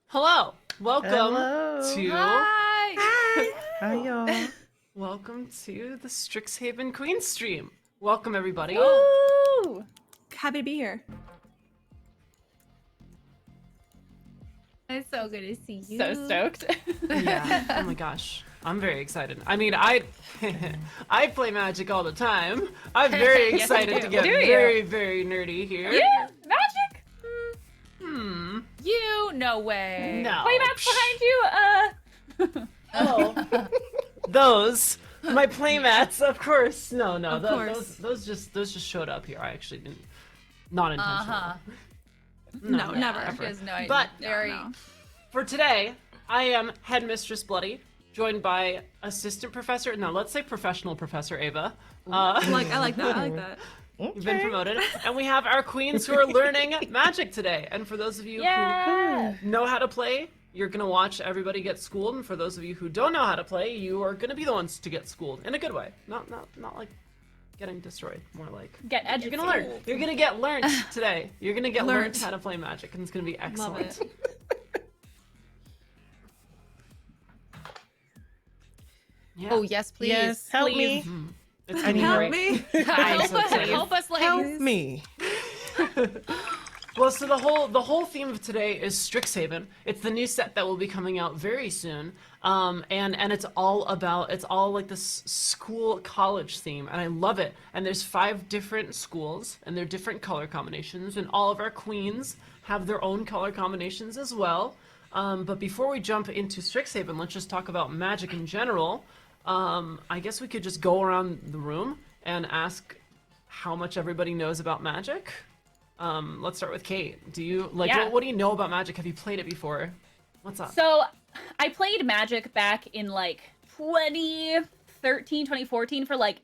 Hello. Welcome Hello. to Hi, y'all. welcome to the Strixhaven Queen stream. Welcome everybody. Woo! Happy to be here. It's so good to see you. So stoked. Yeah. Oh my gosh. I'm very excited. I mean, I play Magic all the time. I'm very Yes, excited you to do. get Do you? very, very nerdy here. Yeah, magic. You? No way. No. Playmats behind you. Oh. Those. My playmats, of course. No, Of course. those just showed up here. I actually didn't. Not intentional. No, Yeah, never. she has no idea. But Very. No. for today, I am Headmistress Bloody, joined by Assistant Professor. No, let's say Professional Professor Ava. I like that. I like that. You've been promoted. And we have our queens who are learning magic today. And for those of you who know how to play, you're going to watch everybody get schooled. And for those of you who don't know how to play, you are going to be the ones to get schooled in a good way. Not like getting destroyed. More like Get educated. you're going to learn. You're going to get learned today. You're going to get learned how to play magic. And it's going to be excellent. Love it. Yeah. Oh, yes, please. Yes, help Please. me. It's I going to be need Help great. me. I'm so excited. Help us, ladies. Help me. Well, so the whole theme of today is Strixhaven. It's the new set that will be coming out very soon, and it's all like this school college theme, and I love it. And there's 5 different schools, and they're different color combinations, and all of our queens have their own color combinations as well. But before we jump into Strixhaven, let's just talk about magic in general. I guess we could just go around the room and ask how much everybody knows about magic. Let's start with Kate. Do you what do you know about magic? Have you played it before? What's up? So, I played Magic back in like 2013, 2014 for like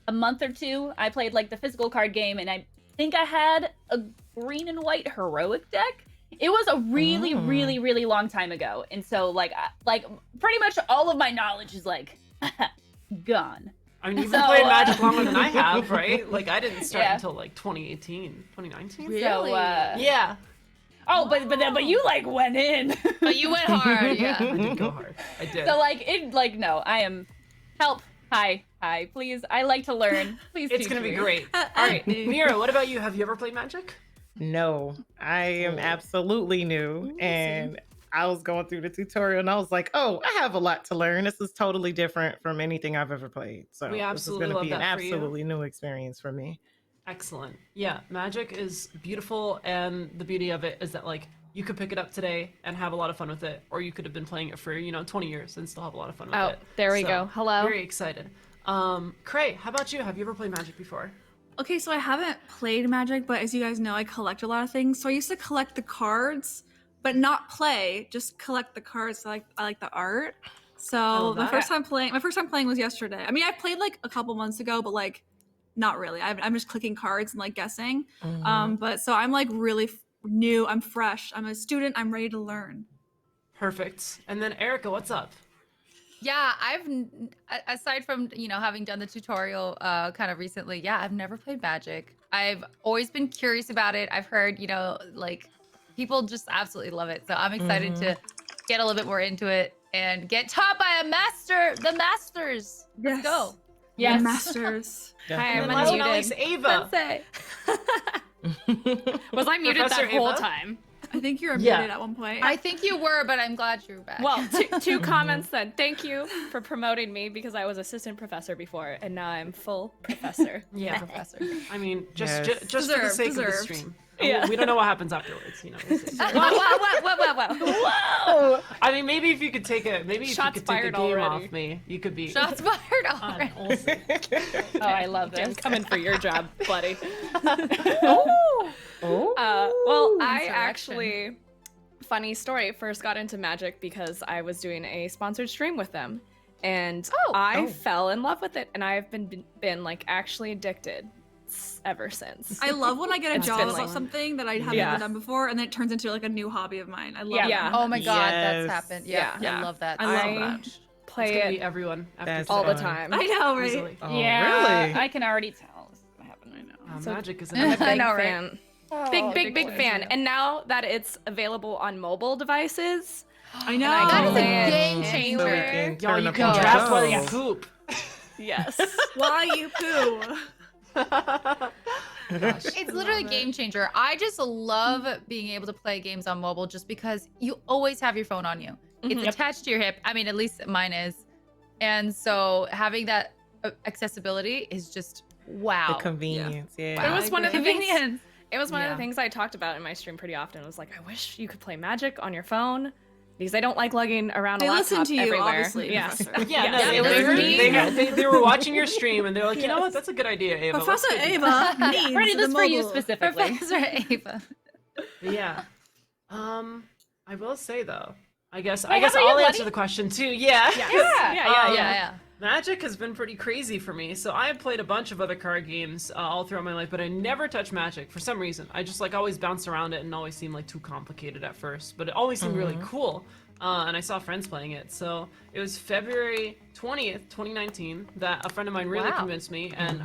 a month or two. I played like the physical card game, and I think I had a green and white heroic deck. It was a really, really, really long time ago, and so like pretty much all of my knowledge is like gone. I mean, you've been playing Magic longer than I have, right? Like, I didn't start until like 2018, 2019. Really? So, Yeah. Oh, but you like went in. But you went hard, yeah. I did go hard. I did. So no, I am help. Hi, please. I like to learn. Please. It's teach gonna be me. great. All right, Mira, what about you? Have you ever played Magic? No, I am absolutely new. And I was going through the tutorial and I was like, oh, I have a lot to learn. This is totally different from anything I've ever played. So We absolutely this is love going to be an that for you. absolutely new experience for me. Excellent. Yeah, Magic is beautiful, and the beauty of it is that like you could pick it up today and have a lot of fun with it, or you could have been playing it for 20 years and still have a lot of fun with it. there we So, go. Hello. Very excited. Cray, how about you? Have you ever played Magic before? Okay, so I haven't played Magic, but as you guys know, I collect a lot of things. So I used to collect the cards, but not play, just collect the cards. So I like the art. So love my that. first time playing was yesterday. I mean, I played like a couple months ago, but like not really. I'm just clicking cards and like guessing. But so I'm like really new. I'm fresh. I'm a student. I'm ready to learn. Perfect. And then Erica, what's up? Yeah, aside from, having done the tutorial kind of recently, I've never played Magic. I've always been curious about it. I've heard, like people just absolutely love it. So I'm excited to get a little bit more into it and get taught by the masters. Let's go. Yes. The masters. Hi, I'm And last but not unmuted. least, Ava. Was I muted Professor that whole Ava? time? I think you were Yeah. muted at one point. I think you were, but I'm glad you're back. Well, two comments then. Thank you for promoting me because I was assistant professor before, and now I'm full professor. Yeah. Professor. I mean, just Yes. just for the Deserved, sake of the deserved. stream. Yeah. We don't know what happens afterwards. We'll see. Whoa. I mean, maybe if you could take a Shots game fired already. off me, you could be. Shots fired already. We'll see. Oh, I love I'm this. coming for your job, buddy. Oh, Well, I Insurrection. actually, funny story, first got into Magic because I was doing a sponsored stream with them. And I fell in love with it, and I've been like actually addicted ever since. I love when I get a job been about like- something that I haven't Yeah. ever done before, and then it turns into like a new hobby of mine. I love Yeah. that. Oh my god, Yes. that's happened. Yeah, Yeah. I love that. I love I that. It's play gonna be it everyone after That's all the today. time. I know, right? Easily. Oh, Yeah, really? I can already tell this is gonna happen right now. So- Magic is I'm a an big know, right? fan. Oh, Big fan. And now that it's available on mobile devices, I know. and I That can is a play it game in- changer. So we can Y'all, turn you up can the draft while you show. poop. yes. Why you poo? Gosh. It's literally a game changer. I just love being able to play games on mobile just because you always have your phone on you. It's attached to your hip. I mean, at least mine is. And so having that accessibility is just wow. The convenience, yeah. It was one of the Convenience. things. It was one of Yeah. the things I talked about in my stream pretty often. It was like, I wish you could play Magic on your phone because I don't like lugging around They a listen laptop to you, everywhere. obviously, Yeah. Professor. Yeah, no, Yeah, they, they heard- heard me. they were watching your stream and they're like, you know what, that's a good idea, Ava. Let's Professor do Ava needs Ready this the for you mobile. specifically. Professor Ava. that. Yeah. I will say though, I guess how about I'll you, answer buddy? the question too. Yeah. Yeah. Yeah. Magic has been pretty crazy for me. So I have played a bunch of other card games all throughout my life, but I never touched Magic for some reason. I just like always bounce around it and always seemed like too complicated at first, but it always seemed really cool. And I saw friends playing it. So it was February 20th, 2019 that a friend of mine really convinced me. And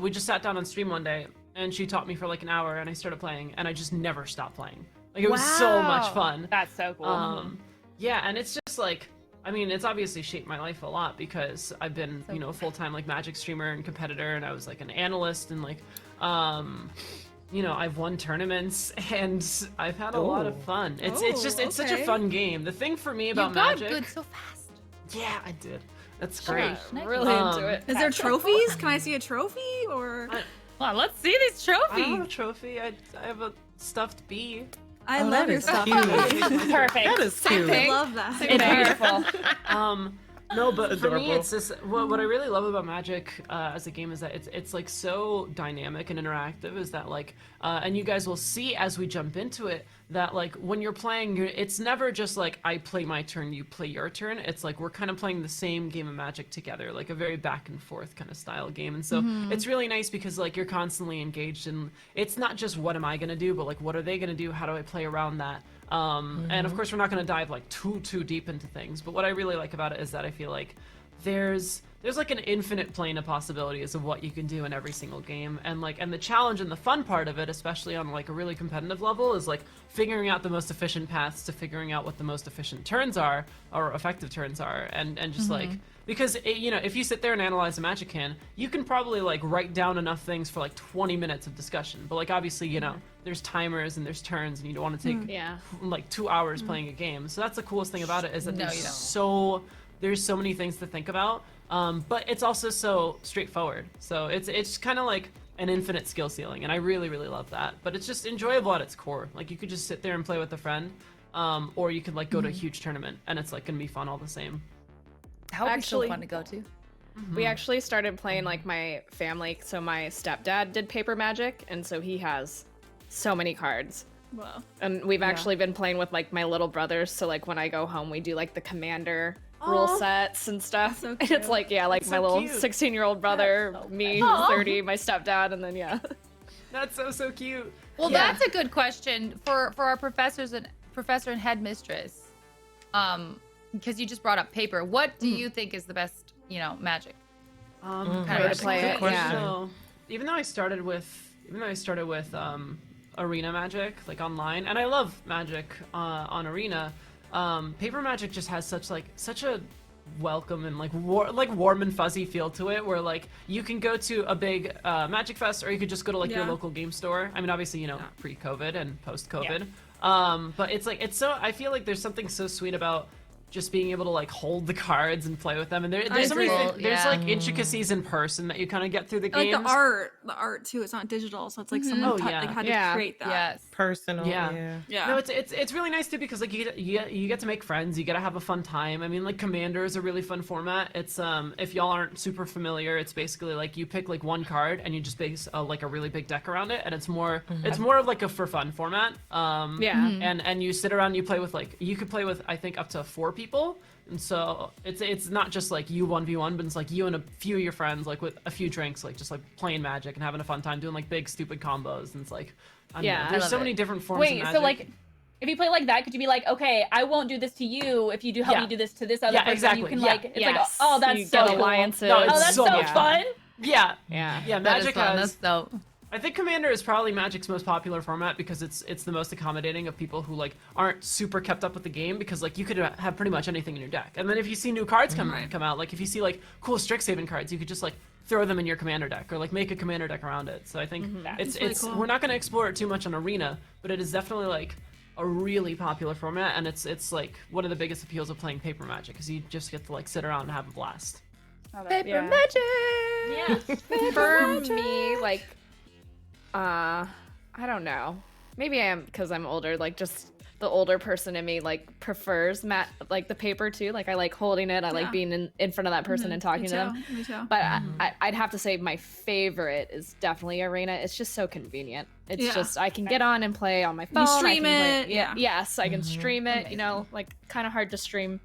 we just sat down on stream one day and she taught me for like an hour and I started playing and I just never stopped playing. Like it was so much fun. That's so cool. Yeah, and it's just like, I mean, it's obviously shaped my life a lot because I've been, you know, a full-time like Magic streamer and competitor, and I was like an analyst, and like, you know, I've won tournaments and I've had a lot of fun. It's such a fun game. The thing for me about Magic. You got good so fast. Yeah, I did. That's great. I'm really into it. Is there trophies? Can I see a trophy or? Well, let's see these I don't have trophies. a trophy. I have a stuffed bee. I love that your is stuff. cute. Perfect. That is cute. I love that. It's beautiful. No, but for me, Adorable. it's just what I really love about Magic as a game is that it's like so dynamic and interactive. Is that like, and you guys will see as we jump into it that like when you're playing, it's never just like I play my turn, you play your turn. It's like we're kind of playing the same game of Magic together, like a very back and forth kind of style game. And so it's really nice because like you're constantly engaged, and it's not just what am I gonna do, but like what are they gonna do? How do I play around that? And of course, we're not going to dive like too deep into things. But what I really like about it is that I feel like there's like an infinite plane of possibilities of what you can do in every single game, and the challenge and the fun part of it, especially on like a really competitive level, is like figuring out the most efficient paths to figuring out what the most efficient turns are or effective turns are, and just like. Because, you know, if you sit there and analyze a Magic hand, you can probably, like, write down enough things for, like, 20 minutes of discussion. But, like, obviously, you know, there's timers and there's turns, and you don't want to take, like, 2 hours playing a game. So that's the coolest thing about it is that there's so many things to think about. But it's also so straightforward. So it's kind of like an infinite skill ceiling, and I really, really love that. But it's just enjoyable at its core. Like, you could just sit there and play with a friend, or you could, like, go to a huge tournament, and it's, like, going to be fun all the same. That would be so Actually- fun to go to. We actually started playing like my family. So my stepdad did paper Magic, and so he has so many cards. Wow. And we've actually been playing with like my little brothers. So like when I go home, we do like the commander rule sets and stuff. so And cute. it's like like That's my so little cute. 16-year-old brother, me who's 30, my stepdad, and then That's so cute. Well, that's a good question for our professor and headmistress. Because you just brought up paper. What do you think is the best, Magic? way to Interesting. play it. Good Yeah. question. So, even though I started with Arena Magic, like online, and I love Magic on Arena, Paper Magic just has such a welcome and like warm and fuzzy feel to it, where like you can go to a big Magic Fest, or you could just go to like your local game store. I mean, obviously, pre-COVID and post-COVID, but it's so, I feel like there's something so sweet about just being able to like hold the cards and play with them, and there's so many there's like intricacies in person that you kind of get through the games. Like the art too. It's not digital, so it's like someone like had to create that. Yes. Personal. Yeah. Yeah. No, it's really nice too, because like you get to make friends, you get to have a fun time. I mean, like Commander is a really fun format. It's if y'all aren't super familiar, it's basically like you pick like one card and you just base like a really big deck around it, and it's more of like a for fun format. And you sit around, you play with like, you could play with I think up to 4 people. And so it's not just like you 1v1, but it's like you and a few of your friends, like with a few drinks, like just like playing Magic and having a fun time doing like big stupid combos. And it's like, I don't know, I there's love so it. many different forms of Wait, Magic. so like, if you play like that, could you be like, okay, I won't do this to you if you do help me do this to this other person? exactly. You can Yeah. like, it's like, oh, You that's so get cool. alliances. No, Oh, it's that's so so much fun. Yeah, Yeah. yeah. That is Magic fun. has. That's dope. I think Commander is probably Magic's most popular format because it's the most accommodating of people who like aren't super kept up with the game, because like you could have pretty much anything in your deck, and then if you see new cards come out, like if you see like cool Strixhaven cards, you could just like throw them in your Commander deck or like make a Commander deck around it. So I think it's really cool. we're not going to explore it too much on Arena, but it is definitely like a really popular format, and it's like one of the biggest appeals of playing Paper Magic, because you just get to like sit around and have a blast. Paper Magic. Yeah. For me, like, I don't know. Maybe I am because I'm older. Like, just the older person in me like prefers like the paper too. Like, I like holding it. I like being in front of that person and talking to them. Me too. But I'd have to say my favorite is definitely Arena. It's just so convenient. It's just I can get on and play on my phone. stream I can it, Yes, I can stream it. You know, like kind of hard to stream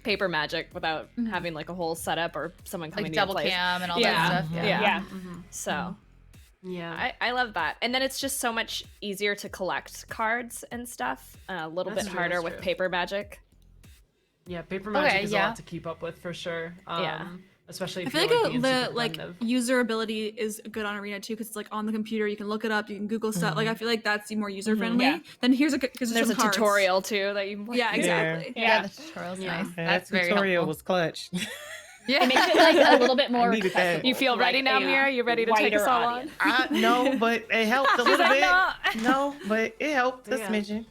paper magic without having like a whole setup or someone coming Like to your double place. cam and all that stuff. Yeah. Mhm. So Yeah. I love that. And then it's just so much easier to collect cards and stuff. A little That's bit true, harder that's with true. paper magic. Yeah, paper magic is a yeah. lot to keep up with for sure. Yeah. Especially I if feel you're like being the super like competitive. user ability is good on Arena too, because it's like on the computer. You can look it up. You can Google stuff. Like I feel like that's more user friendly. Yeah. Then here's because There's a tutorial too that you can Yeah, exactly. Yeah, the tutorial's Yeah. nice. Yeah, That's that very tutorial helpful. was clutch. Yeah. It makes it like a little bit more needed that. accessible You feel to, ready like, now, a Mira? You ready to take us wider all audience. No, but it helped a little bit. not? No, but it helped a Yeah. smidgen.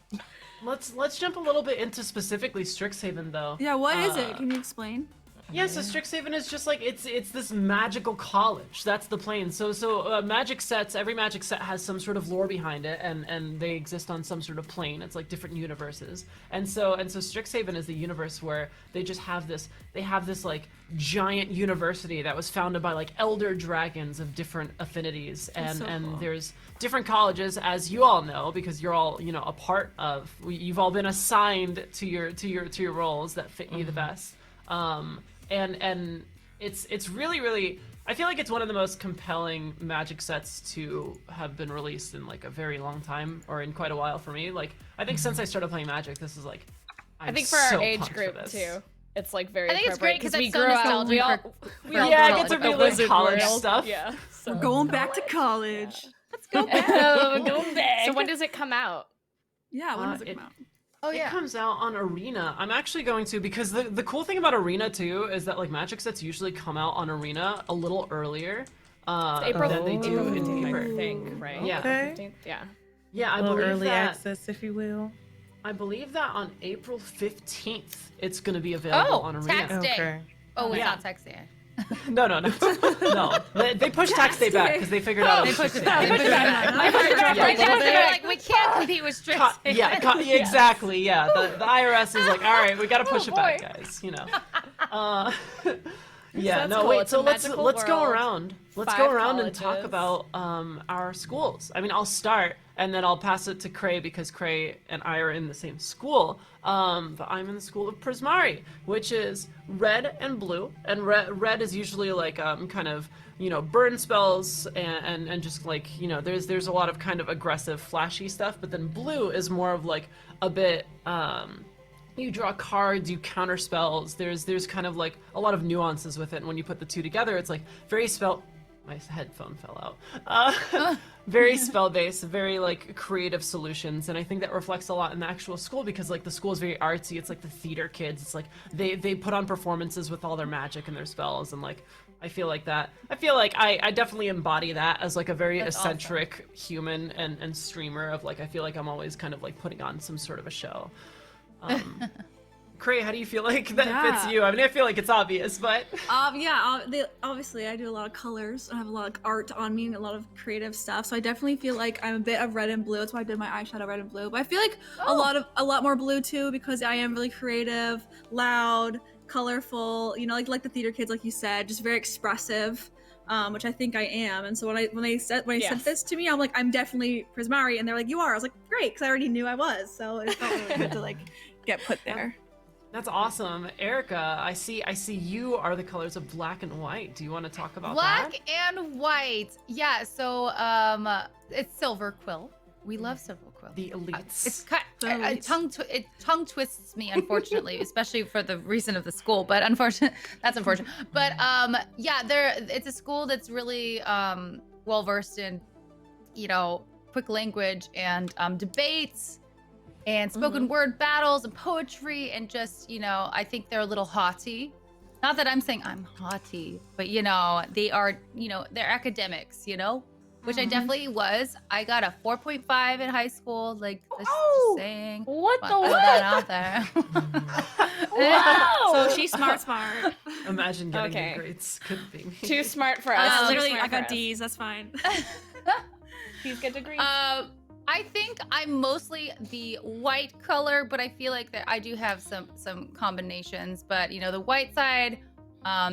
Let's jump a little bit into specifically Strixhaven though. Yeah, what is it? Can you explain? Yeah, so Strixhaven is just like it's this magical college. That's the plane. So magic sets. Every magic set has some sort of lore behind it, and they exist on some sort of plane. It's like different universes. And so Strixhaven is the universe where they just have this. They have this like giant university that was founded by like elder dragons of different affinities, and so cool. there's different colleges, as you all know, because you're all a part of. You've all been assigned to your roles that fit you the best. And it's really I feel like it's one of the most compelling magic sets to have been released in like a very long time, or in quite a while for me. Like I think since I started playing Magic, this is like I think for our age group too. It's like very I think it's great appropriate because we it's so grew up. We all, nostalgic we all Yeah, grew I up get to with the relive wizard college world. stuff. Yeah. So. We're going back to college. Let's go back. Go back. So when does it come out? Yeah, when Uh, does it it- come out? Oh It yeah. comes out on Arena. I'm actually going to, because the cool thing about Arena too is that like Magic sets usually come out on Arena a little earlier April, than they do April in 15th, paper. I think, right? Yeah. Okay. 15th? Yeah. Yeah, I A little believe early that. access, if you will. I believe that on April 15th it's going to be available on Arena. tax day. Okay. Oh, it's Yeah. not tax day. No. No. They pushed tax day back because they figured out. They it was pushed it Strixhaven. back. They pushed it back. I heard that Yeah, right well, now. They're like, we can't compete with Strixhaven. Yeah, exactly. Yeah, the IRS is like, all right, we got to push it back, guys. Yeah, that's no, cool. wait. It's So a let's magical go world. around. Let's 5 go around and talk colleges. about our schools. I mean, I'll start and then I'll pass it to Cray because Cray and I are in the same school. But I'm in the school of Prismari, which is red and blue. And red is usually like kind of burn spells and just like there's a lot of kind of aggressive, flashy stuff. But then blue is more of like a bit. You draw cards, you counter spells. There's kind of like a lot of nuances with it, and when you put the two together, it's like very spell. My headphone fell out. Very spell-based, very like creative solutions, and I think that reflects a lot in the actual school because like the school is very artsy. It's like the theater kids. It's like they put on performances with all their magic and their spells, and like I feel like that. I feel like I definitely embody that as like a very That's eccentric human and streamer of like I feel like I'm always kind of like putting on some sort of a show. Cray, how do you feel like that fits you? I mean, I feel like it's obvious, but Obviously I do a lot of colors. I have a lot of art on me and a lot of creative stuff. So I definitely feel like I'm a bit of red and blue. That's why I did my eyeshadow red and blue. But I feel like a lot more blue too because I am really creative, loud, colorful. Like the theater kids, like you said, just very expressive. Which I think I am. And so when they sent this to me, I'm like, I'm definitely Prismari, and they're like, you are. I was like, great, because I already knew I was. So it felt really good to like get put there. that's awesome. Erica, I see you are the colors of black and white. Do you want to talk about Black that? and white. Yeah, so it's Silver Quill. We love Silver Quill. The elites. It's Elites. tongue twists me, unfortunately, especially for the reason of the school. But that's unfortunate. But it's a school that's really well versed in, quick language and debates and spoken word battles and poetry and just I think they're a little haughty. Not that I'm saying I'm haughty, but they are they're academics, which I definitely was. I got a 4.5 in high school, like just saying. What the Put what? that out there. Wow. So she's smart. Imagine getting Okay. good grades. Couldn't be me. Too smart for us. Too Literally, smart I for got us. D's. That's fine. Please get degrees. I think I'm mostly the white color, but I feel like that I do have some combinations. But the white side,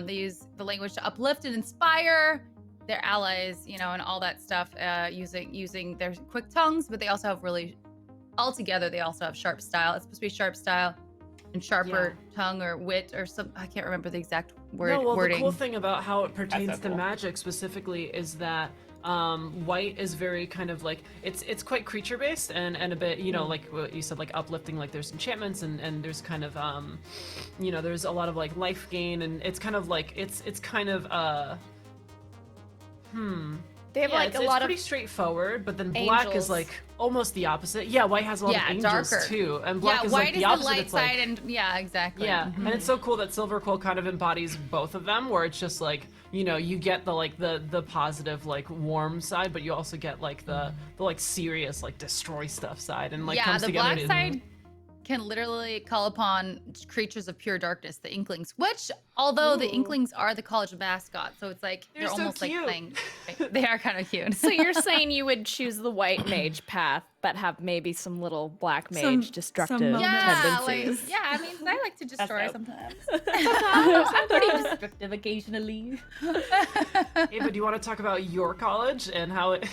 they use the language to uplift and inspire their allies, and all that stuff, using their quick tongues. But they also have altogether they also have sharp style. It's supposed to be sharp style. and sharper tongue or wit or some. I can't remember the exact word. No, well, wording. the cool thing about how it pertains so to cool. magic specifically is that white is very kind of like it's quite creature based and a bit, you know, like what you said, like uplifting, like there's enchantments and there's kind of you know, there's a lot of like life gain, and it's kind of like it's kind of They have yeah, like it's, a it's lot pretty of straightforward, but then black is angels. like almost the opposite. Yeah, white has a lot of angels darker. too, and black Yeah, is white like is the opposite. light It's like side, and yeah, exactly. yeah, and it's so cool that Silver Quill kind of embodies both of them, where it's just like, you know, you get the like the positive like warm side, but you also get like the like serious like destroy stuff side, and like yeah, comes the together. black side can literally call upon creatures of pure darkness, the Inklings. Which, although the Inklings are the college mascot, so it's like They're they're so almost cute. like playing. They are kind of cute. So you're saying you would choose the white mage path, but have maybe some little black mage Some destructive moments. tendencies? I mean, I like to destroy so- sometimes. I'm pretty destructive occasionally. Ava, do you want to talk about your college and how it?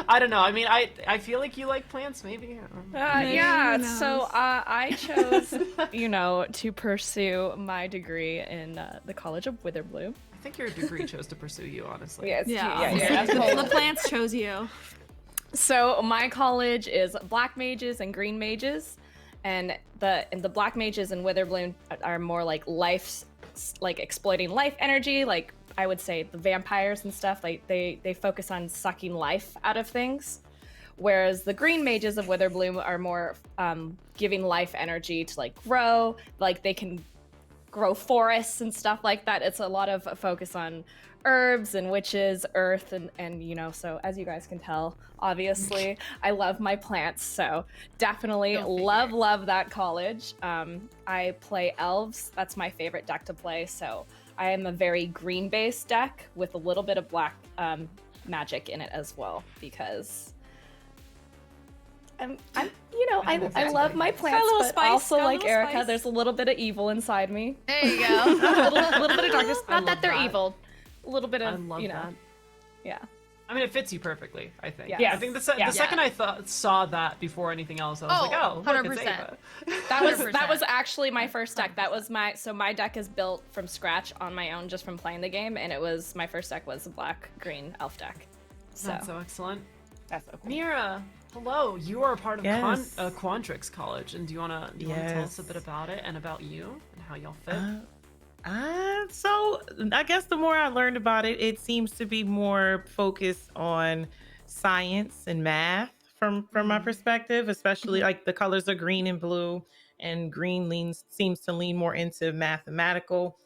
I don't know. I mean, I feel like you like plants, maybe. Yeah, Who so knows? I chose, you know, to pursue my degree in the College of Witherbloom. I think your degree chose to pursue you, honestly. Yes, Yeah, the plants chose you. So my college is black mages and green mages, and the black mages in Witherbloom are more like like exploiting life energy. Like I would say the vampires and stuff. Like they focus on sucking life out of things, whereas the green mages of Witherbloom are more giving life energy to like grow. Like they can grow forests and stuff like that. It's a lot of focus on herbs and witches, earth, and you know, so as you guys can tell, obviously I love my plants, so definitely love that college. I play elves. That's my favorite deck to play, so I am a very green based deck with a little bit of black magic in it as well, because I'm you know, I love my plants, little but spice, also got a like little Erica, spice. there's a little bit of evil inside me. There you go. a little bit of darkness. I Not love that they're that. evil. A little bit I of, love you know, that. yeah. I mean, it fits you perfectly, I think. Yes. I think the second I saw that before anything else, I was like, oh, look, it's 100%. Ava. That was actually my first deck. That was my deck is built from scratch on my own just from playing the game, and it was my first deck was a black green elf deck. So That's so excellent. that's so cool. Mira, hello. You are a part of Yes. Quantrix College, and do you wanna tell us a bit about it and about you and how y'all fit? So I guess the more I learned about it, it seems to be more focused on science and math from my perspective, especially like the colors are green and blue, and green seems to lean more into mathematical,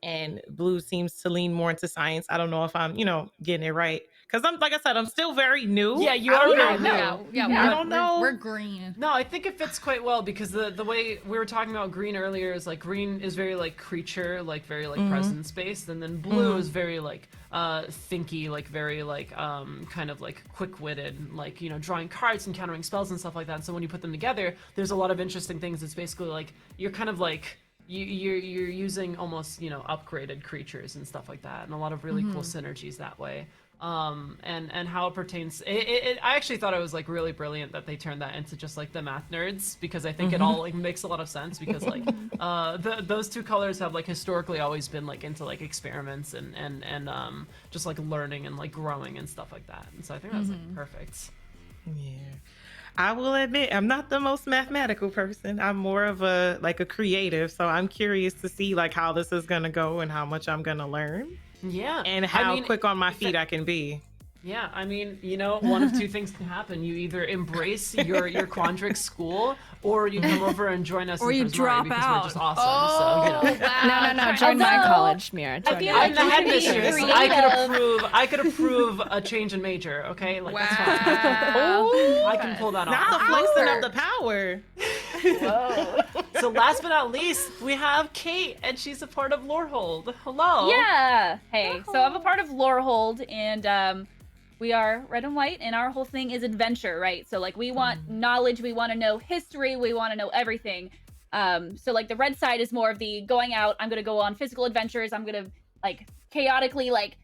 and blue seems to lean more into science. I don't know if I'm, getting it right. Because like I said, I'm still very new. Yeah, you I are don't very know. new. Yeah, I don't know. We're green. No, I think it fits quite well because the way we were talking about green earlier is like green is very like creature, like very like presence based, and then blue is very like thinky, like very like kind of like quick-witted, like drawing cards and countering spells and stuff like that. And so when you put them together, there's a lot of interesting things. It's basically like you're kind of like you're using almost upgraded creatures and stuff like that, and a lot of really cool synergies that way. And how it pertains, I actually thought it was like really brilliant that they turned that into just like the math nerds, because I think it all like makes a lot of sense, because like those two colors have like historically always been like into like experiments and just like learning and like growing and stuff like that, and so I think that's like perfect. Yeah. I will admit I'm not the most mathematical person. I'm more of a creative, so I'm curious to see like how this is gonna go and how much I'm gonna learn. Yeah, And how I mean, quick on my feet I can be. Yeah, I mean, one of two things can happen. You either embrace your Quandrix school, or you come over and join us Or in you Prismari, drop because out. we're just awesome. So, wow. No, join my Although, college, Mira. I Join feel my I'm the you can be headmistress. creative. I could approve a change in major. Okay, like that's fine. Wow. I can pull that Not the off. flexing of the power. Whoa. So last but not least, we have Kate, and she's a part of Lorehold. Hello. Yeah. Hey, so I'm a part of Lorehold, and we are red and white, and our whole thing is adventure, right? So like we want knowledge, we want to know history, we want to know everything. So like the red side is more of the going out. I'm gonna go on physical adventures. I'm gonna like chaotically like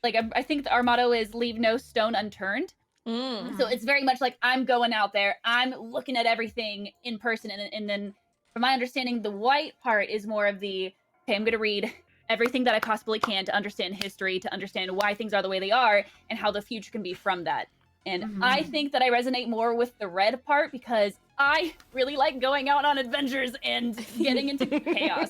I think our motto is leave no stone unturned. So it's very much like I'm going out there, I'm looking at everything in person, and then from my understanding, the white part is more of the, okay, I'm going to read everything that I possibly can to understand history, to understand why things are the way they are, and how the future can be from that. And I think that I resonate more with the red part because I really like going out on adventures and getting into chaos.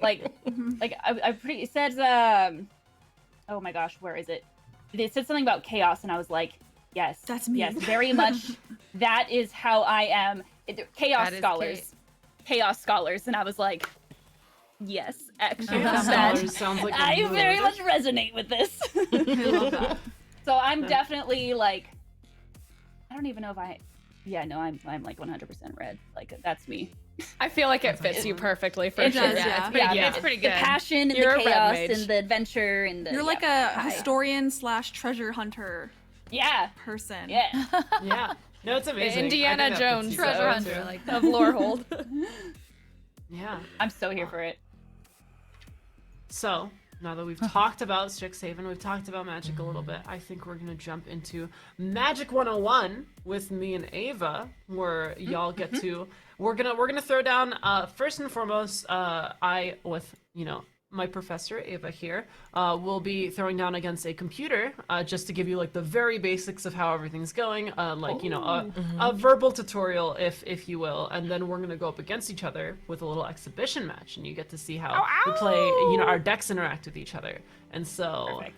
Like I pretty, it says, oh my gosh, where is it? It said something about chaos, and I was like, yes. That's me. Yes, very much. That is how I am. Chaos scholars. Chaos scholars. And I was like, yes, actually. Chaos Scholars sounds like a I mood. very much resonate with this. I love that. So I'm definitely like, I don't even know if I'm like 100% red. Like, that's me. I feel like it fits you perfectly for It sure. does, yeah. It's pretty good. The passion and You're a the red chaos mage. and the adventure and the. You're like yeah, a hi. historian / treasure hunter Yeah. person. Yeah. Yeah. No, it's amazing. Indiana I think that fits Jones you Treasure so, hunter, too. like that. Of Lorehold. Yeah. I'm so here for it. So, now that we've talked about Strixhaven, we've talked about Magic a little bit, I think we're gonna jump into Magic 101 with me and Ava, where y'all get to we're gonna throw down first and foremost, I with, you know, my professor Ava here will be throwing down against a computer just to give you like the very basics of how everything's going, like, you know, a verbal tutorial if you will, and then we're gonna go up against each other with a little exhibition match, and you get to see how we play, you know, our decks interact with each other. And so Perfect.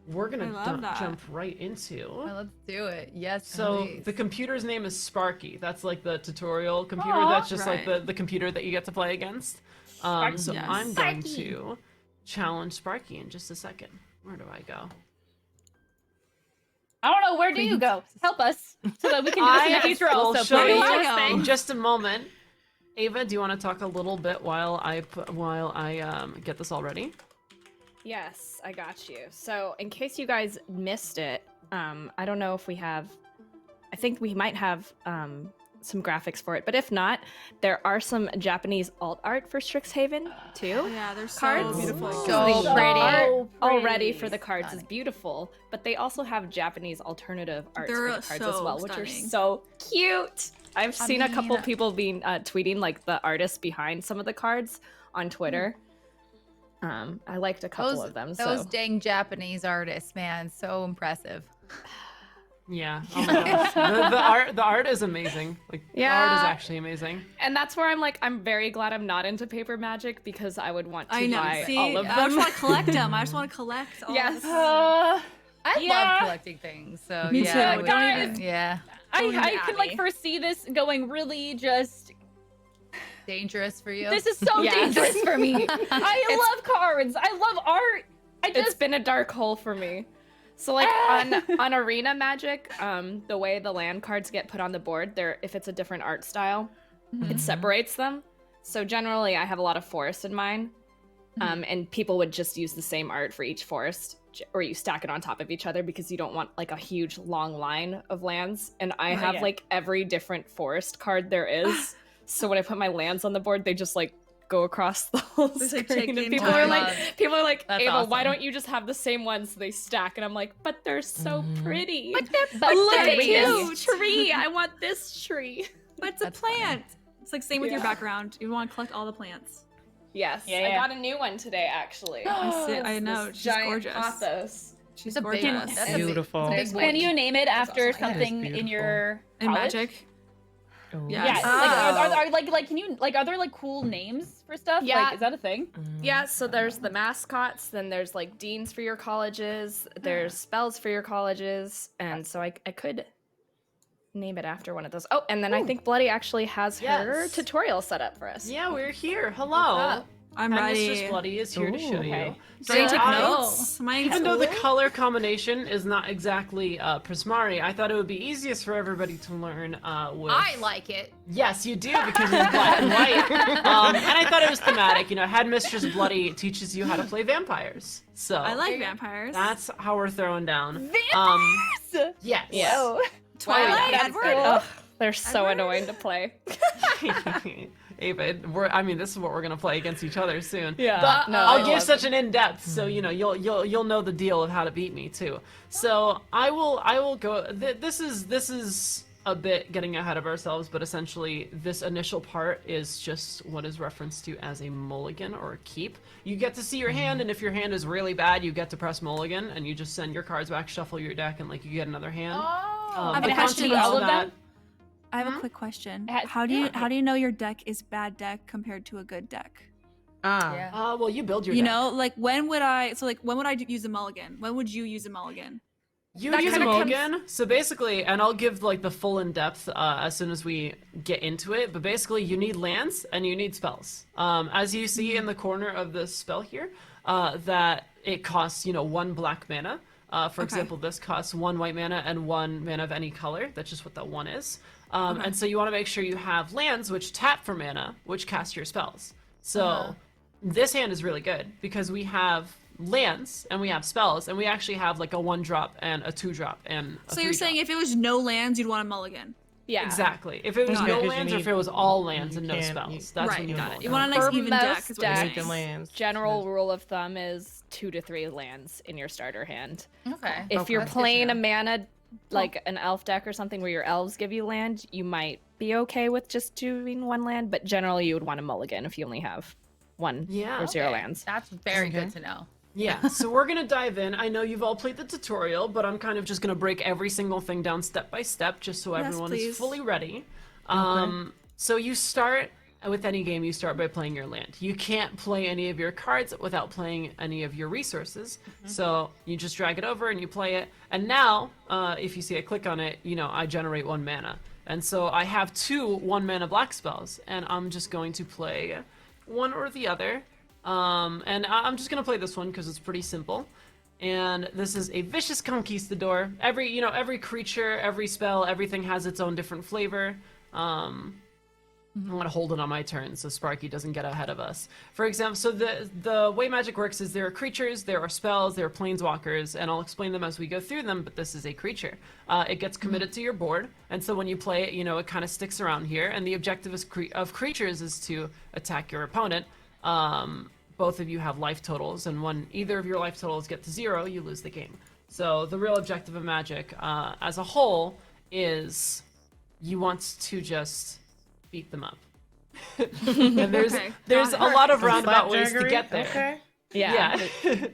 we're I gonna love that. jump right into. Well, let's do it. Yes, So please. the computer's name is Sparky. That's like the tutorial computer. Aw. That's just Right. like the computer that you get to play against. So Yes. I'm going Sparky. to challenge Sparky in just a second. Where do I go? I don't know. Where do you go? Help us so that we can do this in the future will also, show please. you Where do I go? in just a moment. Ava, do you want to talk a little bit while I get this all ready? Yes, I got you. So, in case you guys missed it, I don't know if we have. I think we might have some graphics for it, but if not, there are some Japanese alt art for Strixhaven too. Yeah, they're so Cards? beautiful. So The pretty. art already pretty. for the cards is beautiful, but they also have Japanese alternative arts They're for the cards so as well, which are stunning. so cute. I've seen a couple mean- people being tweeting like the artists behind some of the cards on Twitter. I liked a couple of them. Those So dang Japanese artists, man, so impressive. Yeah. Oh my gosh. The art is amazing. Like the art is Yeah. actually amazing. and that's where I'm like, I'm very glad I'm not into paper magic because I would want to I know. buy See, all of I just them. want to collect them. I just want to collect all Yes. this. I Yeah. love collecting things, so Me yeah, too. I would- Don't even- yeah, I can like Abby. foresee this going really just. dangerous for you. This is so Yes. dangerous for me. I love cards. I love art. I It's just been a dark hole for me. So like on Arena Magic, the way the land cards get put on the board, if it's a different art style, it separates them. So generally, I have a lot of forest in mine, and people would just use the same art for each forest, or you stack it on top of each other because you don't want like a huge long line of lands. And I have yeah. like every different forest card there is. So when I put my lands on the board, they just like go across the whole Just, like, screen. take And the people entire are like, love. That's Ava, why awesome. don't you just have the same ones so they stack? And I'm like, but they're so pretty. but Look they're at cute. this tree. I want this tree. But it's a That's funny. plant. It's like same with your Yeah. background. You want to collect all the plants. Yes, Yeah, I yeah. got a new one today, actually. I know. This She's giant gorgeous. Pothos. She's It's a big gorgeous. one. That's a big- Beautiful. it's a big Can one. you name it after awesome. That is something in beautiful. your In college? Magic. Oh. Yeah. Yeah, Yes. like can you like are there like cool names for stuff? Yeah. Like, is that a thing? Yeah, so there's the mascots, then there's like deans for your colleges, there's spells for your colleges, and so I could name it after one of those. Oh, and then I think Bloody actually has her Yes. tutorial set up for us. Yeah, we're here. Hello. up? I'm And ready. Mistress Bloody is here to show okay. you. Ready to take I- notes? Even though the color combination is not exactly Prismari, I thought it would be easiest for everybody to learn with... I like it. Yes, you do, because it's black and white. And I thought it was thematic. You know, Headmistress Bloody teaches you how to play vampires. So I like vampires. that's how we're throwing down. Yes. Yeah. Twilight, That's Edward. good. Ugh, they're so Edward? annoying to play. Ava, this is what we're gonna play against each other soon. Yeah. But No, I I'll give love such an in-depth, so you know you'll know the deal of how to beat me too. So I will go. This is a bit getting ahead of ourselves, but essentially this initial part is just what is referenced to as a mulligan or a keep. You get to see your hand, and if your hand is really bad, you get to press mulligan, and you just send your cards back, shuffle your deck, and like you get another hand. I The mean, it has to be consequence all of that- them? I have a quick question. Has- How do you know your deck is bad deck compared to a good deck? Yeah. Well, you build your You deck. know, like when would I use a mulligan? When would you use a mulligan? You That use a kinda comes- mulligan, so basically, and I'll give like the full in depth as soon as we get into it. But basically, you need lands and you need spells. As you see in the corner of this spell here, that it costs 1 black mana. For example, this costs 1 white mana and 1 mana of any color. That's just what that one is. And so you want to make sure you have lands which tap for mana, which cast your spells. So this hand is really good because we have lands and we have spells, and we actually have like a 1-drop and a 2-drop and a So you're 3-drop. saying if it was no lands, you'd want a mulligan? Yeah. Exactly. If it was Got no it. 'Cause lands you or if it was all lands you and no can't- spells, that's Right, when you got want it. You want a nice For even deck, most is what you're decks, saying. lands. General rule of thumb is 2 to 3 lands in your starter hand. Okay. If you're That's good to playing a know. mana, like an elf deck or something where your elves give you land, you might be okay with just doing 1 land, but generally you would want a mulligan if you only have 1 Yeah. or 0 Okay, lands. That's very Okay. good to know. Yeah, so we're gonna dive in. I know you've all played the tutorial, but I'm kind of just gonna break every single thing down step by step, just so Yes, everyone please. is fully ready. So you start with any game. You start by playing your land. You can't play any of your cards without playing any of your resources. So you just drag it over and you play it. And now, if you see I click on it, I generate 1 mana, and so I have 2 1-mana black spells, and I'm just going to play one or the other. And I'm just gonna play this one because it's pretty simple. And this is a Vicious Conquistador. Every creature, every spell, everything has its own different flavor. I'm gonna hold it on my turn so Sparky doesn't get ahead of us. For example, so the way Magic works is there are creatures, there are spells, there are planeswalkers, and I'll explain them as we go through them. But this is a creature. It gets committed to your board, and so when you play it, it kind of sticks around here. And the objective of creatures is to attack your opponent. Both of you have life totals, and when either of your life totals get to 0, you lose the game. So the real objective of Magic, as a whole, is you want to just beat them up. And there's Okay, there's got a it. lot of roundabout ways to Slapjaggery? get there. Okay. Yeah. Yeah.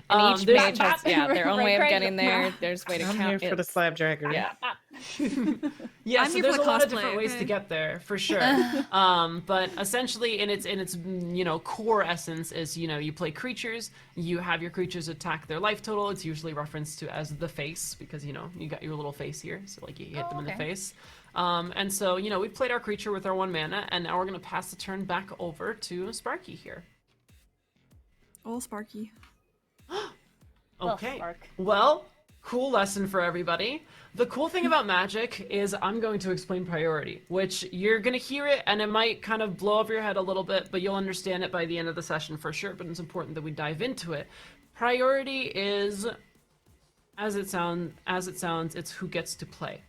And each there's- mage has their own Right, way of Cray. getting there. There's a way to I'm count here for the it. slapjaggery. Yeah. Yeah, I'm so here there's for a lot of cosplay, different ways okay? to get there, for sure. But essentially, in its core essence is you play creatures. You have your creatures attack their life total. It's usually referenced to as the face because you got your little face here, so like you hit them in the okay. face. And so we've played our creature with our 1 mana, and now we're gonna pass the turn back over to Sparky here. Oh, Sparky. Okay. Spark. Well, cool lesson for everybody. The cool thing about Magic is I'm going to explain priority, which you're going to hear it and it might kind of blow over your head a little bit, but you'll understand it by the end of the session for sure. But it's important that we dive into it. Priority is, as it sounds, it's who gets to play.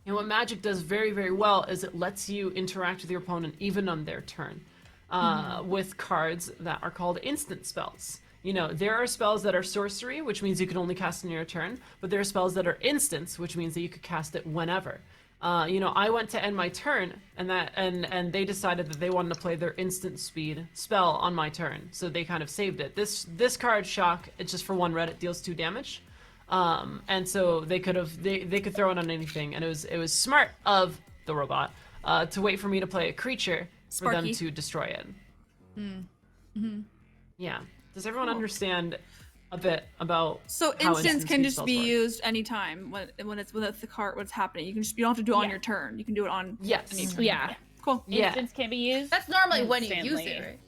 And what Magic does very, very well is it lets you interact with your opponent even on their turn with cards that are called instant spells. There are spells that are sorcery, which means you can only cast in your turn, but there are spells that are instants, which means that you could cast it whenever. I went to end my turn, and they decided that they wanted to play their instant speed spell on my turn, so they kind of saved it. This card, Shock, it's just for 1 red, it deals 2 damage. And so they could throw it on anything, and it was smart of the robot to wait for me to play a creature for them Sparky. to destroy it. Yeah. Does everyone understand a bit about So how instants instant can speed just spells be work? used anytime when it's the card what's happening. You don't have to do it on Yeah. your turn. You can do it on Yes. any turn. Yeah. Cool. Yeah. Instants can be used. That's normally when you use Instantly. it,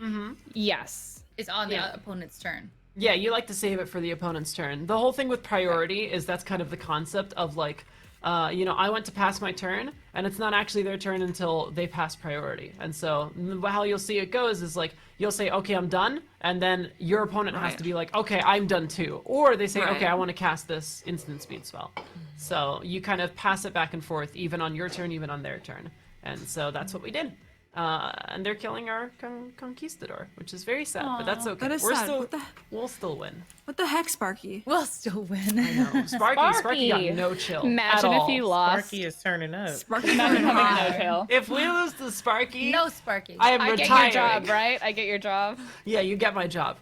right? Yes. It's on the Yeah. opponent's turn. Yeah, you like to save it for the opponent's turn. The whole thing with priority is that's kind of the concept of like, I went to pass my turn, and it's not actually their turn until they pass priority. And so how you'll see it goes is like, you'll say, okay, I'm done, and then your opponent has Right. to be like, okay, I'm done too. Or they say, Right. okay, I want to cast this instant speed spell. So you kind of pass it back and forth, even on your turn, even on their turn. And so that's what we did. And they're killing our conquistador, which is very sad, but that's okay. That is We're sad. still, we'll still win. What the heck, Sparky? We'll still win. I know. Sparky got Sparky. no chill. Imagine at if you all. lost. Sparky is turning up. Sparky Imagine coming having no high. tail. If we lose to Sparky, No, Sparky. I am I get retiring. your job, right? I get your job. Yeah, you get my job.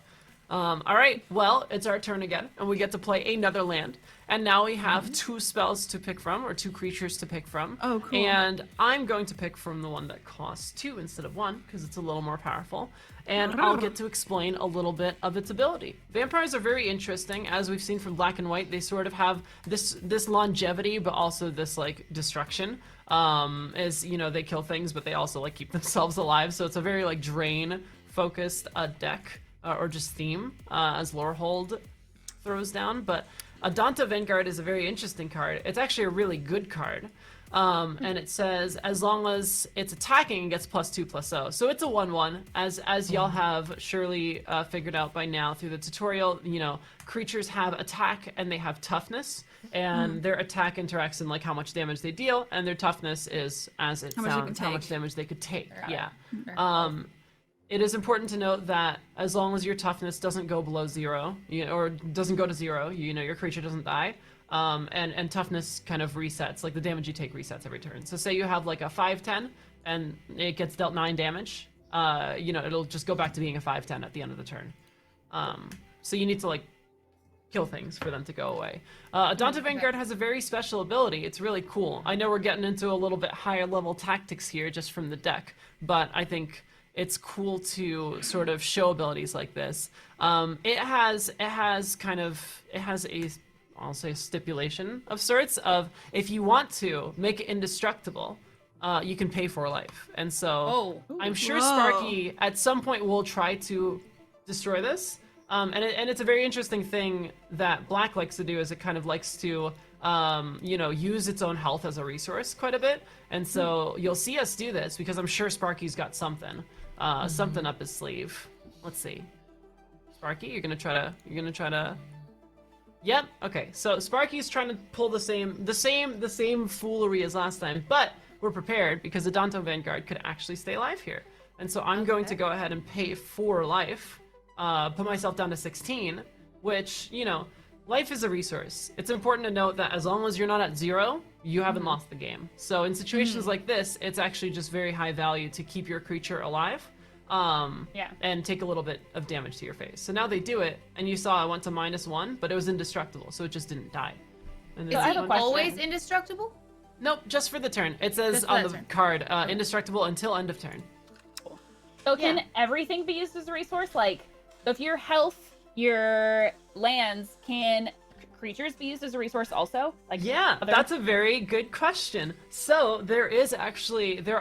All right, well, it's our turn again, and we get to play another land. And now we have 2 spells to pick from, or 2 creatures to pick from. Oh, cool. And I'm going to pick from the one that costs 2 instead of 1, because it's a little more powerful. And I'll get to explain a little bit of its ability. Vampires are very interesting, as we've seen from Black and White. They sort of have this longevity, but also this like destruction. As you know, they kill things, but they also like keep themselves alive. So it's a very like drain focused deck or just theme, as Lorehold throws down. But Adanta Vanguard is a very interesting card. It's actually a really good card. And it says, as long as it's attacking, it gets +2/+0. So it's a 1/1, as y'all have surely figured out by now through the tutorial. You know, creatures have attack and they have toughness, and their attack interacts in like how much damage they deal, and their toughness is, as it How much they sounds, can how much take. damage they could take. Got it. Yeah. It is important to note that as long as your toughness doesn't go below 0, or doesn't go to 0, you know, your creature doesn't die. And toughness kind of resets, like the damage you take resets every turn. So say you have like a 5/10 and it gets dealt 9 damage, you know, it'll just go back to being a 5/10 at the end of the turn. So you need to like kill things for them to go away. Adanta Vanguard has a very special ability. It's really cool. I know we're getting into a little bit higher level tactics here just from the deck, but I think it's cool to sort of show abilities like this. It has a, I'll say, stipulation of sorts of, if you want to make it indestructible, you can pay for life. And so I'm sure Whoa. Sparky at some point will try to destroy this. And it's a very interesting thing that Black likes to do, is it kind of likes to you know, use its own health as a resource quite a bit. And so you'll see us do this because I'm sure Sparky's got something up his sleeve. Let's see. Sparky, you're gonna try to Yep. Okay. So Sparky's trying to pull the same foolery as last time, but we're prepared because the Adanta Vanguard could actually stay alive here. And so I'm going to go ahead and pay 4 life, put myself down to 16, which, you know, life is a resource. It's important to note that as long as you're not at 0, you haven't lost the game. So in situations like this, it's actually just very high value to keep your creature alive. And take a little bit of damage to your face. So now they do it, and you saw I went to -1, but it was indestructible, so it just didn't die. And So I have a question. Always indestructible? Nope, just for the turn. It says Just for on that the turn. card, indestructible until end of turn. So can everything be used as a resource? Like, so if your health, your lands, can creatures be used as a resource also? Like, Yeah, other- that's a very good question. So there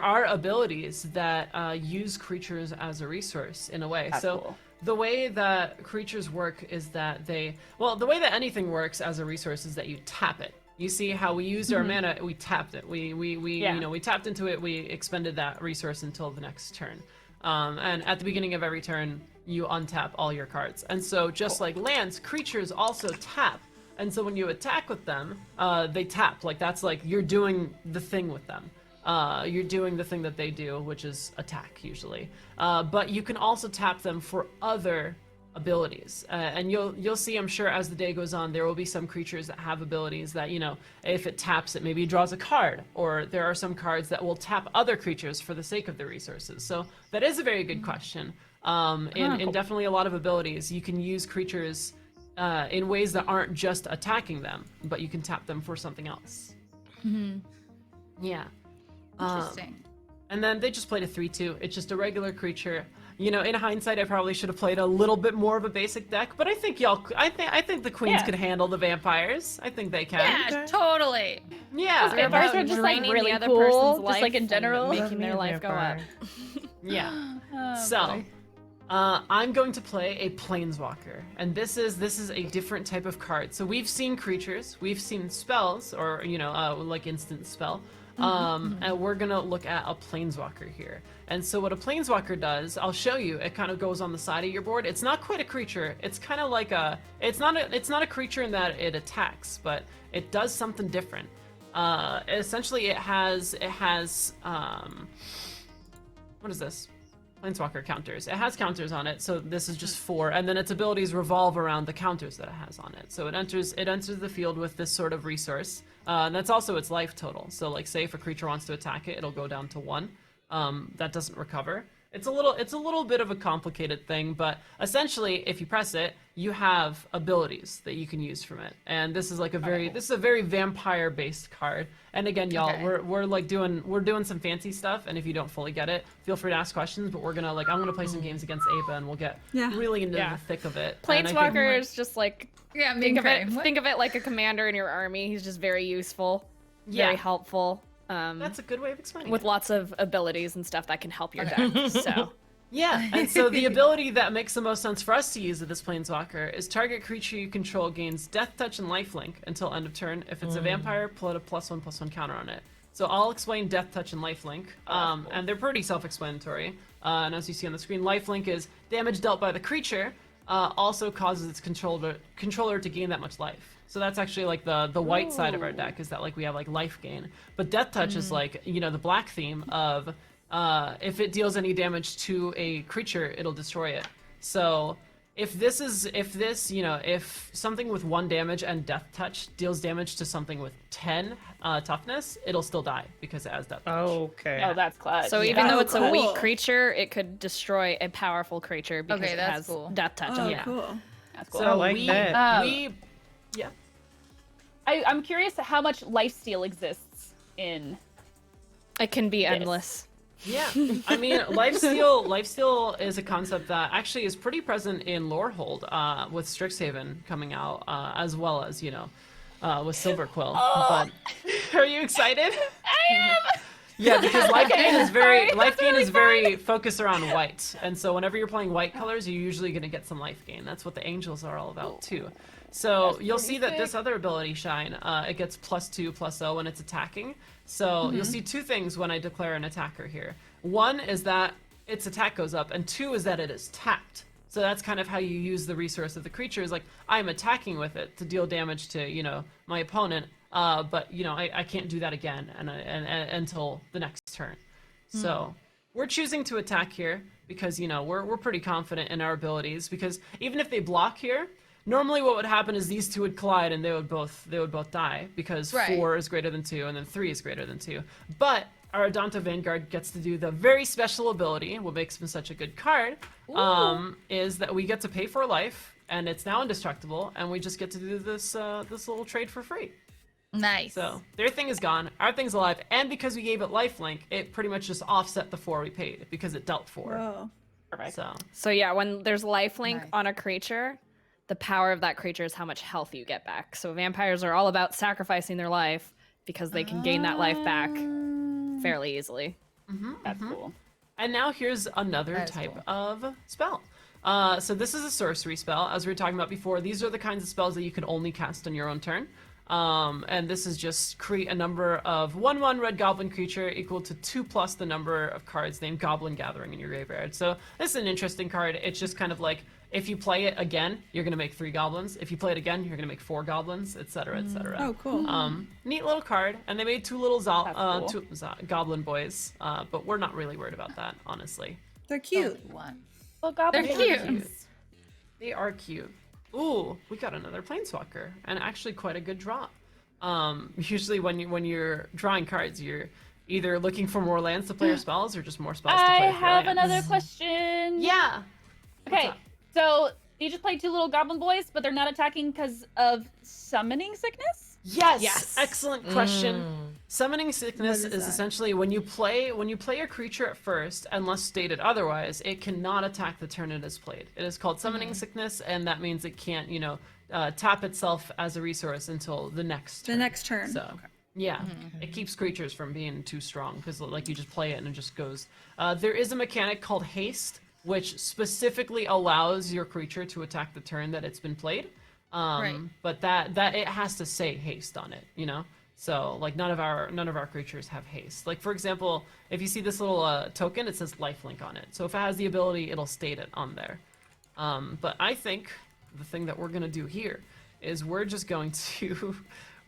are abilities that use creatures as a resource in a way. That's So cool. the way that creatures work is that the way that anything works as a resource is that you tap it. You see how we used our mana, we tapped it. We you know, we tapped into it, we expended that resource until the next turn. And at the beginning of every turn, you untap all your cards. And so just like lands, creatures also tap. And so when you attack with them, they tap. Like, that's like you're doing the thing with them. You're doing the thing that they do, which is attack usually. But you can also tap them for other abilities. And you'll see, I'm sure, as the day goes on, there will be some creatures that have abilities that, you know, if it taps it, maybe it draws a card. Or there are some cards that will tap other creatures for the sake of the resources. So that is a very good question. In definitely a lot of abilities, you can use creatures in ways that aren't just attacking them, but you can tap them for something else. Yeah. Interesting. And then they just played a 3/2. It's just a regular creature. You know, in hindsight, I probably should have played a little bit more of a basic deck, but I think I think the queens Yeah. could handle the vampires. I think they can. Yeah, totally. Yeah. Vampires about are just like draining really the other cool, person's just like life in and general. making their life go up. Yeah. Oh, So, boy. I'm going to play a Planeswalker, and this is a different type of card. So we've seen creatures, we've seen spells, or you know, like instant spell, and we're gonna look at a Planeswalker here. And so what a Planeswalker does, I'll show you. It kind of goes on the side of your board. It's not quite a creature. It's kind of like it's not a creature in that it attacks, but it does something different. Essentially, it has what is this? Planeswalker counters. It has counters on it, so this is just 4, and then its abilities revolve around the counters that it has on it. So it enters the field with this sort of resource, and that's also its life total. So like, say if a creature wants to attack it, it'll go down to 1. That doesn't recover. It's a little bit of a complicated thing, but essentially, if you press it, you have abilities that you can use from it. And this is like this is a very vampire-based card. And again, y'all, we're doing some fancy stuff, and if you don't fully get it, feel free to ask questions, but I'm gonna play some games against Ava, and we'll get really into the thick of it. Planeswalker is just like, think of it like a commander in your army. He's just very useful, very helpful. That's a good way of explaining with it. lots of abilities and stuff that can help your deck. So yeah, and so the ability that makes the most sense for us to use with this Planeswalker is target creature you control gains Death Touch and Lifelink until end of turn. If it's a vampire, put a +1/+1 counter on it. So I'll explain Death Touch and Lifelink, and they're pretty self-explanatory. And as you see on the screen, Lifelink is damage dealt by the creature, also causes its controller to gain that much life. So that's actually like the white side of our deck, is that like we have like life gain. But Death Touch is like, you know, the black theme of if it deals any damage to a creature, it'll destroy it. So if something with 1 damage and Death Touch deals damage to something with 10 toughness, it'll still die because it has Death Touch. Okay. Oh, that's clutch. So even though it's a weak creature, it could destroy a powerful creature because it that's has cool. Death Touch on it. Cool. That's cool. So I like that. Yeah. I'm curious how much lifesteal exists in. It can be endless. Yeah, I mean, lifesteal is a concept that actually is pretty present in Lorehold, with Strixhaven coming out, as well as, you know, with Silverquill. But are you excited? I am. Yeah, because life gain is very focused around white, and so whenever you're playing white colors, you're usually going to get some life gain. That's what the angels are all about too. So you'll see that this other ability, Shine, it gets +2/+0 when it's attacking. So you'll see 2 things when I declare an attacker here. 1 is that its attack goes up, and 2 is that it is tapped. So that's kind of how you use the resource of the creature, is like, I'm attacking with it to deal damage to, you know, my opponent, but, you know, I can't do that again and until the next turn. So we're choosing to attack here because, you know, we're pretty confident in our abilities, because even if they block here, normally what would happen is these 2 would collide and they would both die, because 4 is greater than 2 and then 3 is greater than 2. But our Adonta Vanguard gets to do the very special ability, what makes him such a good card, is that we get to pay for life, and it's now indestructible, and we just get to do this little trade for free. Nice. So their thing is gone, our thing's alive, and because we gave it lifelink, it pretty much just offset the 4 we paid because it dealt 4. Whoa. Perfect. So yeah, when there's lifelink on a creature, the power of that creature is how much health you get back. So vampires are all about sacrificing their life because they can gain that life back fairly easily. That's cool. And now here's another type of spell. So this is a sorcery spell. As we were talking about before, these are the kinds of spells that you can only cast on your own turn. And this is just create a number of 1/1 red goblin creature equal to 2+ the number of cards named Goblin Gathering in your graveyard. So this is an interesting card. It's just kind of like, if you play it again, you're going to make 3 goblins. If you play it again, you're going to make 4 goblins, etc., etc. Oh, cool. Neat little card. And they made 2 little goblin boys, but we're not really worried about that, honestly. They're cute. Well, goblins They're are cute. They are cute. Ooh, we got another Planeswalker, and actually quite a good draw. Usually when you're drawing cards, you're either looking for more lands to play your spells, or just more spells to play I with your have lands. another question. Yeah. Okay, up? so you just played 2 little goblin boys, but they're not attacking because of summoning sickness? Yes. Excellent question. Summoning sickness What is that? essentially when you play your creature at first, unless stated otherwise, it cannot attack the turn it is played. It is called summoning sickness, and that means it can't, you know, tap itself as a resource until the next turn. The next turn. So, yeah, it keeps creatures from being too strong, because like you just play it and it just goes. There is a mechanic called haste, which specifically allows your creature to attack the turn that it's been played. But that it has to say haste on it, you know. So like none of our creatures have haste. Like for example, if you see this little token, it says lifelink on it. So if it has the ability, it'll state it on there. But I think the thing that we're gonna do here is we're just going to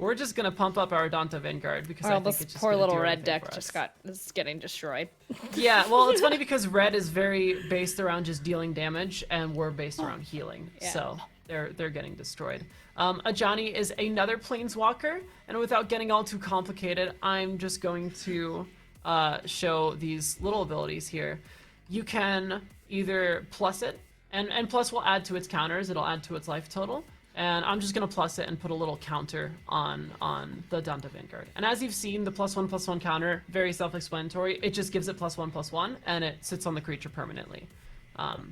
we're just gonna pump up our Danta Vanguard because I think this it's just poor gonna little do red everything deck for just us. is getting destroyed. Yeah, well, it's funny because red is very based around just dealing damage, and we're based around healing. Yeah. So they're getting destroyed. Ajani is another planeswalker, and without getting all too complicated, I'm just going to show these little abilities here. You can either plus it, and plus will add to its counters. It'll add to its life total. And I'm just gonna plus it and put a little counter on the Danta Vanguard. And as you've seen, the +1/+1 counter, very self-explanatory. It just gives it +1/+1, and it sits on the creature permanently.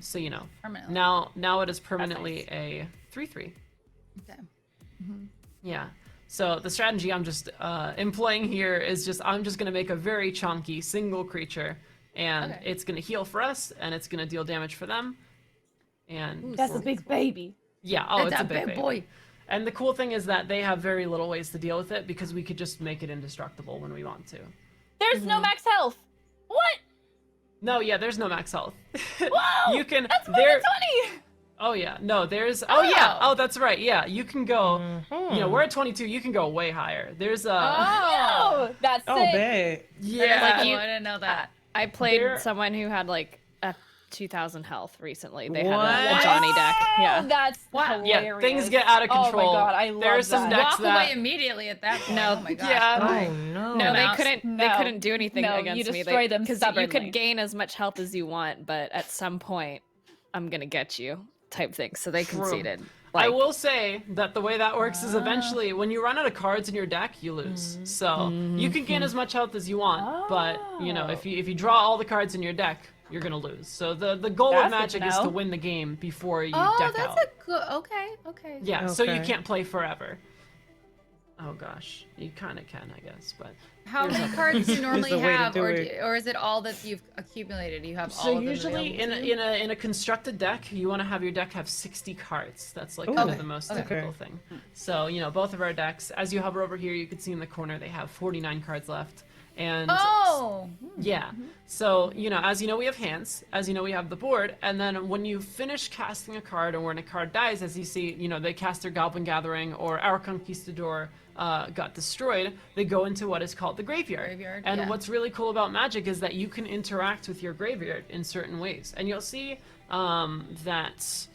So you know, Permanently. now it is permanently a 3/3. Okay. Yeah. So the strategy I'm just employing here is I'm just gonna make a very chunky single creature, and Okay. it's gonna heal for us, and it's gonna deal damage for them. And That's a big baby. yeah, oh, That's it's a a big big baby. boy. And the cool thing is that they have very little ways to deal with it because we could just make it indestructible when we want to. There's no max health. What? No, yeah, there's no max health. Whoa! You can That's more than 20. Oh yeah, no, there's yeah. Oh, that's right. Yeah, you can go you know, we're at 22, you can go way higher. There's a Oh, that's Oh, sick. bad. yeah. Like I didn't know that. I played There- someone who had like a 2,000 health recently. They What? had a Johnny deck. Oh, Yeah. that's Wow. yeah, hilarious. things get out of control. Oh my god, I love There are some that. decks Walk that away immediately at that point. No, Oh my gosh. yeah. Bye. Oh no. No, they mouse. couldn't. No. They couldn't do anything No, you against me. destroy them because you stubbornly. could gain as much health as you want, but at some point, I'm gonna get you, type thing. So they True. conceded. I Like, will say that the way that works is eventually when you run out of cards in your deck, you lose. So you can gain as much health as you want, but you know, if you draw all the cards in your deck, you're gonna lose. So the goal That's of good to Magic is to know. win the game before you Oh, deck that's out. a good. Okay. Yeah, so you Okay. can't play forever. Oh gosh, you kind of can, I guess, but How many cards do you normally There's a way to have, do or it. or is it all that you've accumulated? You have all so of them usually available to you? in a constructed deck, you want to have your deck have 60 cards. That's like Ooh. kind of Okay. the most Okay. typical thing. So you know, both of our decks, as you hover over here, you can see in the corner they have 49 cards left. And Oh. yeah. So, you know, as you know, we have hands. As you know, we have the board. And then when you finish casting a card, or when a card dies, as you see, you know, they cast their Goblin Gathering, or our Conquistador got destroyed, they go into what is called the graveyard. Graveyard, And yeah. what's really cool about Magic is that you can interact with your graveyard in certain ways. And you'll see that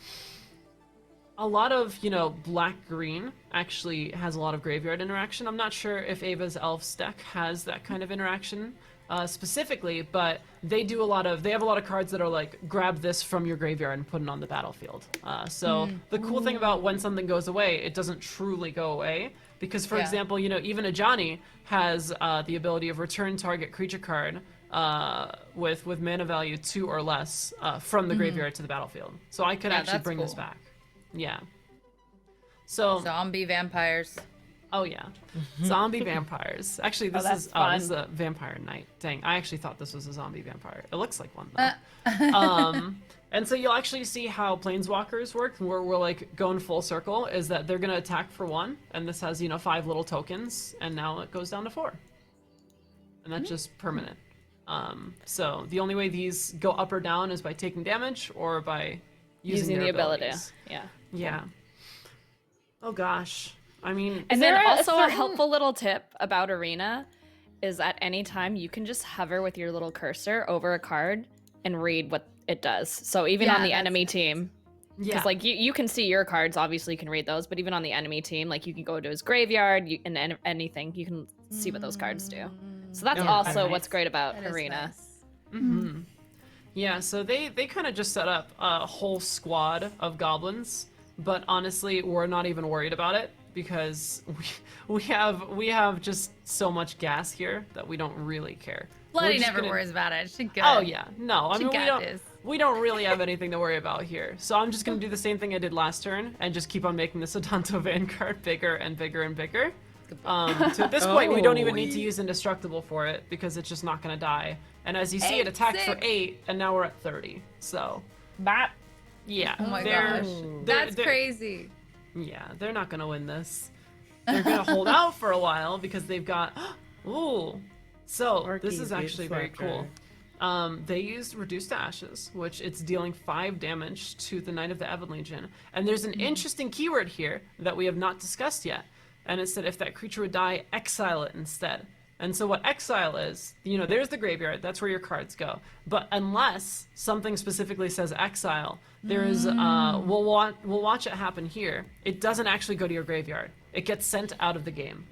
a lot of, you know, black-green actually has a lot of graveyard interaction. I'm not sure if Ava's Elf's deck has that kind of interaction specifically, but they have a lot of cards that are like, grab this from your graveyard and put it on the battlefield. So the cool thing about when something goes away, it doesn't truly go away. Because, for Yeah. example, you know, even Ajani has the ability of return target creature card with mana value 2 or less from the graveyard to the battlefield. So I could Yeah, actually that's bring this cool. back. Yeah. So, Zombie vampires. oh yeah, zombie vampires. Actually, this that's is fun. this is a vampire knight. Dang, I actually thought this was a zombie vampire. It looks like one though. And so you'll actually see how planeswalkers work, where we're like going full circle. Is that they're gonna attack for 1, and this has, you know, 5 little tokens, and now it goes down to 4, and that's just permanent. So the only way these go up or down is by taking damage or by using the their ability. abilities. Yeah. Yeah. Oh gosh. I mean, And there then a also a certain- helpful little tip about Arena is at any time you can just hover with your little cursor over a card and read what it does. So even Yeah, on the that's enemy nice. team, yeah. because like you can see your cards, obviously you can read those, but even on the enemy team, like you can go to his graveyard and anything, you can see what those cards do. So that's Yeah, also nice. what's great about That is Arena. nice. Mm-hmm. Yeah, so they kind of just set up a whole squad of goblins, but honestly, we're not even worried about it because we have just so much gas here that we don't really care. We're Bloody just never gonna- worries about it. She good. Oh yeah, no, I She mean got this. we don't really have anything to worry about here. So I'm just gonna do the same thing I did last turn and just keep on making this Adanto Vanguard bigger and bigger and bigger. So at this point, we don't even need to use Indestructible for it because it's just not gonna die. And as you see, it attacked for 6. 8, and now we're at 30. So Bap. yeah, Oh my they're- gosh. they're- That's they're- crazy. Yeah, they're not gonna win this. They're gonna hold out for a while because they've got. Ooh, so Orky this is big actually very slacker. cool. They used Reduced to Ashes, which it's dealing 5 damage to the Knight of the Evan Legion. And there's an interesting keyword here that we have not discussed yet. and it said if that creature would die, exile it instead. And so what exile is, there's the graveyard, that's where your cards go. But unless something specifically says exile, there is, we'll watch it happen here. It doesn't actually go to your graveyard. It gets sent out of the game.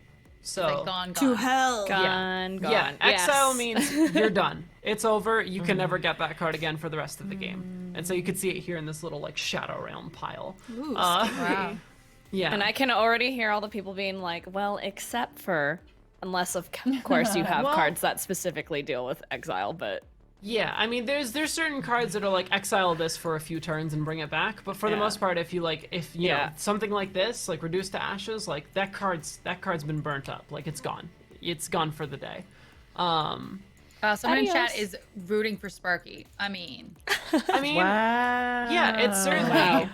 So Like gone. To hell. Gone. yeah, Yes. exile means you're done. It's over. You can never get that card again for the rest of the game. And so you can see it here in this little like Shadow Realm pile. Ooh, Wow. Yeah. And I can already hear all the people being like, well, except for, unless of course you have Well- cards that specifically deal with exile, but Yeah, I mean, there's certain cards that are like exile this for a few turns and bring it back, but for the Yeah. most part, if you know Yeah. something like this, like reduce to ashes, like that card's been burnt up, like it's gone for the day. Someone in chat Adios. is rooting for Sparky. I mean, Wow. Yeah, it's certainly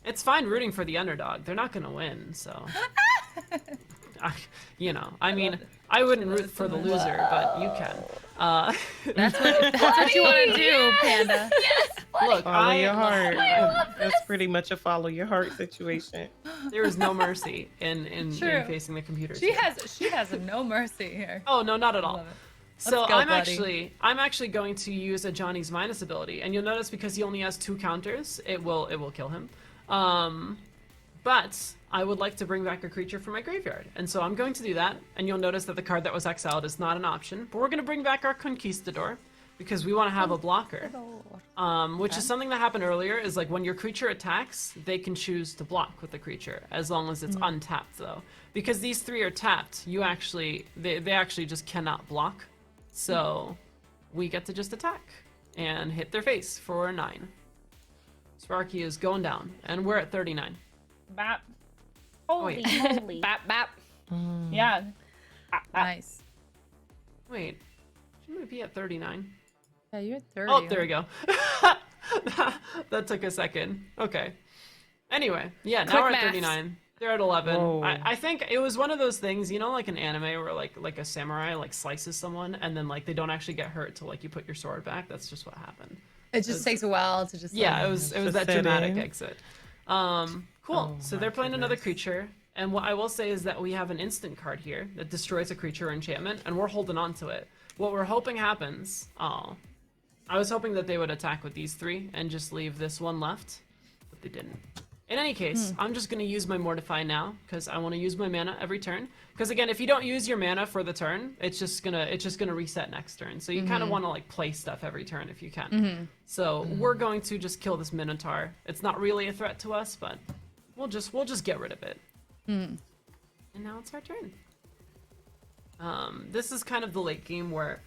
it's fine rooting for the underdog. They're not gonna win, so I mean, I wouldn't root for the loser, but you can. that's what you want to do, Panda. Look, Follow your heart. That's pretty much a follow your heart situation. there is no mercy in True. facing the computers. She here. has no mercy here. Oh no, not at all. Love it. So Let's go, I'm actually going to use a Johnny's minus ability, and you'll notice because he only has 2 counters, it will kill him. But I would like to bring back a creature from my graveyard, and so I'm going to do that. And you'll notice that the card that was exiled is not an option, but we're going to bring back our Conquistador because we want to have a blocker. Which is something that happened earlier. Is like when your creature attacks, they can choose to block with the creature as long as it's untapped, though. Because these 3 are tapped, they actually just cannot block. So we get to just attack and hit their face for 9. Sparky is going down, and we're at 39. Bap. Holy wait. moly. Bap, bap. Yeah. Nice. Wait, shouldn't we be at 39? Yeah, you're 30. Oh, there we go. That took a second. Okay. Anyway, yeah, now Quick we're at maths. 39. They're at 11. Whoa. I think it was one of those things, like an anime where like a samurai like slices someone and then like they don't actually get hurt till like you put your sword back. That's just what happened. It just takes a while to just. Yeah, it was Just that set dramatic in. exit. Cool. Oh, So my they're playing another goodness. creature, and what I will say is that we have an instant card here that destroys a creature or enchantment, and we're holding on to it. What we're hoping happens. I was hoping that they would attack with these 3 and just leave this one left, but they didn't. In any case, I'm just going to use my Mortify now because I want to use my mana every turn. Because again, if you don't use your mana for the turn, it's just gonna reset next turn. So you kind of want to like play stuff every turn if you can. So we're going to just kill this Minotaur. It's not really a threat to us, but we'll just get rid of it. And now it's our turn. This is kind of the late game where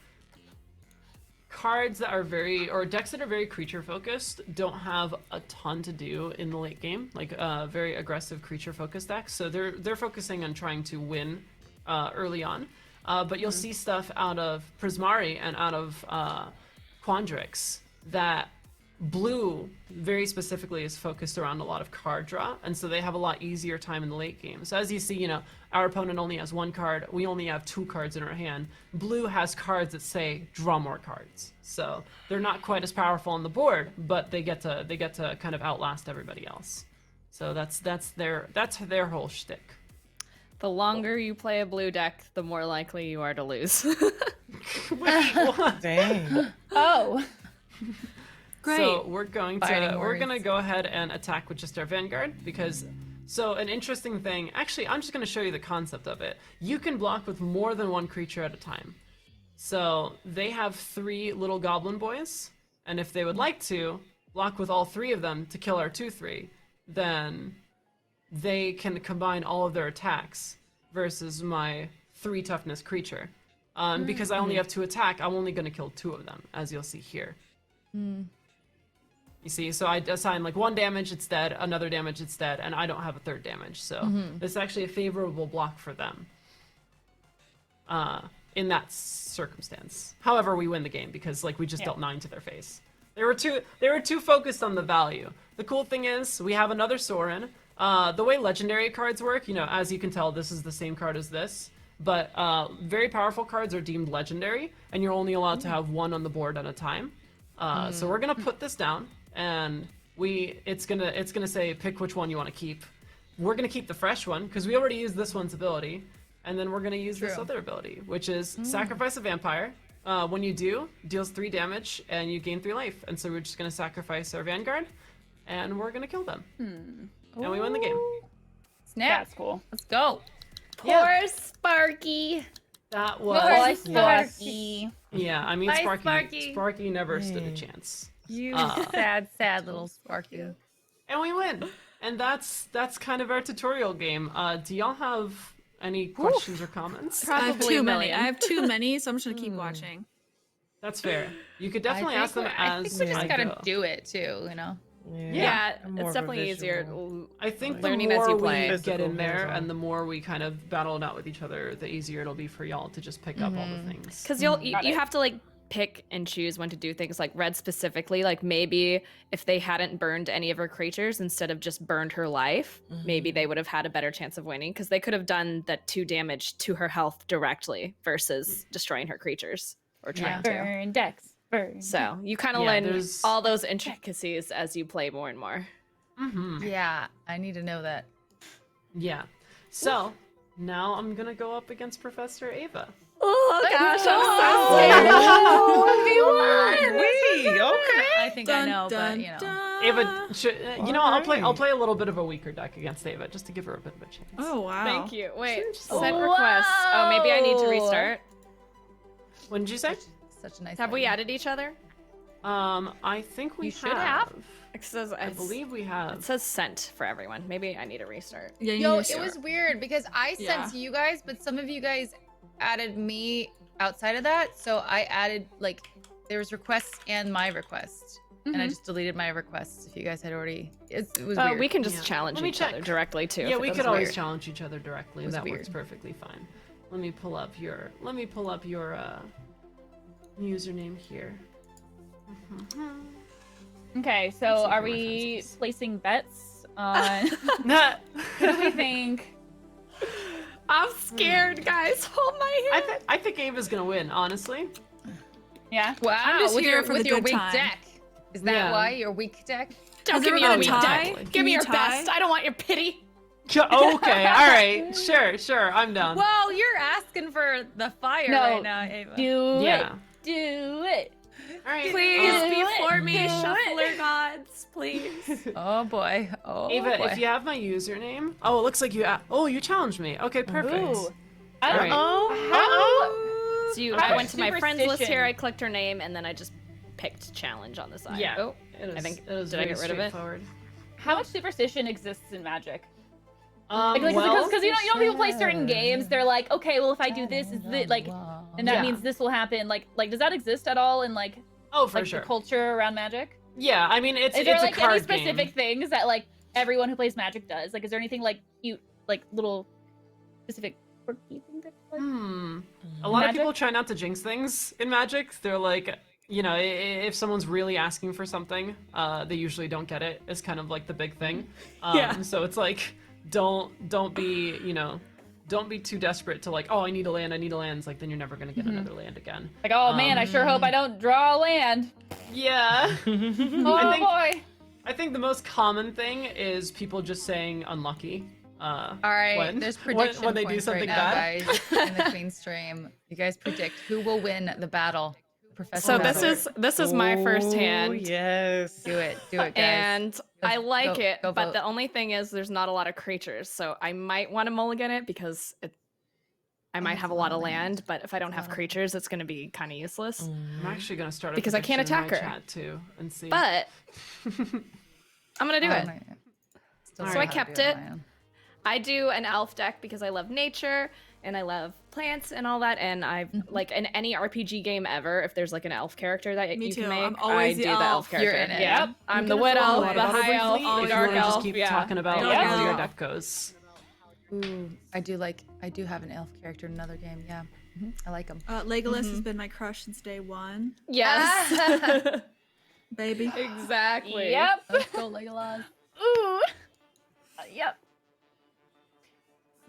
cards that are decks that are very creature focused don't have a ton to do in the late game, like very aggressive creature focused decks. So they're focusing on trying to win early on. But you'll see stuff out of Prismari and out of Quandrix that blue very specifically is focused around a lot of card draw, and so they have a lot easier time in the late game. So as you see, our opponent only has 1 card, we only have 2 cards in our hand. Blue has cards that say draw more cards, so they're not quite as powerful on the board, but they get to kind of outlast everybody else. So that's their whole shtick. The longer you play a blue deck, the more likely you are to lose. Wait, what? Dang. Oh. Great. So we're going Fighting to worries. go ahead and attack with just our Vanguard because an interesting thing. Actually, I'm just going to show you the concept of it. You can block with more than 1 creature at a time. So they have 3 little goblin boys, and if they would like to block with all 3 of them to kill our 2/3, then they can combine all of their attacks versus my 3 toughness creature. Because I only have 2 attack, I'm only going to kill 2 of them, as you'll see here. You see, so I assign like 1 damage, it's dead, another damage, it's dead, and I don't have a 3rd damage. So it's actually a favorable block for them in that circumstance. However, we win the game because like we just dealt 9 to their face. They were too focused on the value. The cool thing is we have another Sorin. The way legendary cards work, as you can tell, this is the same card as this. But very powerful cards are deemed legendary, and you're only allowed to have 1 on the board at a time. So we're gonna put this down, and it's gonna say pick which one you want to keep. we're gonna keep the fresh one because we already used this one's ability, and then we're gonna use this True. other ability, which is sacrifice a vampire. When you do, deals 3 damage and you gain 3 life. And so we're just gonna sacrifice our vanguard, and we're gonna kill them, and we win the game. Snap. That's cool. Let's go. Poor Sparky. That Poor was Sparky. yeah. I mean, Bye, Sparky Sparky. never stood a chance, You Uh, sad little Sparky. and we win. And that's kind of our tutorial game. Do y'all have any questions or comments? I have Probably too a many. million. I have too many, so I'm just gonna keep watching. That's fair. You could definitely ask them I as think we just I gotta go. do it too, you know? Yeah, I'm more it's of a definitely easier. visual. I think Learning the as more you we play. get Physical, in there hands-on. and the more we kind of battle it out with each other, the easier it'll be for y'all to just pick up all the things. Because Got you it. have to like pick and choose when to do things. Like Red specifically, like maybe if they hadn't burned any of her creatures instead of just burned her life, maybe they would have had a better chance of winning because they could have done that 2 damage to her health directly versus destroying her creatures or trying to. Burn Dex. Burn. So you kind of Yeah, learn there's- all those intricacies as you play more and more. Yeah, I need to know that. Yeah. So now I'm gonna go up against Professor Ava. Oh gosh, Okay. I think I know, but you know. Ava, you know, Alright. I'll play a little bit of a weaker deck against Ava just to give her a bit of a chance. Oh wow. Thank you. Wait, Seriously. set request. Oh, maybe I need to restart. What did you say? Such a nice Have we idea. added each other? I think we You should have. It says, I believe we have. it says sent for everyone. Maybe I need a restart. Yeah, you Yo, need to it was start. weird because I Yeah. sent you guys, but some of you guys added me outside of that. So I added like there was requests and my request, and I just deleted my requests. If you guys had already, it was weird. We can just Yeah. challenge Let me each other check. directly too. Yeah, if we it could was always weird. challenge each other directly, and was that weird. works perfectly fine. Let me pull up your username here. Okay, so Let's see are who my we friends is. placing bets on Nah. who do we think? I'm scared, guys. Hold my hand. I think Ava's gonna win, honestly. Yeah. Wow, I'm just with here your for with the your good week time. deck. Is that Yeah. why your week deck? Don't Has give me there your been a weak tie? deck. Can Give me we your tie? best. I don't want your pity. Okay, all right, sure, I'm down. Well, you're asking for the fire No, right now, Ava. Do Yeah. it. Do it. All right. Please Do be it. for me, Do it. shuffler gods, please. Oh boy. Oh Ava, boy. if you have my username. Oh, it looks like you. Oh, you challenged me. Okay, perfect. Ooh. I don't Alright. Oh. So How I much went to my friends list superstition? here. I clicked her name, and then I just picked challenge on the side. Yeah. Oh, It is, think- it is did I very get rid of it? straightforward. How much superstition exists in Magic? Well, Because you know people play certain games. They're like, okay, well if I do this, is like, and that Yeah. means this will happen. Like does that exist at all in like oh, for like sure. the culture around Magic? Yeah, I mean it's Is there it's like a card any specific game. things that like everyone who plays Magic does? Like, is there anything like cute, like little specific quirky things? that, like- A lot of Magic? people try not to jinx things in Magic. They're like, you know, if someone's really asking for something, they usually don't get it. It's kind of like the big thing. Yeah. So it's like, don't be, you know, don't be too desperate to like, oh, I need a land. It's like then you're never gonna get another land again. Like, oh man, I sure hope I don't draw a land. Yeah. Oh boy. I think the most common thing is people just saying unlucky. All right, when- there's when- prediction when they do points something right now, bad. guys, in the Queen stream. You guys predict who will win the battle. Professor. So Professor. this is my first hand. Oh, yes. do it, guys. And I like go- it, go but vote. the only thing is there's not a lot of creatures, so I might want to mulligan it because I might it's have a a lot lot of of land. land, but if I don't have creators, it's going to be kind of useless. I'm actually gonna start a Because I can't prediction in attack my her. chat too and see. But I'm going to do Oh it. my- Still So don't I know how to kept do it. on my own. I do an elf deck because I love nature and I love plants and all that. And I've like in any RPG game ever, if there's like an elf character that Me you too. can make, I'm always I the do the elf. elf character. You're in it. Yep. I'm the gonna wood follow elf, it the up high elf, briefly the if you dark wanna just elf. keep Yeah. talking about Dark how your elf. deck goes. Ooh, I do have an elf character in another game. Yeah, I like him. Legolas has been my crush since day one, Yes. baby. Exactly. Yep. Let's go, Legolas. Ooh. Yep.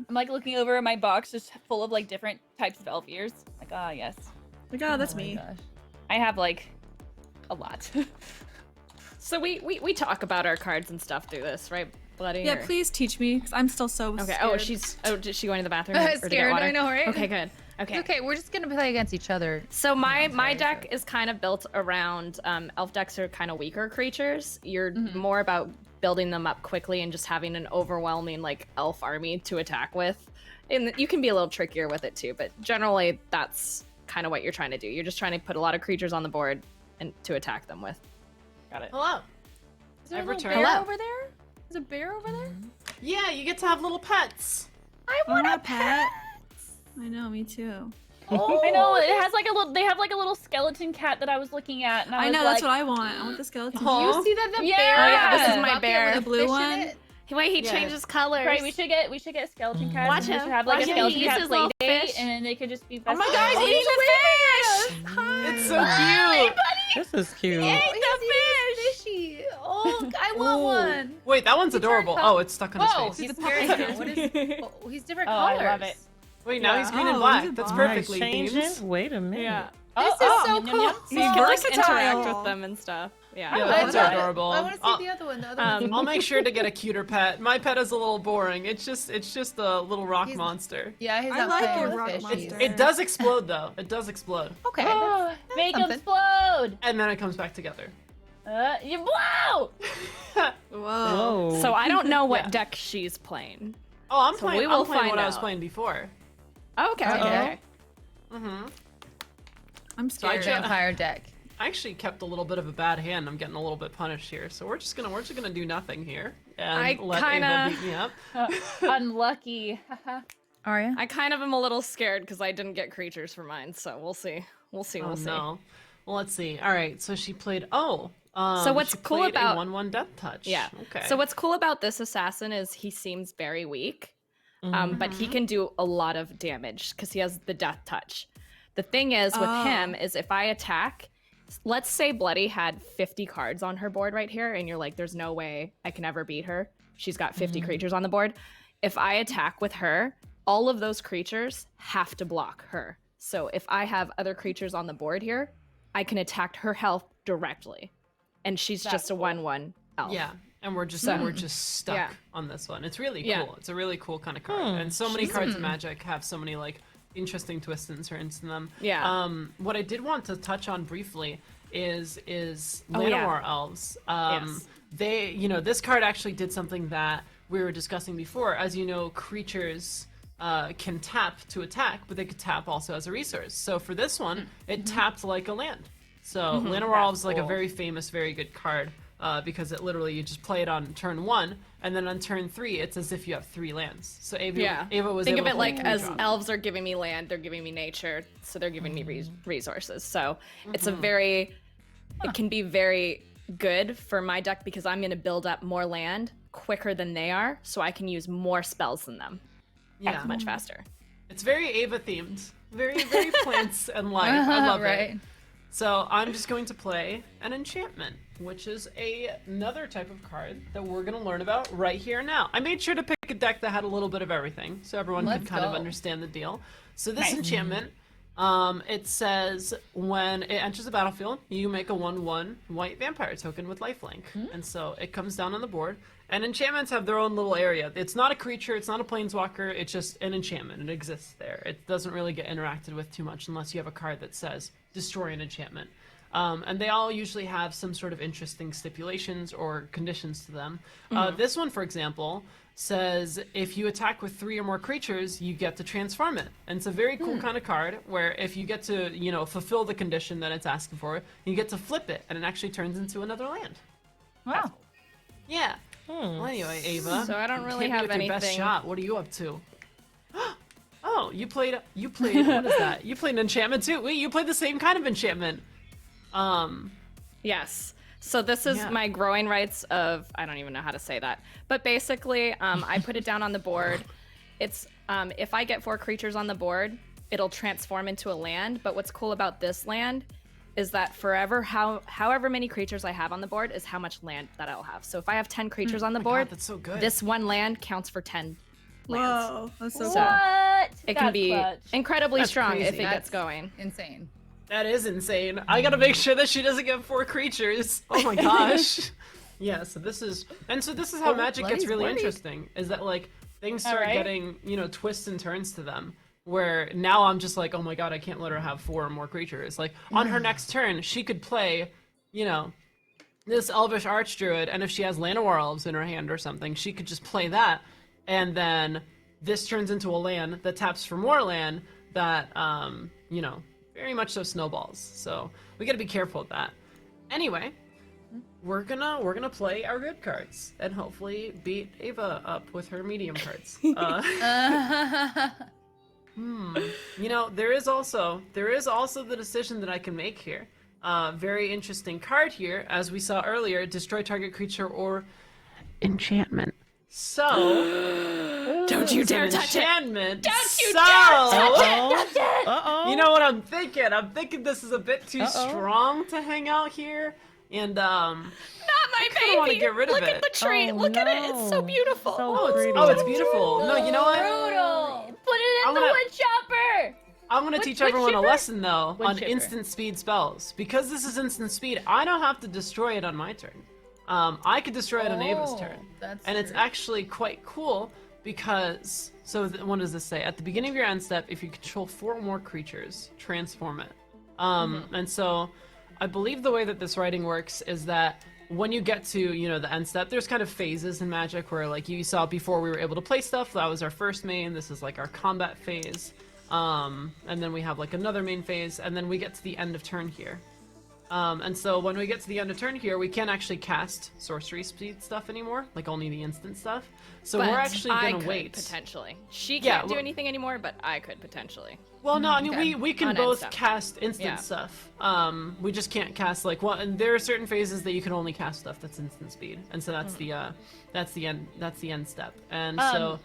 I'm like looking over my box, just full of like different types of elf ears. Like, ah, yes. Like, oh, that's Oh my me. gosh. I have like a lot. So we talk about our cards and stuff through this, right? Bloody. Yeah, or- please teach me, because I'm still so Okay. scared. Oh, is she going to the bathroom? or to get Scared, water? I know, right? Okay, good. Okay. It's okay. We're just gonna play against each other. So my sorry, deck is kind of built around elf decks are kind of weaker creatures. You're more about building them up quickly and just having an overwhelming like elf army to attack with. And you can be a little trickier with it too, but generally that's kind of what you're trying to do. You're just trying to put a lot of creatures on the board and to attack them with. Got it. Hello. Is there a I've little returned. bear Hello. over there? Is a bear over there? Yeah, you get to have little pets. I want a pet. I know, me too. I know it has like a little. They have like a little skeleton cat that I was looking at, and I I was know, like, that's what I want. I want the skeleton. Aw. You see that the Yeah. bear? Oh, yeah, this is my bucket bear. with a The blue fish in one? it? Wait, he Yeah. changes colors. Right, we should get skeleton cats. Watch and we him. should have like Watch a him. skeleton He eats cat his play little date, fish. and they could just be. Oh my best God, friends. he's eating the fish! It's so cute. This is cute. Oh, he's eating fishy. Oh, I want Ooh. one. Wait, that one's adorable. color. Oh, it's stuck on his Whoa, face. he's scary now. What is? Oh, he's different Oh, I colors. love it. Wait, now Yeah. he's green and Oh, black. he's a That's boss. perfectly changing. themed. Wait a minute. Yeah. This is so yum, yum, cool. yum. So you can like versatile. interact with them and stuff. Yeah. Yeah, I those love are it. adorable. I want to see I'll- the other one. The other one. I'll make sure to get a cuter pet. My pet is a little boring. It's just a little rock He's- monster. Yeah, he's I not like playing your with rock fishies. monster. It does explode though. It does explode, Okay. Oh, make them something. explode! and then it comes back together. You blow! Whoa. Whoa. So I don't know what Yeah. deck she's playing. Oh, I'm So playing. we will I'm playing find what I was out. playing before. Oh, okay. Uh-oh. Okay. Mm-hmm. I'm I scared. ju- Vampire deck. I actually kept a little bit of a bad hand. I'm getting a little bit punished here, so we're just gonna do nothing here and I let kinda- Ava beat me up. Unlucky. Arya? I kind of am a little scared because I didn't get creatures for mine, so we'll see. We'll see. Oh We'll see. no. Well, let's see. All right, so she played. Oh. So what's she cool played about- a 1/1 death touch? Yeah. Okay. So what's cool about this assassin is he seems very weak, but he can do a lot of damage because he has the death touch. The thing is with him is if I attack, let's say Bloody had 50 cards on her board right here, and you're like, there's no way I can ever beat her. She's got 50 creatures on the board. If I attack with her, all of those creatures have to block her. So if I have other creatures on the board here, I can attack her health directly. And she's just a 1/1 elf. Yeah, and we're just stuck Yeah. on this one. It's really cool. Yeah. It's a really cool kind of card, and so many cards in Magic have so many like interesting twists and turns in them. Yeah. What I did want to touch on briefly is Oh, yeah. Llanowar elves. Yes. They, this card actually did something that we were discussing before. As you know, creatures can tap to attack, but they could tap also as a resource. So for this one, it tapped like a land. So Llanowar Elves is like a cool. very famous, very good card because it literally, you just play it on turn 1, and then on turn 3, it's as if you have 3 lands. So Ava was Think able of it to like hold as 3 drop. elves are giving me land, they're giving me nature, so they're giving me resources. So it's a very, it can be very good for my deck because I'm going to build up more land quicker than they are, so I can use more spells than them. Yeah. Much faster. It's very Ava themed. Very, very plants and life. I love right. it. So I'm just going to play an enchantment, which is another type of card that we're going to learn about right here now. I made sure to pick a deck that had a little bit of everything, so everyone could Let's kind of go. understand the deal. So this enchantment, it says when it enters the battlefield, you make a 1/1 white vampire token with lifelink. And so it comes down on the board. And enchantments have their own little area. It's not a creature, it's not a planeswalker, it's just an enchantment. It exists there. It doesn't really get interacted with too much unless you have a card that says destroy an enchantment. And they all usually have some sort of interesting stipulations or conditions to them. This one, for example, says if you attack with 3 or more creatures, you get to transform it. And it's a very cool kind of card where if you get to, fulfill the condition that it's asking for, you get to flip it and it actually turns into another land. Wow. Yeah. Well, anyway, Ava. So I don't really hit me have with your best anything. shot. What are you up to? Oh, you played. What is that? You played an enchantment too. Wait, you played the same kind of enchantment. Yes. So this is Yeah. my growing rights of, I don't even know how to say that. But basically, I put it down on the board. It's, if I get 4 creatures on the board, it'll transform into a land. But what's cool about this land is that forever, however many creatures I have on the board is how much land that I'll have. So if I have 10 creatures on the God, board, that's so good. this one land counts for 10 lands. Whoa, that's so So- cool. What? It can That's be clutch. incredibly That's strong if crazy. it That's gets going. Insane. That is insane. I gotta make sure that she doesn't get 4 creatures. Oh my gosh. Yeah, so this is how Magic gets really interesting, is that like things start getting, twists and turns to them, where now I'm just like, oh my god, I can't let her have 4 or more creatures. Like on her next turn, she could play, this Elvish Archdruid, and if she has Llanowar Elves in her hand or something, she could just play that, and then this turns into a land that taps for more land that, very much so snowballs. So we gotta be careful with that. Anyway, we're gonna play our good cards and hopefully beat Ava up with her medium cards. There is also the decision that I can make here. Very interesting card here, as we saw earlier, destroy target creature or enchantment. So don't you dare touch it! Don't you dare touch it! You know what I'm thinking? I'm thinking this is a bit too strong to hang out here, and Not my baby! want to get rid of Look it. at the tree! Look at it! It's so beautiful! It's beautiful. No, you know what? Brutal. Put it in the wood chopper. I'm gonna teach everyone a lesson though on chipper. instant speed spells. Because this is instant speed, I don't have to destroy it on my turn. I could destroy it on Ava's turn. And it's actually quite cool because, what does this say? At the beginning of your end step, if you control 4 or more creatures, transform it. And so I believe the way that this writing works is that when you get to, the end step, there's kind of phases in Magic where, like you saw before, we were able to play stuff. That was our first main. This is like our combat phase. And then we have like another main phase, and then we get to the end of turn here. And so when we get to the end of turn here, we can't actually cast sorcery speed stuff anymore, like only the instant stuff. So But we're actually I gonna could, wait. potentially. She Yeah, can't do anything anymore, but I could potentially. Well, no, I mean we can On end both stuff. cast instant Yeah. stuff. We just can't cast like one. And there are certain phases that you can only cast stuff that's instant speed, and so that's the end step. And so.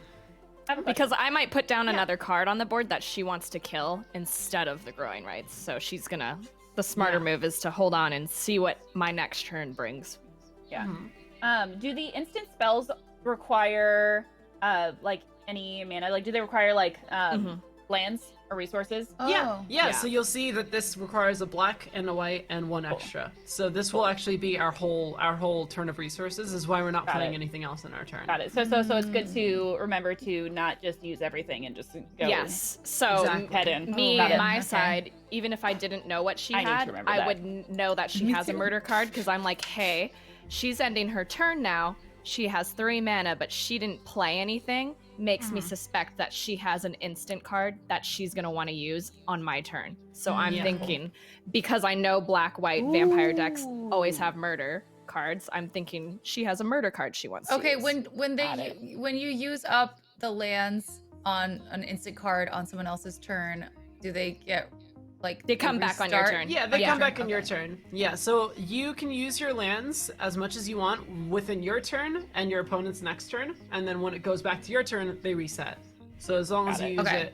Because I might put down another card on the board that she wants to kill instead of the growing rights. So she's gonna. The smarter move is to hold on and see what my next turn brings. Yeah. Do the instant spells require like any mana? Like, do they require like lands or resources? Yeah. So you'll see that this requires a black and a white and 1 extra. So this will actually be our whole turn of resources. Is why we're not playing anything else in our turn. Got it. So it's good to remember to not just use everything and just go. Yes. So Exactly. Head in. me, Got it. my side, even if I didn't know what she I need to had, remember I that. would know that she has a murder card because I'm like, hey, she's ending her turn now. She has 3 mana, but she didn't play anything. Makes me suspect that she has an instant card that she's going to want to use on my turn. So I'm thinking, because I know black, white, vampire decks always have murder cards, I'm thinking she has a murder card she wants to use. When you use up the lands on an instant card on someone else's turn, do they get They come back on your restart? turn. Yeah, they come back in your turn. Yeah, so you can use your lands as much as you want within your turn and your opponent's next turn, and then when it goes back to your turn, they reset. So as long as you use it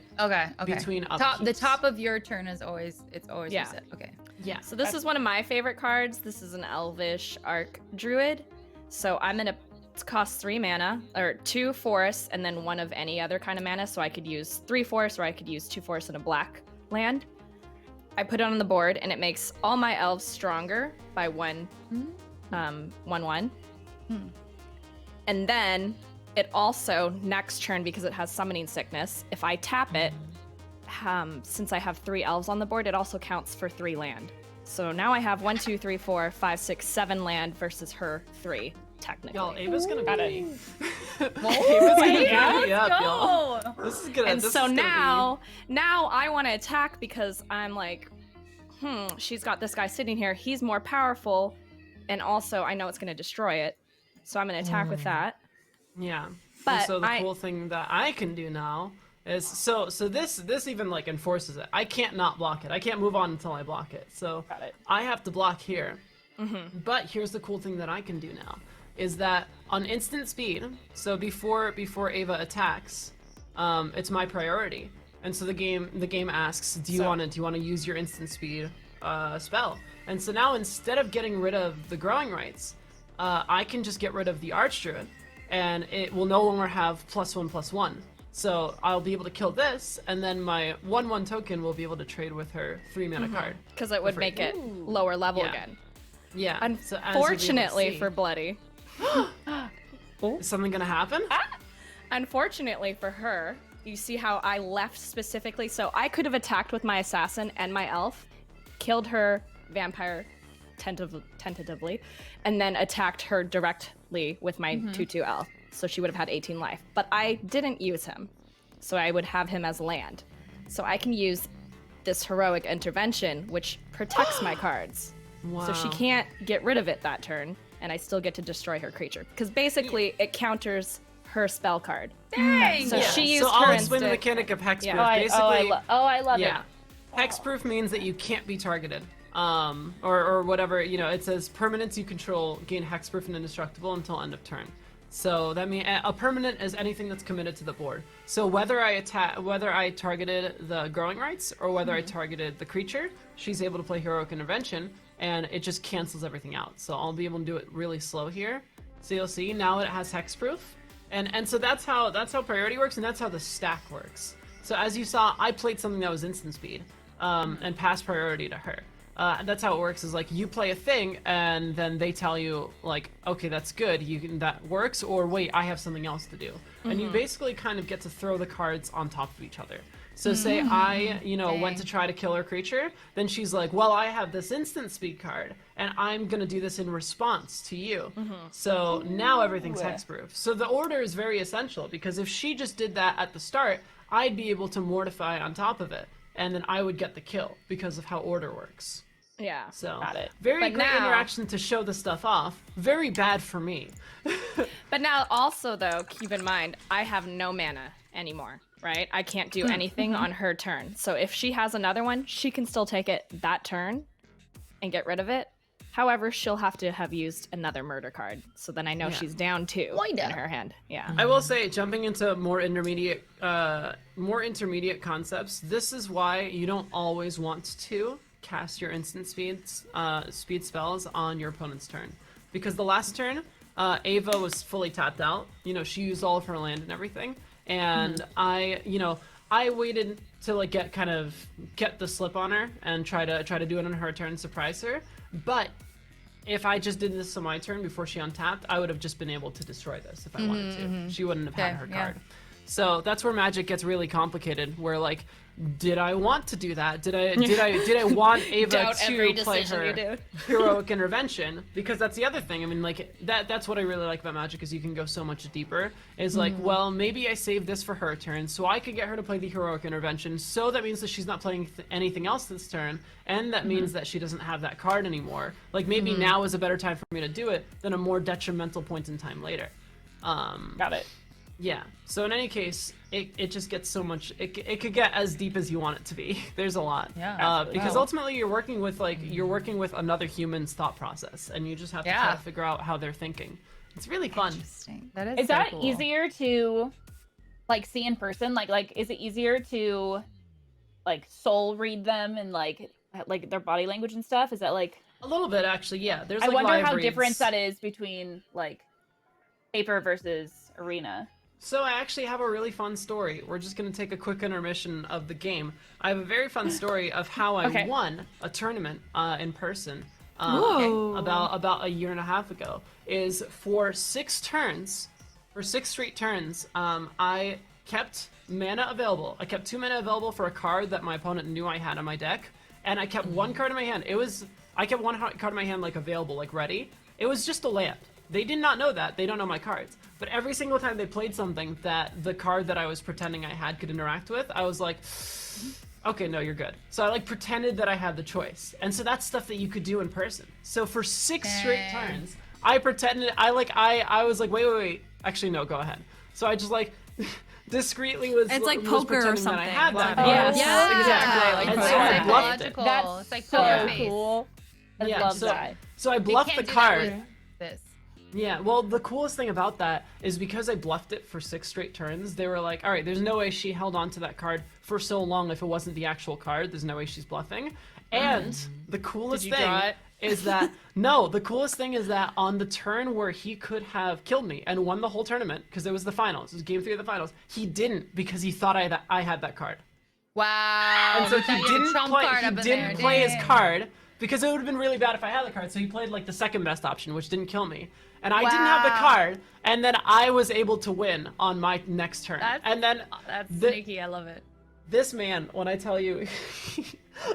between upkeeps. The top of your turn is always reset. Okay. Yeah. So this is one of my favorite cards. This is an Elvish Arc Druid. So I'm gonna cost 3 mana, or 2 forests, and then 1 of any other kind of mana. So I could use 3 forests, or I could use 2 forests and a black land. I put it on the board, and it makes all my elves stronger by 1, 1. And then it also, next turn, because it has summoning sickness, if I tap it, since I have 3 elves on the board, it also counts for 3 land. So now I have 1, 2, 3, 4, 5, 6, 7 land versus her 3, technically. Y'all, Ava's gonna Got be. it. Ava's gonna be Let's up, go. y'all. This is gonna. And this so is gonna now I want to attack because I'm like, she's got this guy sitting here. He's more powerful, and also I know it's going to destroy it. So I'm going to attack with that. be, yeah. But And so the cool thing that I can do now is so this even like enforces it. I can't not block it. I can't move on until I block it. So Got it. I have to block here. But here's the cool thing that I can do now is that on instant speed. So before Ava attacks, it's my priority. And so the game asks, do you want to use your instant speed spell? And so now instead of getting rid of the growing rights, I can just get rid of the Archdruid, and it will no longer have +1/+1. So I'll be able to kill this, and then my 1/1 token will be able to trade with her 3 mana card. because it would make it lower level Yeah. again. Yeah. So as you'll be able to Unfortunately see- for Bloody, Is something gonna happen? Unfortunately for her, you see how I left specifically, so I could have attacked with my assassin and my elf, killed her vampire tentatively, and then attacked her directly with my 2/2 elf, so she would have had 18 life. But I didn't use him, so I would have him as land. So I can use this heroic intervention, which protects my cards. Wow. So she can't get rid of it that turn, and I still get to destroy her creature. Because basically, it counters her spell card. Dang! So she used So her I'll explain the instant. mechanic of hexproof. Yeah. Basically, I love it. yeah. Hexproof means that you can't be targeted. Or whatever, it says permanents you control gain hexproof and indestructible until end of turn. So that means a permanent is anything that's committed to the board. So whether I targeted the growing rights or whether I targeted the creature, she's able to play heroic intervention, and it just cancels everything out. So I'll be able to do it really slow here. So you'll see now it has hexproof, and so that's how priority works, and that's how the stack works. So as you saw, I played something that was instant speed, and passed priority to her. That's how it works, is like you play a thing and then they tell you like, okay, that's good, that works, or wait, I have something else to do. And you basically kind of get to throw the cards on top of each other. So say I, went to try to kill her creature, then she's like, well, I have this instant speed card and I'm gonna do this in response to you. So now everything's hexproof. So the order is very essential, because if she just did that at the start, I'd be able to mortify on top of it, and then I would get the kill because of how order works. Yeah. So Got it. very But great now- interaction to show the stuff off. Very bad for me. But now also, though, keep in mind, I have no mana anymore, right? I can't do anything on her turn. So if she has another one, she can still take it that turn and get rid of it. However, she'll have to have used another murder card. So then I know she's down 2 in her hand. Yeah. I will say, jumping into more intermediate concepts, this is why you don't always want to cast your instant speed spells on your opponent's turn, because the last turn, Ava was fully tapped out. She used all of her land and everything, and I waited to like get the slip on her and try to do it on her turn, surprise her. But if I just did this on my turn before she untapped, I would have just been able to destroy this if I wanted to. She wouldn't have had her card. So that's where Magic gets really complicated, where like, did I want to do that? Did I want Ava Doubt to every play decision you her do. heroic intervention? Because that's the other thing. I mean, like that's what I really like about Magic, is you can go so much deeper. Is like, well, maybe I saved this for her turn, so I could get her to play the heroic intervention. So that means that she's not playing anything else this turn, and that means that she doesn't have that card anymore. Like maybe now is a better time for me to do it than a more detrimental point in time later. Got it. Yeah. So in any case, it just gets so much. It could get as deep as you want it to be. There's a lot. Yeah. Because ultimately you're working with another human's thought process, and you just have to try to figure out how they're thinking. It's really fun. Interesting. That is Is so that cool. easier to like see in person? Like is it easier to like soul read them and like their body language and stuff? Is that like A little bit, actually. Yeah. There's I like wonder live how reads. different that is between like paper versus arena. So I actually have a really fun story. We're just going to take a quick intermission of the game. I have a very fun story of how I won a tournament in person about a year and a half ago. Is for 6 turns, for 6 straight turns, I kept mana available. I kept 2 mana available for a card that my opponent knew I had on my deck, and I kept 1 card in my hand. I kept 1 card in my hand like available, like ready. It was just a land. They did not know that. They don't know my cards. But every single time they played something that the card that I was pretending I had could interact with, I was like, okay, no, you're good. So I like pretended that I had the choice. And so that's stuff that you could do in person. So for 6 straight turns, I pretended, I was like, wait. Actually, no, go ahead. So I just like discreetly was It's like was poker or pretending that I something. had that Like, card. yeah. Exactly. Like And so I bluffed it. psychological. That's It's like so poker face. cool. I Yeah, love so, that. so I You bluffed can't the do that card. with this. Yeah, well, the coolest thing about that is because I bluffed it for 6 straight turns, they were like, all right, there's no way she held on to that card for so long if it wasn't the actual card. There's no way she's bluffing. And the coolest Did you draw thing it? is that, no, the coolest thing is that on the turn where he could have killed me and won the whole tournament, because it was the finals, it was game 3 of the finals, he didn't because he thought I had that card. Wow. And so That he you had a didn't trump play, card he up in didn't there. play his Dang. card because it would have been really bad if I had the card. So he played like the second best option, which didn't kill me. and I didn't have the card, and then I was able to win on my next turn. And then That's sneaky. I love it. this man, when I tell you,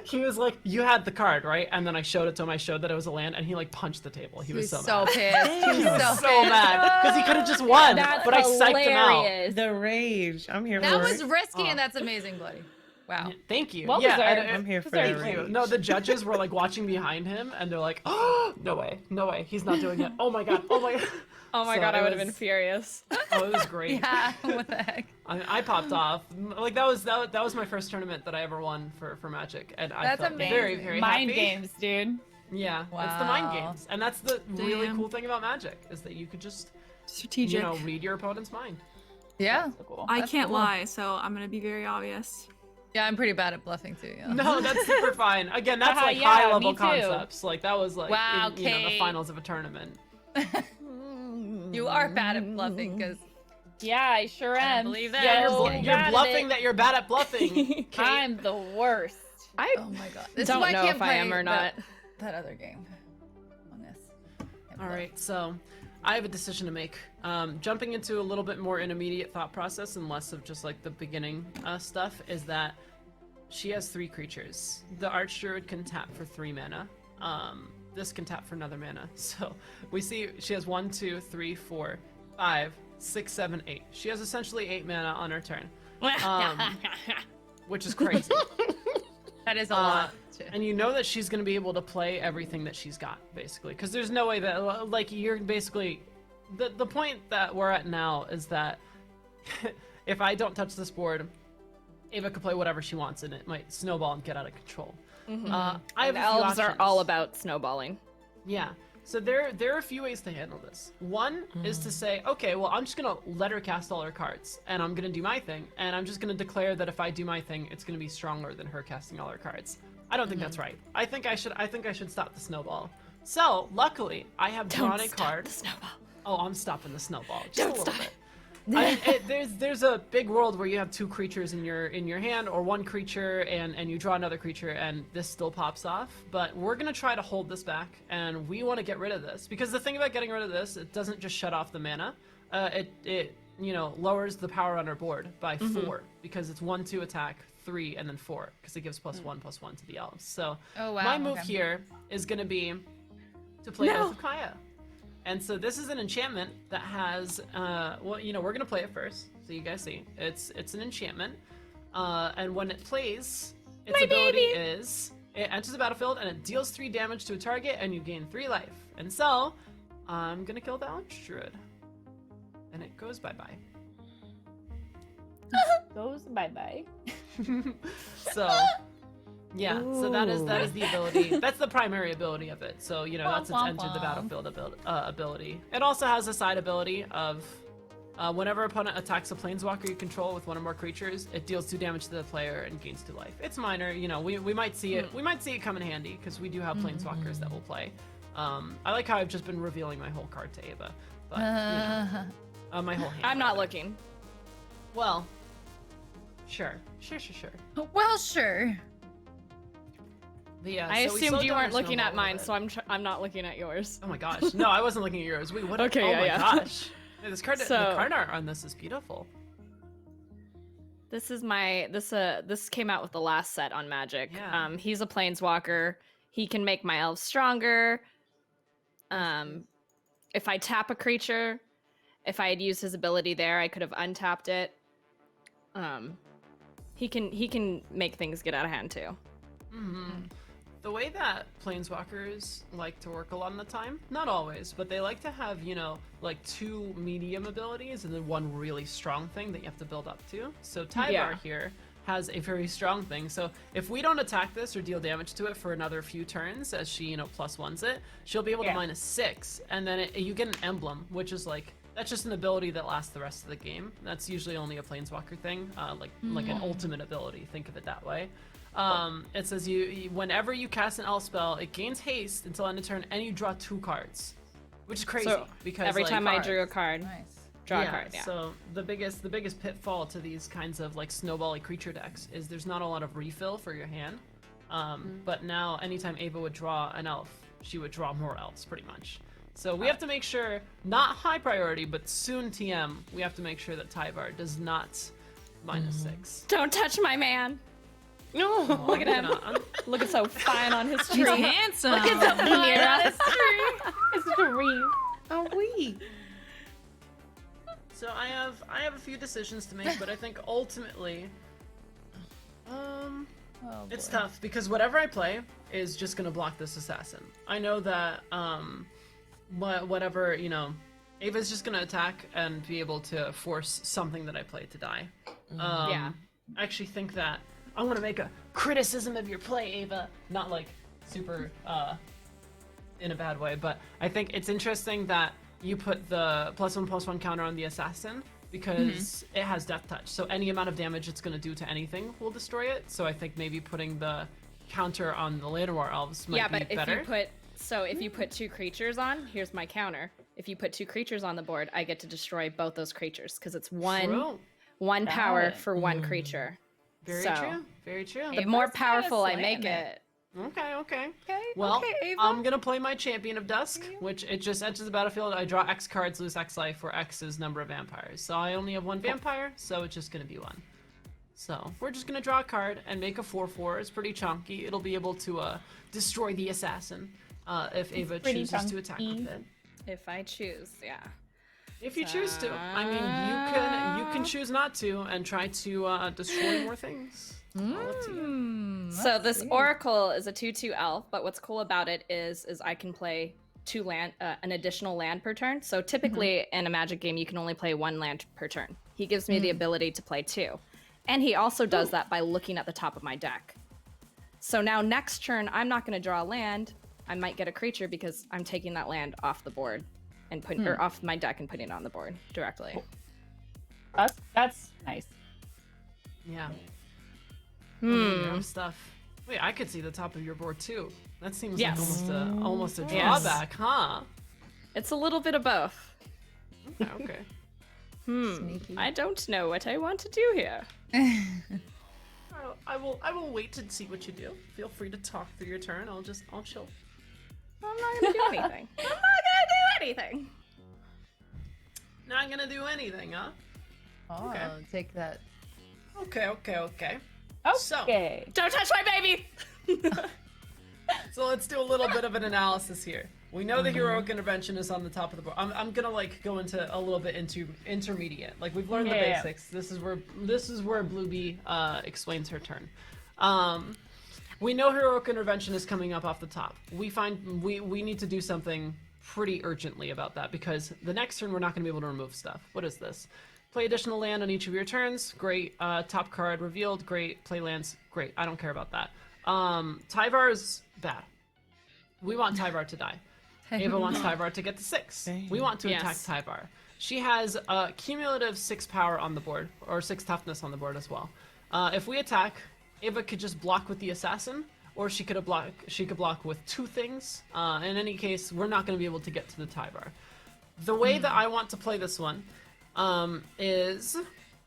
he was like, "You had the card, right?" And then I showed it to him. I showed that it was a land, and he like punched the table. He was so mad. pissed. He was so mad because he could have just won, That's but I psyched him out. hilarious. The rage. I'm here That for was it. risky, and that's amazing, Bloody. Wow. Thank you. Well yeah, deserved. I'm here for Deserved. the Thank you. rage. No, the judges were like watching behind him, and they're like, "Oh, no way, he's not doing it. Oh my god, oh my god." Oh my So god, I it would have been was- furious. Oh, it was great. Yeah. What the heck? I popped off. Like that was my first tournament that I ever won for Magic, and I That's felt very amazing. very Mind happy. games, dude. Yeah, it's the mind Wow. games, and that's the really Damn. cool thing about Magic is that you could just Strategic. read your opponent's mind. Yeah. So cool. I That's can't cool. lie, so I'm gonna be very obvious. Yeah, I'm pretty bad at bluffing too. Yeah. No, that's super fine. Again, that's like Yeah, high level me too. concepts. Like that was like Wow, in, the Kate. finals of a tournament. You are bad at bluffing because Yeah, I sure I am. don't believe that. Yeah, So you're bad at bluffing it. that you're bad at bluffing. Kate. I'm the worst. I oh my god, this don't is why know I can't if I play am or not. That other game on this. Can't All bluff. right, so I have a decision to make. Jumping into a little bit more an immediate thought process and less of just like the beginning stuff is that she has 3 creatures. The Archdruid can tap for 3 mana. This can tap for another mana. So we see she has 1, 2, 3, 4, 5, 6, 7, 8. She has essentially 8 mana on her turn, which is crazy. That is a lot. And you know that she's going to be able to play everything that she's got, basically. Because there's no way that, like, you're basically... The point that we're at now is that if I don't touch this board, Ava could play whatever she wants, and it might snowball and get out of control. I have And a few elves are options. all about snowballing. Yeah. So there are a few ways to handle this. One is to say, okay, well, I'm just gonna let her cast all her cards, and I'm gonna do my thing, and I'm just gonna declare that if I do my thing, it's gonna be stronger than her casting all her cards. I don't think that's right. I think I should stop the snowball. So luckily, I have drawn a card. The snowball. Oh, I'm stopping the snowball. Just Don't a little stop bit. I mean, there's a big world where you have 2 creatures in your hand, or 1 creature, and you draw another creature, and this still pops off. But we're gonna try to hold this back, and we want to get rid of this because the thing about getting rid of this, it doesn't just shut off the mana. It lowers the power on our board by 4 because it's 1, 2 attack, 3, and then 4 because it gives +1/+1 to the elves. So Oh, wow, my move okay. here is gonna be to play Oath of Kaya. And so this is an enchantment that has, we're gonna play it first, so you guys see. It's an enchantment, and when it plays, its ability is it enters the battlefield and it deals 3 damage to a target, and you gain 3 life. And so I'm gonna kill the Archdruid, and it goes bye bye. Goes bye-bye. So yeah, so that is the ability. That's the primary ability of it. So that's its Womp enter the womp. battlefield ability. It also has a side ability of whenever opponent attacks a planeswalker you control with 1 or more creatures, it deals 2 damage to the player and gains 2 life. It's minor, we might see it. We might see it come in handy because we do have planeswalkers that will play. I like how I've just been revealing my whole card to Ava, but my whole hand. I'm not looking. Well, sure. Well, sure. But yeah, I so we assumed slowed you down our weren't looking snowball at a mine, little so I'm not looking at yours. Oh my gosh. No, I wasn't looking at yours. Wait, what? Okay, oh yeah, my yeah. gosh. Hey, the So- card art on this is beautiful. This is this came out with the last set on Magic. Yeah. He's a planeswalker. He can make my elves stronger. If I tap a creature, if I had used his ability there, I could have untapped it. He can make things get out of hand too. The way that planeswalkers like to work a lot of the time, not always, but they like to have, like 2 medium abilities and then 1 really strong thing that you have to build up to. So Tyvar Yeah. here has a very strong thing. So if we don't attack this or deal damage to it for another few turns, as she, +1s it, she'll be able to -6, and then you get an emblem, which is like, that's just an ability that lasts the rest of the game. That's usually only a planeswalker thing, like an ultimate ability. Think of it that way. It says whenever you cast an elf spell, it gains haste until end of turn, and you draw 2 cards, which is crazy So because every like, time I drew a card, Nice. draw a card. Yeah. So the biggest pitfall to these kinds of like snowbally creature decks is there's not a lot of refill for your hand. But now anytime Ava would draw an elf, she would draw more elves pretty much. So we have to make sure, not high priority, but soon TM, we have to make sure that Tyvar does not -6. Don't touch my man. No. Look at him. Gonna- Looking so fine on his He's tree. handsome. Look at the Mira. It's a tree. Oh, we. So I have a few decisions to make, but I think ultimately, it's tough because whatever I play is just gonna block this assassin. I know that whatever, you know, Ava's just gonna attack and be able to force something that I play to die. Yeah. I actually think that I'm gonna make a criticism of your play, Ava. Not like super in a bad way, but I think it's interesting that you put the +1/+1 counter on the assassin because it has death touch. So any amount of damage it's gonna do to anything will destroy it. So I think maybe putting the counter on the Llanowar elves might be But better. if you put 2 creatures on, here's my counter. If you put 2 creatures on the board, I get to destroy both those creatures because it's True. one power Valid. for one creature. Very So, true. Very true. The more Ava's kinda powerful I slaying make it. it. Okay, okay. Okay. Well, okay, Ava. I'm gonna play my Champion of Dusk, which it just enters the battlefield. I draw X cards, lose X life, where X is number of vampires. So I only have 1 vampire, so it's just gonna be 1. So we're just gonna draw a card and make a 4/4. It's pretty chunky. It'll be able to destroy the assassin if Ava pretty chooses to attack chunky. with it. If I choose, yeah. If you choose to, I mean, you can choose not to and try to destroy more things. All up to you. So this Oracle is a 2/2 elf, but what's cool about it is I can play 2 land, an additional land per turn. So typically in a Magic game, you can only play 1 land per turn. He gives me the ability to play 2, and he also does that by looking at the top of my deck. So now next turn, I'm not going to draw a land. I might get a creature because I'm taking that land off the board and putting or off my deck and putting it on the board directly. That's nice. Yeah. You have stuff. Wait, I could see the top of your board too. That seems Yes. like almost a Yes. drawback, huh? It's a little bit of both. Okay. Sneaky. I don't know what I want to do here. I will wait to see what you do. Feel free to talk through your turn. I'll chill. I'm not going to do anything. I'm not going to do anything. Not gonna do anything, huh? Oh, Okay. take that. Okay. Okay. Don't touch my baby! So let's do a little bit of an analysis here. We know the heroic intervention is on the top of the board. I'm gonna like go into a little bit into intermediate. Like we've learned the Yeah. basics. This is where Bluebee explains her turn. We know heroic intervention is coming up off the top. We need to do something pretty urgently about that because the next turn we're not gonna be able to remove stuff. What is this? Play additional land on each of your turns. Great. Top card revealed. Great. Play lands. Great. I don't care about that. Tyvar is bad. We want Tyvar to die. Ava wants Tyvar to get to 6. We want to attack Tyvar. She has a cumulative 6 power on the board, or 6 toughness on the board as well. If we attack, Ava could just block with the assassin, or she could block with 2 things. In any case, we're not going to be able to get to the Tyvar. The way that I want to play this one is,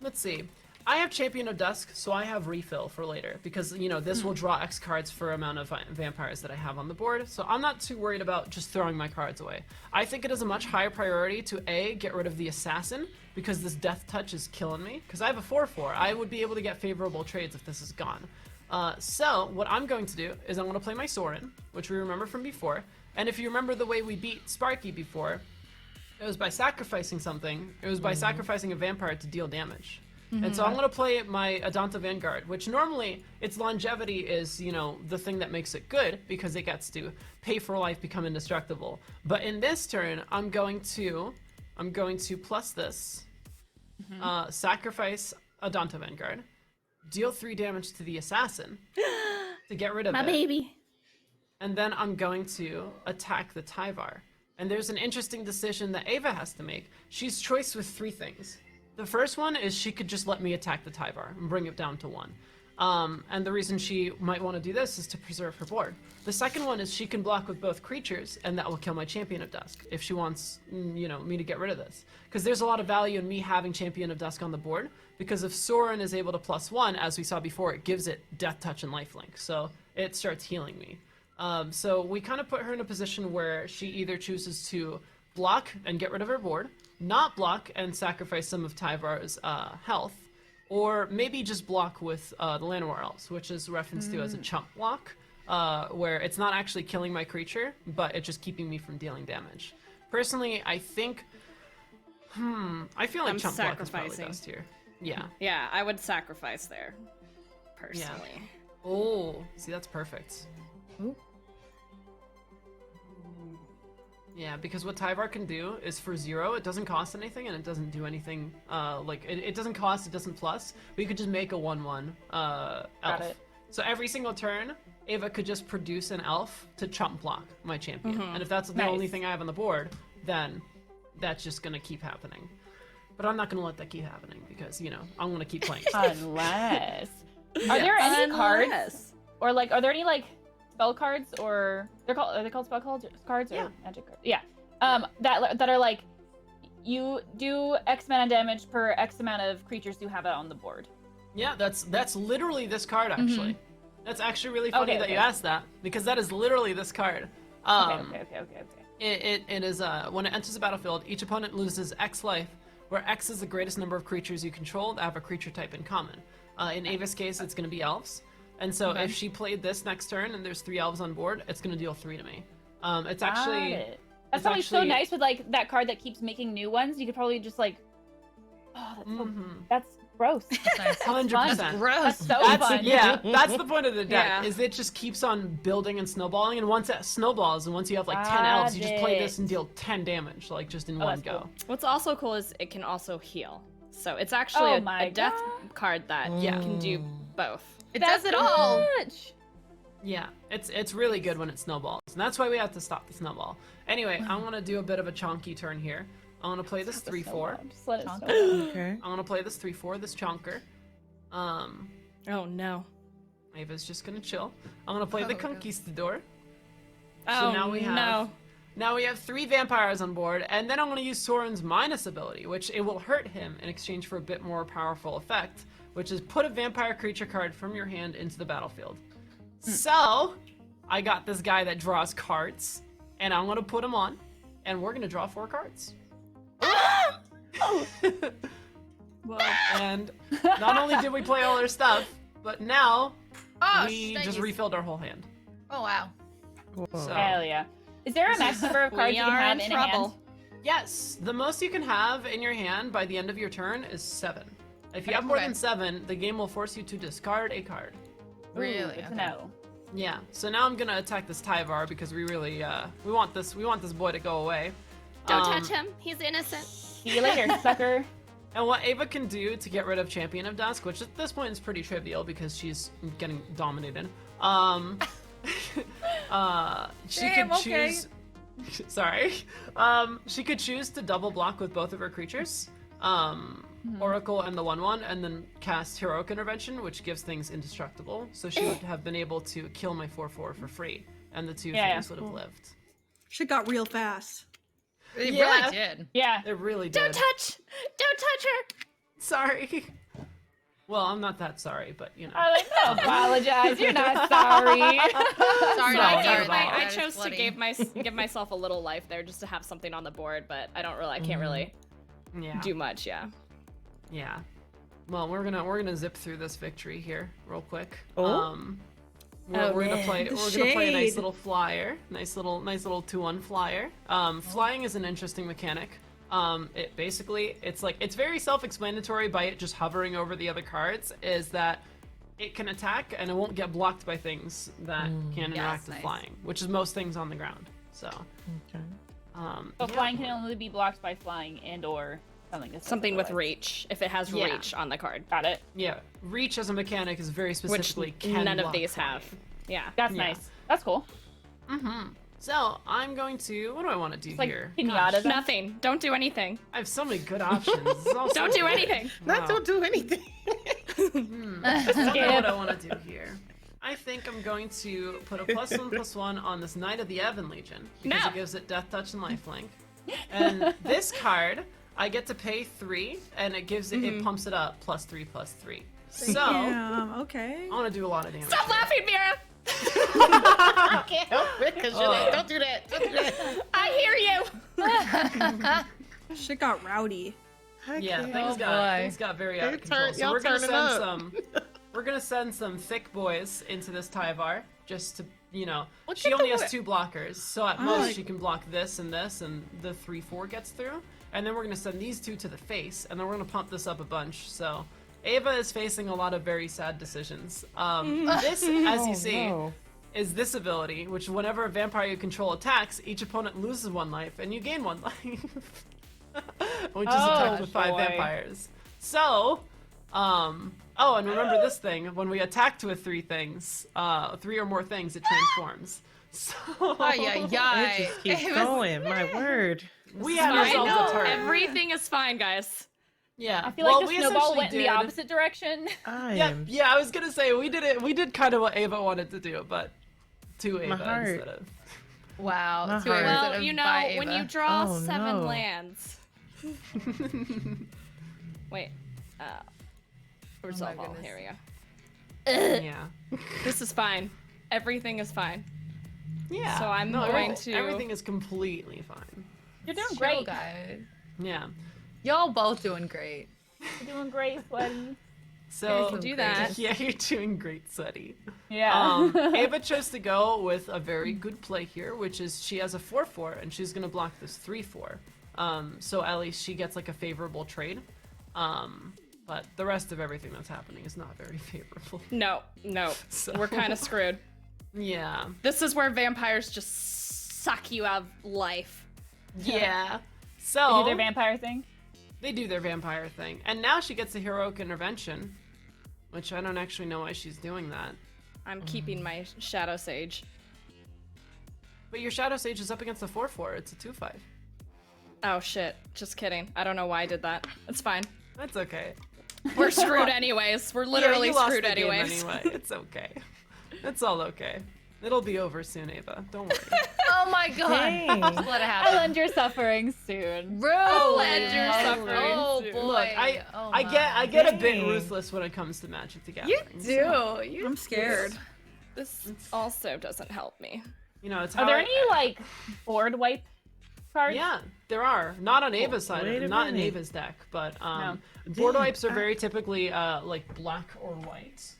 let's see. I have Champion of Dusk, so I have refill for later because, you know, this will draw X cards for amount of vampires that I have on the board. So I'm not too worried about just throwing my cards away. I think it is a much higher priority to A, get rid of the assassin because this death touch is killing me. Because I have a 4/4. I would be able to get favorable trades if this is gone. So what I'm going to do is I'm going to play my Sorin, which we remember from before. And if you remember the way we beat Sparky before, it was by sacrificing something. It was by sacrificing a vampire to deal damage. And so I'm going to play my Adanta Vanguard, which normally its longevity is, you know, the thing that makes it good because it gets to pay for life, become indestructible. But in this turn, I'm going to plus this, sacrifice Adanta Vanguard, deal 3 damage to the assassin to get rid of My it. baby. And then I'm going to attack the Tyvar. And there's an interesting decision that Ava has to make. She's choiced with 3 things. The first one is she could just let me attack the Tyvar and bring it down to 1. And the reason she might want to do this is to preserve her board. The second one is she can block with both creatures, and that will kill my Champion of Dusk if she wants, you know, me to get rid of this. Because there's a lot of value in me having Champion of Dusk on the board, because if Sorin is able to +1, as we saw before, it gives it Death Touch and Lifelink, so it starts healing me. So we kind of put her in a position where she either chooses to block and get rid of her board, not block and sacrifice some of Tyvar's health, or maybe just block with the Llanowar Elves, which is referenced to as a chump block, where it's not actually killing my creature, but it's just keeping me from dealing damage. Personally, I think, I feel like I'm chump block is probably sacrificing. best here. Yeah. Yeah, I would sacrifice there, personally. Oh, see, that's perfect. Ooh. Yeah, because what Tyvar can do is for 0, it doesn't cost anything, and it doesn't do anything, it doesn't cost, it doesn't plus, but you could just make a 1/1 elf. it. So every single turn, Ava could just produce an elf to chump block my champion. And if that's the Nice. only thing I have on the board, then that's just gonna keep happening. But I'm not gonna let that keep happening, because, I'm gonna keep playing. Unless. Are there any cards? Unless. Or like, are there any like spell cards, or are they called spell cards or Yeah. magic cards? Yeah. That are like, you do X amount of damage per X amount of creatures you have on the board. Yeah, that's literally this card, actually. That's actually really funny that you Okay. asked that, because that is literally this card. Okay. It is when it enters the battlefield, each opponent loses X life, where X is the greatest number of creatures you control that have a creature type in common. In Ava's case, it's going to be elves, and so if she played this next turn and there's 3 elves on board, it's going to deal 3 to me. It's actually That's it's probably so actually- nice with like that card that keeps making new ones. You could probably just like, that's gross. Nice. 100%. That's Gross. so That's fun. yeah. That's the point of the deck. Yeah. Is it just keeps on building and snowballing, and once it snowballs, and once you have like 10 elves, you just play Got this and deal 10 damage, like just in one that's go. cool. What's also cool is it can also heal. So it's actually Oh a my death God. card that can do both. It does it all. Much. Yeah, it's really good when it snowballs, and that's why we have to stop the snowball. Anyway, I want to do a bit of a chonky turn here. I want to play this 3/4. Just let it snow. Okay. I want to play this 3/4, this chonker. Oh no. Ava's just gonna chill. I'm gonna play the no. Conquistador. Oh now we have- no. Now we have 3 vampires on board, and then I'm gonna use Soren's minus ability, which it will hurt him in exchange for a bit more powerful effect, which is put a vampire creature card from your hand into the battlefield. So, I got this guy that draws cards, and I'm gonna put him on, and we're gonna draw 4 cards. Whoa. And not only did we play all our stuff, but now Oh, we nice. just refilled our whole hand. Oh, wow. So, Hell yeah. Is there a max number of cards We you can are have in in a hand? trouble. yes, the most you can have in your hand by the end of your turn is 7. If you have more Okay. than 7, the game will force you to discard a card. Ooh, Really? good to Okay. know. Yeah. So now I'm gonna attack this Tyvar because we really we want this boy to go away. Don't touch him. He's innocent. See you later, sucker. And what Ava can do to get rid of Champion of Dusk, which at this point is pretty trivial because she's getting dominated. She Damn, could okay. choose. Sorry. She could choose to double block with both of her creatures, Oracle and the 1/1, and then cast Heroic Intervention, which gives things indestructible. So she would have been able to kill my 4/4 for free, and the 2 Yeah, things would have cool. lived. Shit got real fast. It Yeah. really did. Yeah. It really did. Don't touch her. Sorry. Well, I'm not that sorry, but you know. I like to apologize. You're not sorry. Sorry, No, not not sorry. at all. I That is chose to bloody. give myself a little life there just to have something on the board, but I can't really Yeah. do much. Yeah. Yeah. Well, we're gonna zip through this victory here real quick. Oh. We're gonna play The we're gonna play a nice shade. little flyer. Nice little 2/1 flyer. Flying is an interesting mechanic. It basically it's very self-explanatory by it just hovering over the other cards, is that it can attack and it won't get blocked by things that can interact with nice. flying, which is most things on the ground. So Okay. So yeah. flying can only be blocked by flying and or something. that says Something with otherwise. reach if it has Yeah. reach on the card, Got it. Yeah, reach as a mechanic is very which specifically can none of block these flying. have. Yeah. That's Yeah. nice. That's cool. So I'm going to. What do I want to do It's like here? pinata. Nothing. Don't do anything. I have so many good options. This is all Don't so do good. anything. Not Wow. don't do anything. I don't know what I want to do here. I think I'm going to put a +1/+1 on this Knight of the Evan Legion because No. it gives it Death Touch and Lifelink. And this card, I get to pay 3, and it gives it pumps it up +3/+3. So Yeah, okay. I want to do a lot of damage. Stop here. laughing, Mira. can't help it because you're like, don't do that. Don't do that. I hear you. Shit got rowdy. Yeah, can't- things got very out of control. So y'all we're gonna turn it send up. some. We're gonna send some thick boys into this Tyvar just to, Look she at only the has wi- 2 blockers, so at Oh, most like- she can block this, and the 3/4 gets through. And then we're gonna send these 2 to the face, and then we're gonna pump this up a bunch. So Ava is facing a lot of very sad decisions. This, as you see, no. is this ability, which whenever a vampire you control attacks, each opponent loses 1 life, and you gain 1 life. Which is attacked with 5 boy. vampires. So, oh, and remember this thing: when we attack with 3 things, 3 or more things, it transforms. So It just keeps going. My word. we had I ourselves know a turn. everything is fine, guys. Yeah, I feel like the we snowball essentially went in the did- opposite direction. I Yeah, am. yeah. I was gonna say we did it. We did kind of what Ava wanted to do, but to My Ava heart. instead of. Wow. My Two heart. Avas Well, that you are know, by when Ava. you draw Oh, 7 no. lands. Wait. Resolve all. goodness. Here we go. Yeah. This is fine. Everything is fine. Yeah. So I'm no, going everything- to- Everything is completely fine. You're doing Chill, great. guys. Yeah. Y'all both doing great. You're doing great, sweaty. So can do that. Yeah, you're doing great, Sweaty. Yeah. Ava chose to go with a very good play here, which is she has a 4/4 and she's gonna block this 3/4. So at least she gets like a favorable trade. But the rest of everything that's happening is not very favorable. No, So- we're kind of screwed. Yeah. This is where vampires just suck you out of life. Yeah. They So do their vampire thing. they do their vampire thing, and now she gets a heroic intervention, which I don't actually know why she's doing that. I'm keeping my Shadow Sage. But your Shadow Sage is up against a 4/4. It's a 2/5. Oh shit, just kidding. I don't know why I did that. It's fine. That's okay. We're screwed anyways. We're literally you lost screwed the game anyways. anyway. It's okay. It's all okay. It'll be over soon, Ava. Don't worry. Oh my god. Dang. Just let it I'll happen. end your suffering soon. Rude. Let your suffering Oh soon. boy. Look, Oh, I my. get a bit Dang. ruthless when it comes to Magic the You Gathering. do. so, I'm scared. This also doesn't help me. it's Are how there I- any like board wipe cards? Yeah, there are. Not on Ava's side, Wait a not in minute. Ava's deck, but board Dang, wipes are very typically like black or white.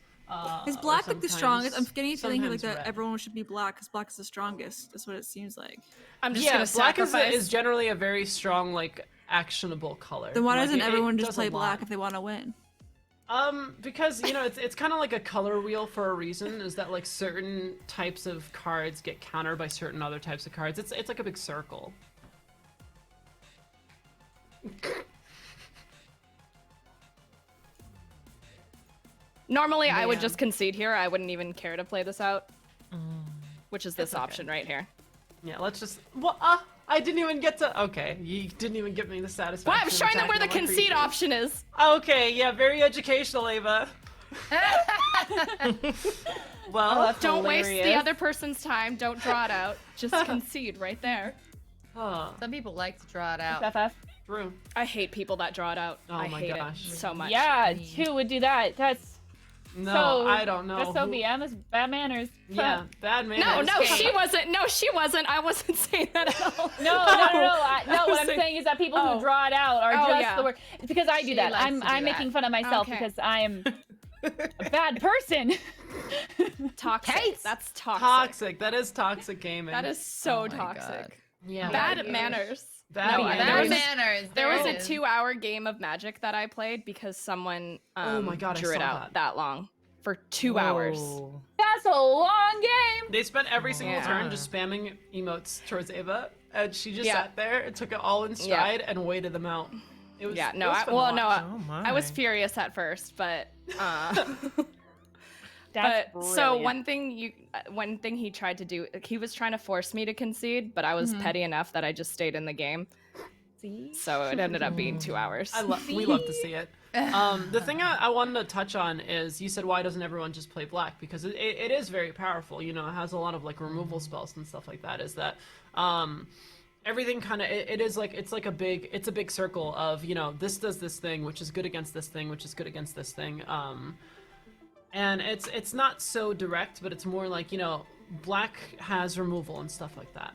Is or black like the sometimes- strongest? I'm getting a feeling like sometimes that red. everyone should be black because black is the strongest. That's what it seems like. I'm just Yeah, gonna black sacrifice. is generally a very strong, like, actionable color. Then why Like, doesn't it everyone does just a play lot. black if they want to win? Because it's kind of like a color wheel for a reason. Is that like certain types of cards get countered by certain other types of cards? It's like a big circle. Normally, I would Man. just concede here. I wouldn't even care to play this out. Which is this That's okay. option right here. Yeah, let's just. What? I didn't even get to. Okay, you didn't even give me the satisfaction. Well, I'm of showing them where the attacking all my concede creatures. option is. Okay, yeah, very educational, Ava. Well, that's Don't waste the hilarious. other person's time. Don't draw it out. Just concede right there. Some people like to draw it out. FF. True. I hate people that draw it out. Oh I my hate gosh. it so much. Yeah, who would do that? That's No, so. I don't know. That's so who- BM. That's bad manners. Yeah, bad man. No, she wasn't. No, she wasn't. I wasn't saying that at all. No. No, what I'm saying- saying is that people Oh. who draw it out are Oh, just yeah. the worst. Because I do She that. likes I'm to do making that. fun of myself Okay. because I'm a bad person. Toxic. Kate! That's toxic. Toxic. That is toxic gaming. That is so Oh my toxic. God. yeah. Bad manners. Bad No, manners. there Bad was- manners. There was it a is. 2-hour game of Magic that I played because someone Oh my God, I drew it saw out that. long for 2 hours. Whoa. That's a long game. They spent every single Yeah. turn just spamming emotes towards Ava, and she just Yeah. sat there and took it all in stride and waited them out. It was Yeah, it no, was I, fun to well, no, watch. Oh my. I was furious at first, but That's but so brilliant. one thing he tried to do, he was trying to force me to concede, but I was petty enough that I just stayed in the game. So it ended up being 2 hours. We love to see it. The thing I wanted to touch on is you said why doesn't everyone just play black, because it is very powerful. It has a lot of like removal spells and stuff like that. Is that everything kind of it's a big circle of this does this thing which is good against this thing which is good against this thing. And it's not so direct, but it's more like black has removal and stuff like that.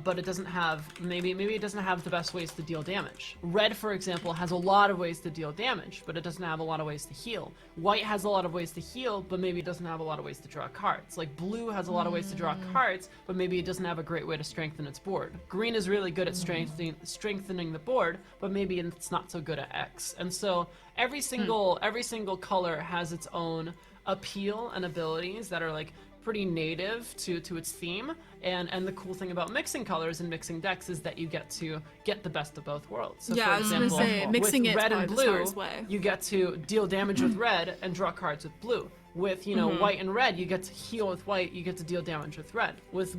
But it doesn't have, maybe it doesn't have the best ways to deal damage. Red, for example, has a lot of ways to deal damage, but it doesn't have a lot of ways to heal. White has a lot of ways to heal, but maybe it doesn't have a lot of ways to draw cards. Like blue has a lot of ways to draw cards, but maybe it doesn't have a great way to strengthen its board. Green is really good at strengthening the board, but maybe it's not so good at X. And so every single color has its own appeal and abilities that are like pretty native to its theme, and the cool thing about mixing colors and mixing decks is that you get to get the best of both worlds. So Yeah, for I was gonna example, say, mixing with it's red and probably the blue, smartest way. you get to deal damage with red and draw cards with blue. With white and red, you get to heal with white, you get to deal damage with red. With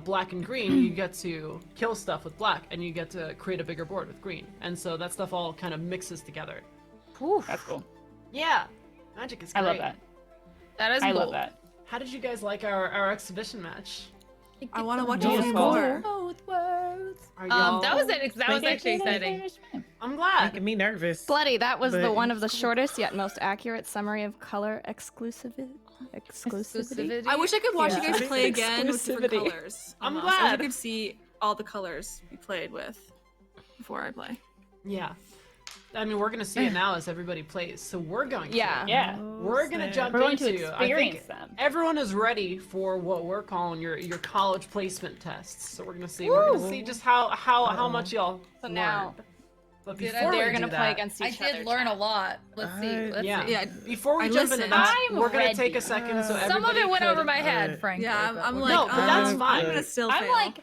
black and green, you get to kill stuff with black, and you get to create a bigger board with green. And so that stuff all kind of mixes together. That's cool. Yeah, Magic is great. I love that. That is I cool. love that. How did you guys like our exhibition match? I want to watch it Beautiful. more. Both worlds. Are y'all... That was it. That was actually exciting. I'm glad. Making me nervous. Bloody, that was the But- one of the shortest yet most accurate summary of color exclusivity. I wish I could watch you guys Yeah. play again with different Exclusivity. colors. I'm almost. I wish I glad. could see all the colors we played with before I play. Yeah. I mean, we're gonna see it now as everybody plays. So we're going. Yeah. To. Yeah. We're gonna jump We're going to into. I experience think them. everyone is ready for what we're calling your college placement tests. So we're gonna see. We're gonna see just how much y'all So now learned. But Did before they're we gonna do play that, against I each other. did learn a lot. Let's see. Let's yeah. see. Yeah. Before we I jump into listened. that, I'm we're gonna take ready. a second so Some of everybody it went could- over my head, frankly. Yeah, but I'm we're like, No, but that's fine. I'm gonna still I'm fail. like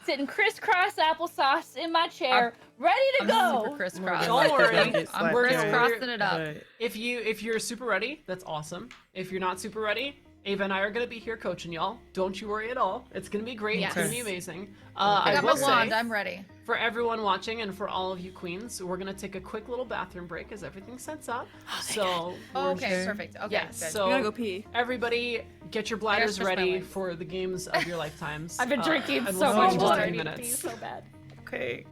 sitting crisscross applesauce in my chair, ready to I'm go. super crisscross. Don't worry. I'm We're- crisscrossing it up. But If you're super ready, that's awesome. If you're not super ready, Ava and I are gonna be here coaching y'all. Don't you worry at all. It's gonna be great. Yes. It's gonna be amazing. I I got will my wand. say, I'm ready. for everyone watching and for all of you queens, we're gonna take a quick little bathroom break as everything sets up. So we're Okay, just- perfect. Okay, yes. good. So I gotta go pee. everybody, get your bladders switch my ready legs. for the games of your lifetimes. I've been drinking and so we'll see much you in just a water. few I need to pee minutes. so bad. okay.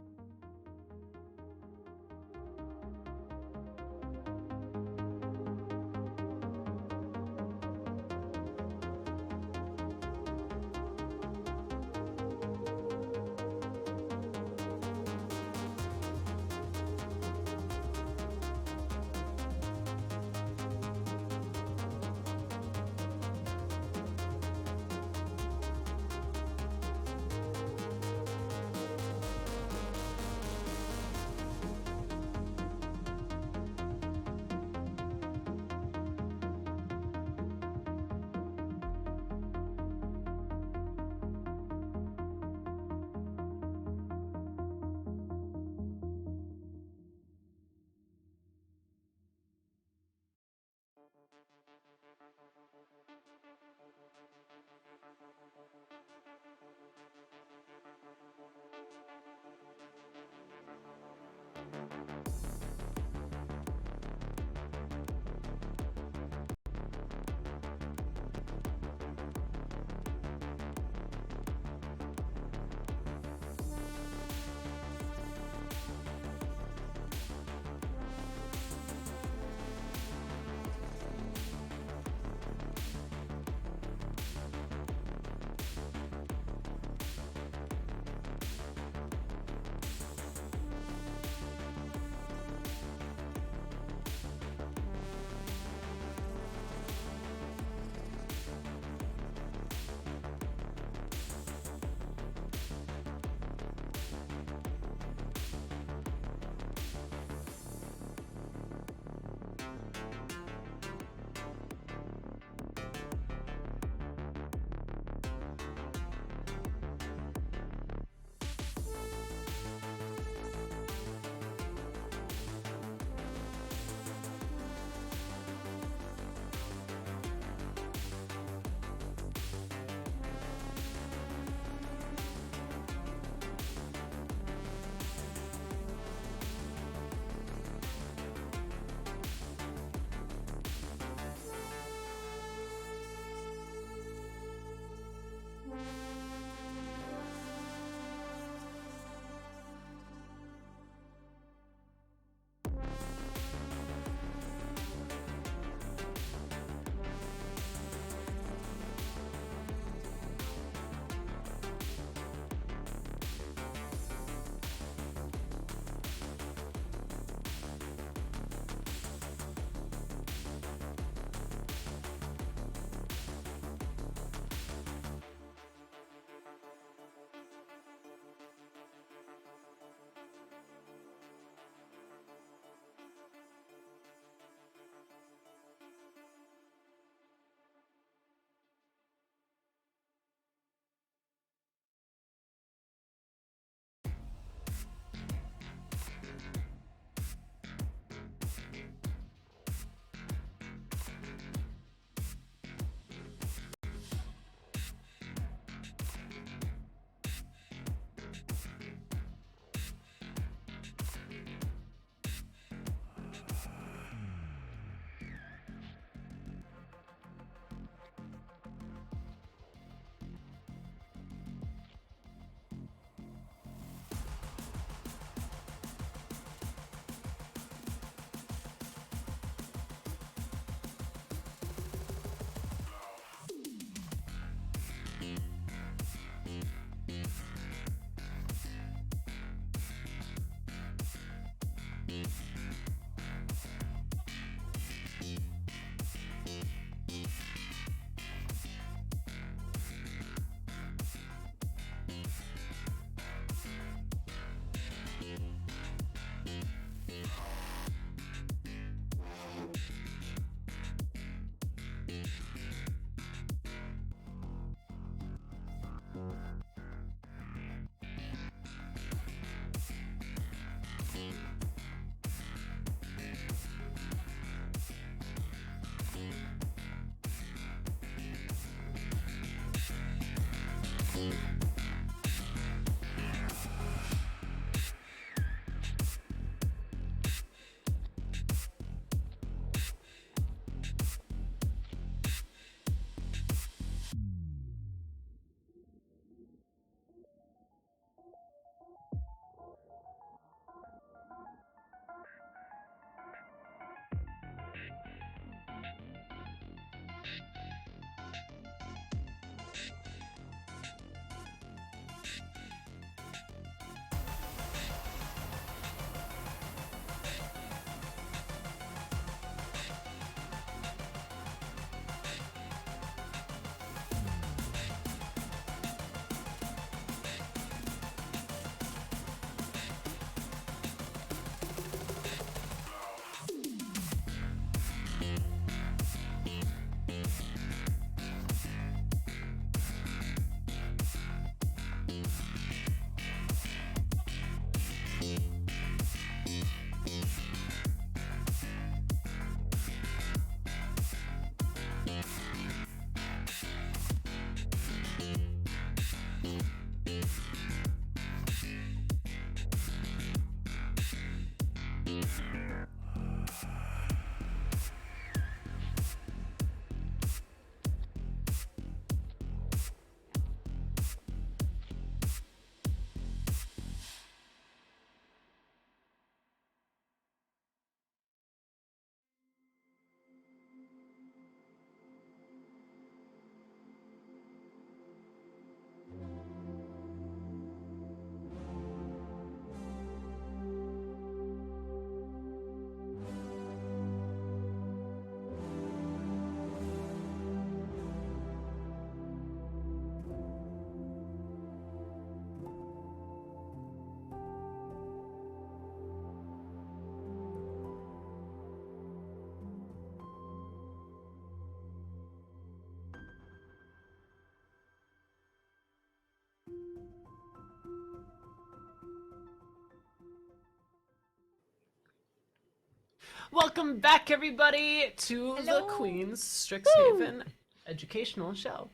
Welcome back, everybody, to the Queen's Strixhaven educational show.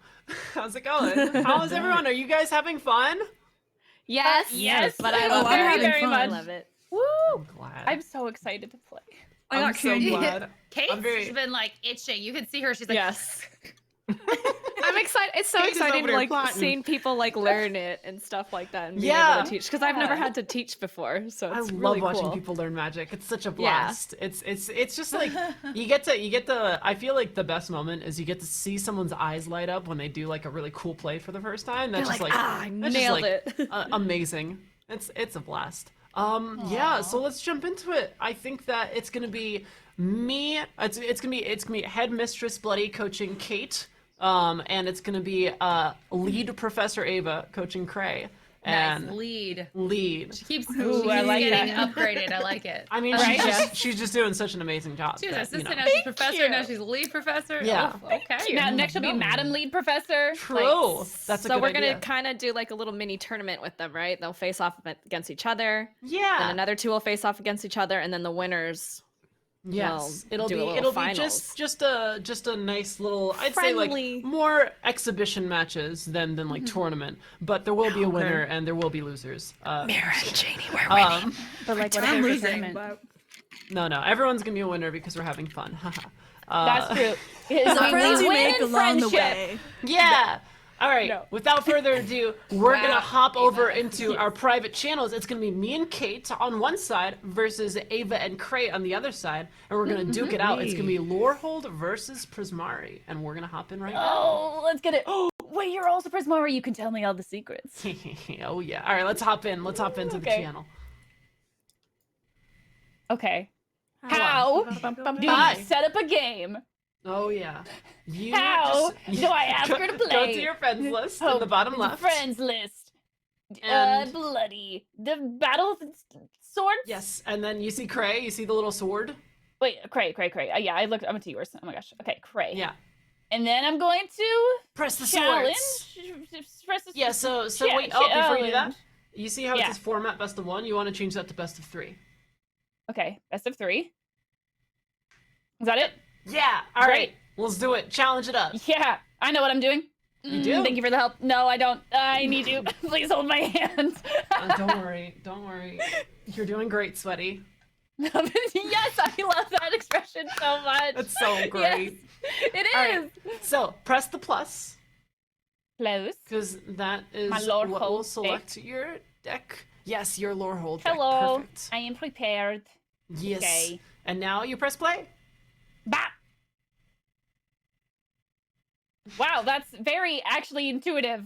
How's it going? How's everyone? Are you guys having fun? Yes. Yes, But I Oh, love I'm it. having I fun. love it. Woo! I'm glad. I'm so excited to play. I I'm got so candy. glad. Kate's I'm very- been like itching. You can see her. She's like, Yes. I'm excited. It's so Kate is over exciting to there like plotting. seeing people like learn it and stuff like that and being Yeah. able to teach because I've never had to teach before, so I it's love really watching cool. people learn magic. It's such a blast. It's just like you get to I feel like the best moment is you get to see someone's eyes light up when they do like a really cool play for the first time. That's They're just like, like "Ah, I that's just, nailed like, it." Amazing. It's a blast. Yeah, so let's jump into it. I think that it's gonna be me. It's gonna be headmistress Bloody coaching Kate. And it's gonna be lead Professor Ava coaching Cray. nice And lead. lead. She keeps, Ooh, she's I like getting that. upgraded. I like it. I mean, Right? she's just doing such an amazing job. She was that, you assistant, know. now she's professor, you. now she's lead professor. Yeah. Oh, okay. Now, next she'll be Madam Lead Professor. True. That's a So good we're gonna idea. kind of do like a little mini tournament with them, right? They'll face off against each other, Yeah. and another two will face off against each other, and then the winners. Yes. Well, do a little It'll finals. be just a nice little, I'd say Friendly. like more exhibition matches than like tournament, but there will be a winner and there will be losers. Mira and Janie, we're But like, what I'm if losing, tournament? but No, everyone's gonna be a winner because we're having fun. Haha. That's true. the friends you win make in along the friendship. way. Yeah. All right. No. Without further ado, we're Wow, gonna hop over Ava. into our private channels. It's gonna be me and Kate on one side versus Ava and Cray on the other side, and we're gonna duke it out. It's gonna be Lorehold versus Prismari, and we're gonna hop in right Oh, let's get it. Oh, wait, you're also Prismari. You can tell me all the secrets. now. Oh yeah. All right. Let's hop in. Let's hop into the Okay. channel. Okay. How do Hi. you set up a game? Oh yeah. You How just- do I ask her to Go play? to your friends list Oh, in the bottom left. Friends list. And- Bloody. The battle of swords? Yes, and then you see Cray. You see the little sword. Wait, Cray. Yeah, I went to yours. Oh my gosh. Okay, Cray. Yeah. And then I'm going to Press the challenge. swords. Press the Yeah, so cha- wait, before you do that, challenge. you see how Yeah. it says format best of one? You want to change that to best of three. Okay, best of 3. Is that it? Yeah, all right. Great. Let's do it. Challenge it up. Yeah, I know what I'm doing. You do? Thank you for the help. No, I don't. I need you. Please hold my hand. Don't worry. You're doing great, Sweaty. Yes, I love that expression so much. That's so great. Yes, it is. All right. So press the plus, Close. because that is My lore what hold will select your deck. Yes, your lore hold Hello. deck. Perfect. I am prepared. Yes. Okay. And now you press play. Bah! Wow, that's very actually intuitive.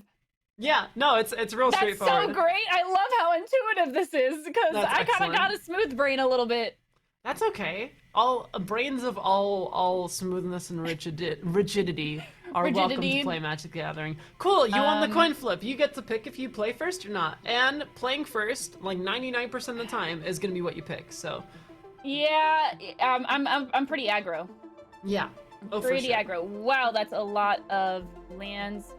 Yeah, no, it's real That's straightforward. so great. I love how intuitive this is because That's I kind excellent. of got a smooth brain a little bit. That's okay. All brains of all smoothness and rigidity are welcome to Rigidity. play Magic the Gathering. Cool, you won the coin flip. You get to pick if you play first or not. And playing first, like 99% of the time, is gonna be what you pick. So Yeah, I'm pretty aggro. yeah. Oh, for Pretty sure. aggro. Wow, that's a lot of lands.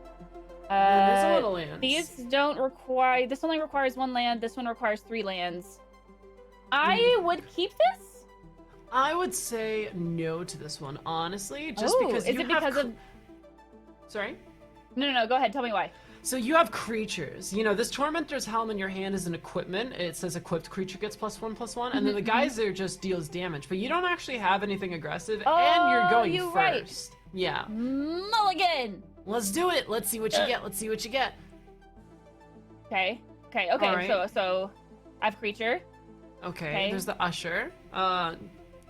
It is a little lands. These don't require. This only requires 1 land. This one requires 3 lands. I would keep this. I would say no to this one, honestly, just Oh, because is you it have because of? Sorry? No. Go ahead. Tell me why. So you have creatures. You know, this Tormentor's Helm in your hand is an equipment. It says equipped creature gets +1/+1, and then the geyser just deals damage. But you don't actually have anything aggressive, and you're going you're first. right. Yeah. Mulligan. Let's do it. Let's see what you get. Let's see what you get. Okay. All right. So I have creature. Okay, there's the Usher.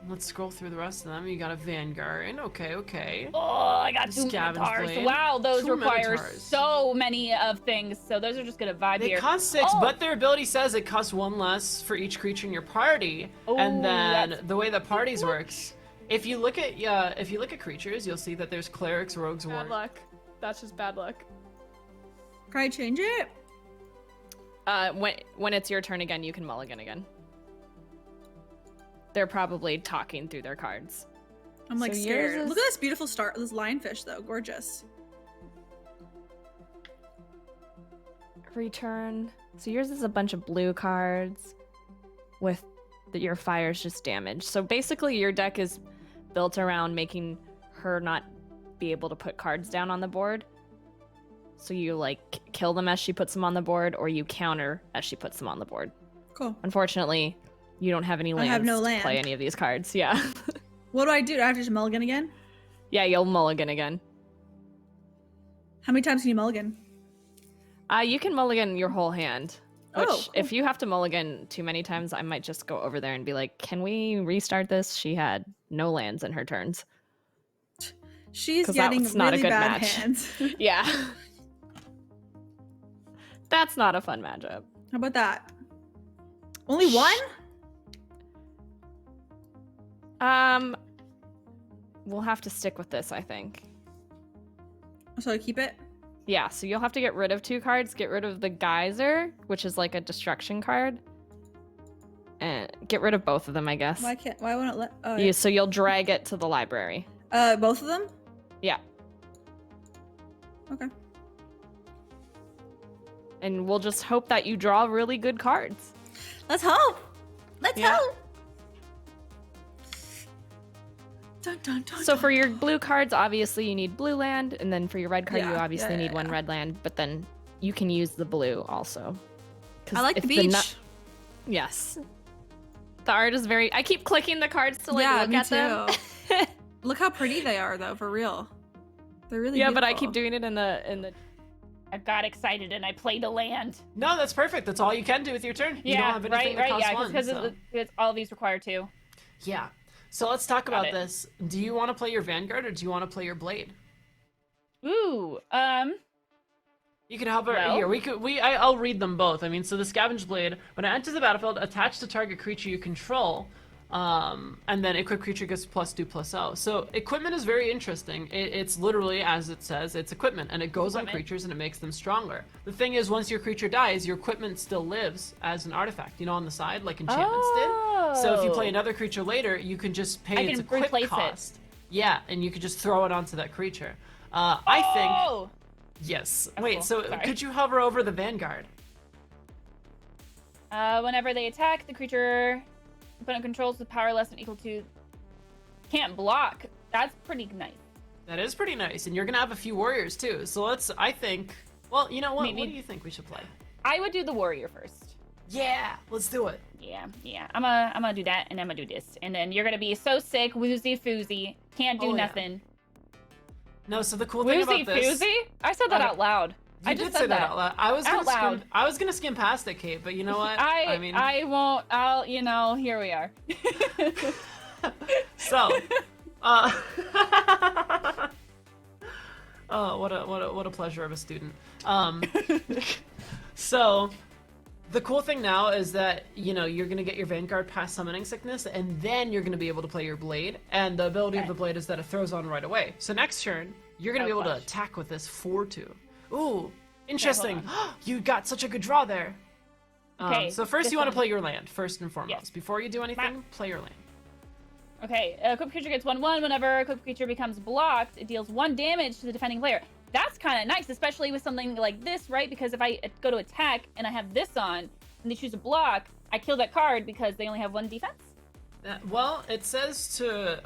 Let's scroll through the rest of them. You got a Vanguard. Okay. Oh, I got 2 Scavenge Minotaurs. Blade. Wow, those 2 require Minotaurs. so many of things. So those are just gonna vibe They here. cost 6, Oh! but their ability says it costs 1 less for each creature in your party. And Ooh, then that's- the way that parties works, if you look at creatures, you'll see that there's clerics, rogues, Bad warriors. luck. That's just bad luck. Can I change it? When it's your turn again, you can mulligan again. They're probably talking through their cards. I'm like So scared. yours is- Look at this beautiful star. This lionfish though, gorgeous. Return. So yours is a bunch of blue cards with your fire's just damaged. So basically your deck is built around making her not be able to put cards down on the board. So you like kill them as she puts them on the board, or you counter as she puts them on the board. Cool. Unfortunately, you don't have any lands have no to land. play any of these cards. Yeah. What do I do? Do I have to just mulligan again? Yeah, you'll mulligan again. How many times can you mulligan? You can mulligan your whole hand. Which, Oh, cool. if you have to mulligan too many times, I might just go over there and be like, "Can we restart this?" She had no lands in her turns. She's 'Cause getting that's not a really good bad match. hands. Yeah. That's not a fun matchup. How about that? Only one? We'll have to stick with this, I think. So I keep it? Yeah, so you'll have to get rid of 2 cards. Get rid of the Geyser, which is like a destruction card. And get rid of both of them, I guess. Why won't it let So you'll drag it to the library. both of them? Yeah. Okay. And we'll just hope that you draw really good cards. Let's hope. Let's Yeah. hope. Dun, dun, dun, So dun, for your dun. blue cards, obviously you need blue land, and then for your red card, you Yeah, obviously yeah, need one yeah. red land, but then you can use the blue also. 'Cause I like if the beach. Yes. The art is very... I keep clicking the cards to like Yeah, look me at them. too. Look how pretty they are though, for real. They're really Yeah, but I beautiful. keep doing it in the... I got excited and I played a land. No, that's perfect. That's all you can do with your turn. You don't have anything that costs Yeah, 1. because So. all of these require 2. Yeah. So let's talk about it. this. Do you want to play your Vanguard or do you want to play your Blade? Ooh, You can hover Well- here. I'll read them both. I mean, so the Scavenge Blade, when it enters the battlefield, attach to target creature you control, and then equipped creature gets +2/+0. So equipment is very interesting. It's literally, as it says, it's equipment, and it goes on Equipment. creatures and it makes them stronger. The thing is, once your creature dies, your equipment still lives as an artifact, on the side, like enchantments did. So if you play another creature later, you can just pay I its can equip replace it. cost. Yeah, and you could just throw it onto that creature. I think... Oh! Yes. That's Wait, cool. so Sorry. could you hover over the Vanguard? Whenever they attack, the creature opponent controls with power less than or equal to can't block. That's pretty nice. That is pretty nice, and you're gonna have a few warriors too. So I think, well, you know what? Maybe- What do you think we should play? I would do the warrior first. Yeah, let's do it. Yeah. I'm gonna do that, and I'm gonna do this, and then you're gonna be so sick, woozy foozy, can't do Oh, yeah. nothing. No, so the cool thing Woozy about this, foozy? I said that out loud. you I just did said say that out loud. I was Out loud. I was gonna skim past it, Kate, but you know what? I won't. I'll. Here we are. So, oh, what a pleasure of a student. So, the cool thing now is that you're gonna get your Vanguard past Summoning Sickness, and then you're gonna be able to play your Blade. And the ability of the Blade is that it throws on right away. So next turn, you're gonna be able to attack with this 4/2. Ooh, interesting. You got such a good draw there. Okay, so first this you want to one. play your land first and foremost. Yes. Before you do anything, play your land. Okay, equipped creature gets 1/1. Whenever a equipped creature becomes blocked, it deals 1 damage to the defending player. That's kind of nice, especially with something like this, right? Because if I go to attack and I have this on, and they choose a block, I kill that card because they only have 1 defense. Well, it says to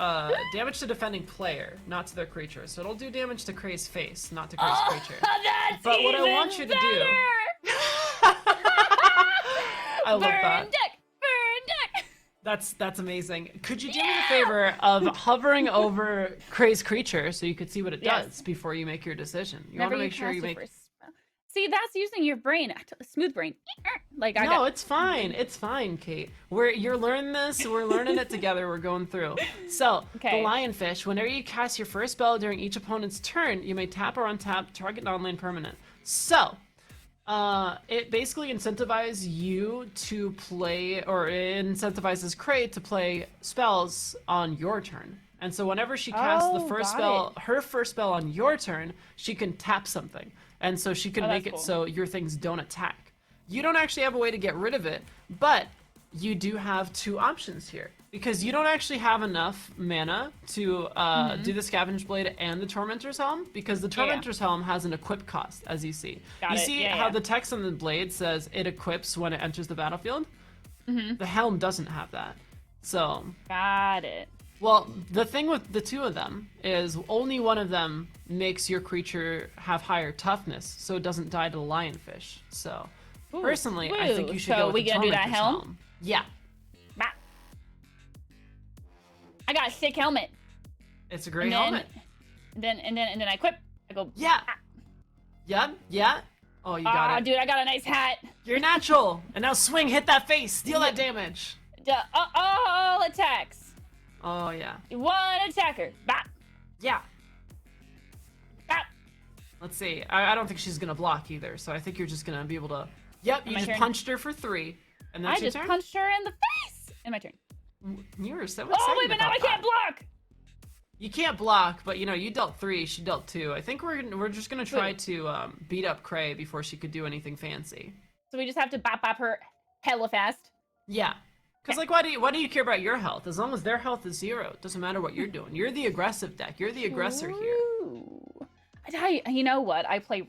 damage to defending player, not to their creature. So it'll do damage to Cray's face, not to Cray's creature. That's But what I even want you to do- better! I love Burn that. deck! Burn deck! That's amazing. Could you do me the favor of hovering over Cray's creature so you could see what it Yes. does before you make your decision? You want Whenever to make sure cast you your make. first spell. See, that's using your brain, smooth brain. Like I No, got. it's fine. It's fine, Kate. You're learning this. We're learning it together. We're going through. So, Okay. the lionfish. Whenever you cast your first spell during each opponent's turn, you may tap or untap target non-land permanent. So, it basically incentivizes you to play, or it incentivizes Cray to play spells on your turn. And so whenever she casts the Oh, first got spell, it. her first spell on your turn, she can tap something. And so she can Oh, make that's it cool. so your things don't attack. You don't actually have a way to get rid of it, but you do have 2 options here. Because you don't actually have enough mana to do the Scavenge Blade and the Tormentor's Helm, because the Tormentor's Helm has an equip cost, as you see. Got you it. see Yeah, how yeah. the text on the blade says it equips when it enters the battlefield? The Helm doesn't have that. So, Got it. well, the thing with the 2 of them is only one of them makes your creature have higher toughness, so it doesn't die to the lionfish. So, personally, I think woo. you should So go with we the gonna do that Tormentor's helm? Yeah, Bah. I got a sick helmet. it's a great And then, helmet. and then I equip. I go. Yeah. Yeah. Oh, you got it. Dude, I got a nice hat. You're natural. And now swing, hit that face, deal that damage. All attacks. Oh, yeah. 1 attacker. Bah. Yeah. Bah. Let's see. I don't think she's going to block either, so I think you're just going to be able to... Yep, you My just turn. punched her for 3. And that's I your just turn? punched her in the face. In my turn. You were so Oh excited wait, but now about I can't that. block. You can't block, but you dealt 3, she dealt 2. I think we're just going to try to beat up Cray before she could do anything fancy. So we just have to bop her hella fast. Yeah. Because, like, why do you care about your health? As long as their health is 0, it doesn't matter what you're doing. You're the aggressive deck. You're the aggressor here. Ooh. You know what? I play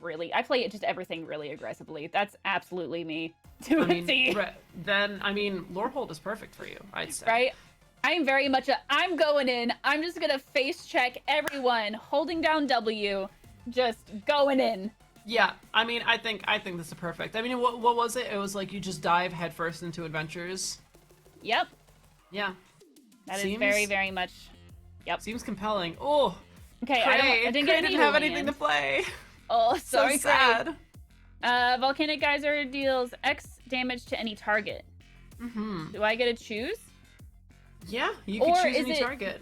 just everything really aggressively. That's absolutely me to I a mean, T, Lorehold is perfect for you, I'd say. right? I'm very much I'm going in. I'm just gonna face check everyone, holding down W, just going in. Yeah, I mean, I think this is perfect. I mean, what was it? It was like you just dive headfirst into adventures. Yep. Yeah. That is Seems- very, very much. Yep. Seems compelling. Oh, Okay, Cray, I didn't Cray get didn't have anything to lands. play. Oh, So sorry, Cray. sad. Volcanic Geyser deals X damage to any target. Mm-hmm. Do I get to choose? Yeah, you can Or choose is any it- target.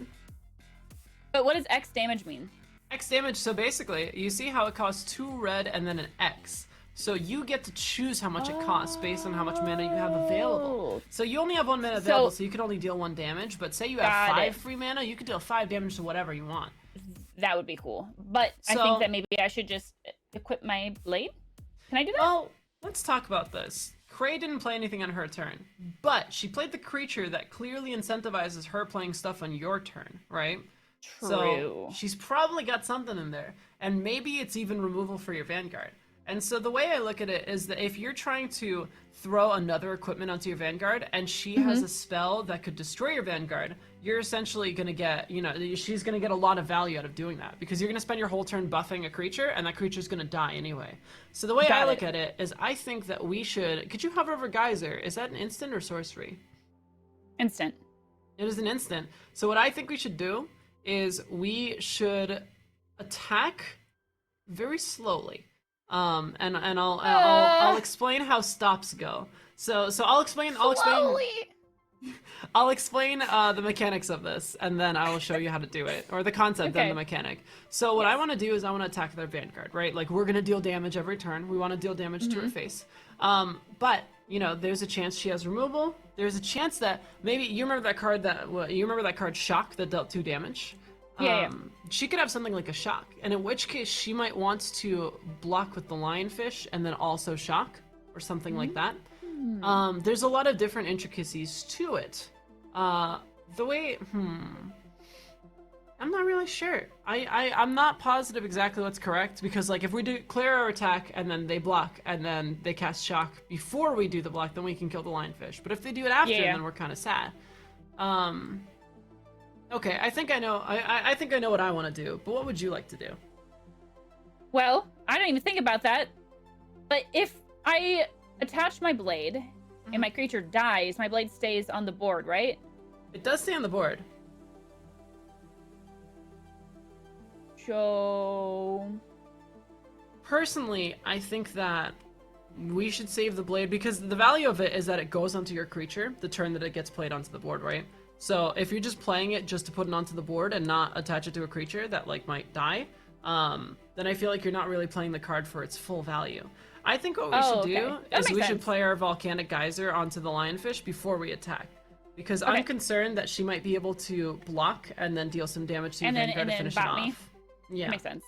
But what does X damage mean? X damage, so basically, you see how it costs 2 red and then an X. So you get to choose how much it costs based on how much mana you have available. Oh. So you only have 1 mana available, So- so you can only deal 1 damage. But say you have Got 5 it. free mana, you could deal 5 damage to whatever you want. That would be cool. But I So- think that maybe I should just equip my blade. Can I do that? Well, let's talk about this. Cray didn't play anything on her turn, but she played the creature that clearly incentivizes her playing stuff on your turn, right? True. So she's probably got something in there, and maybe it's even removal for your Vanguard. And so the way I look at it is that if you're trying to throw another equipment onto your Vanguard and she has a spell that could destroy your Vanguard, you're essentially going to get, she's going to get a lot of value out of doing that because you're going to spend your whole turn buffing a creature and that creature's going to die anyway. So the way I look at it is I think that we should, could you hover over Geyser? Is that an instant or sorcery? Instant. It is an instant. So what I think we should do is we should attack very slowly. And I'll explain how stops go. So I'll explain the mechanics of this, and then I will show you how to do it, or the concept and the mechanic. So what I want to do is I want to attack their Vanguard, right? Like we're gonna deal damage every turn. We want to deal damage to her face. But there's a chance she has removal. There's a chance that maybe you remember that card Shock that dealt 2 damage. She could have something like a Shock, and in which case she might want to block with the Lionfish and then also Shock or something like that. There's a lot of different intricacies to it. The way, I'm not really sure. I'm not positive exactly what's correct because like if we do clear our attack and then they block and then they cast Shock before we do the block, then we can kill the Lionfish. But if they do it after, then we're kind of sad. Okay, I think I know. I think I know what I want to do. But what would you like to do? Well, I don't even think about that. But if I attach my blade and my creature dies, my blade stays on the board, right? It does stay on the board. So... Personally, I think that we should save the blade because the value of it is that it goes onto your creature the turn that it gets played onto the board, right? So if you're just playing it just to put it onto the board and not attach it to a creature that like might die, then I feel like you're not really playing the card for its full value. I think what we should do is we should play our Volcanic Geyser onto the Lionfish before we attack. Because I'm concerned that she might be able to block and then deal some damage to your Vanguard to finish it off. Yeah. That makes sense.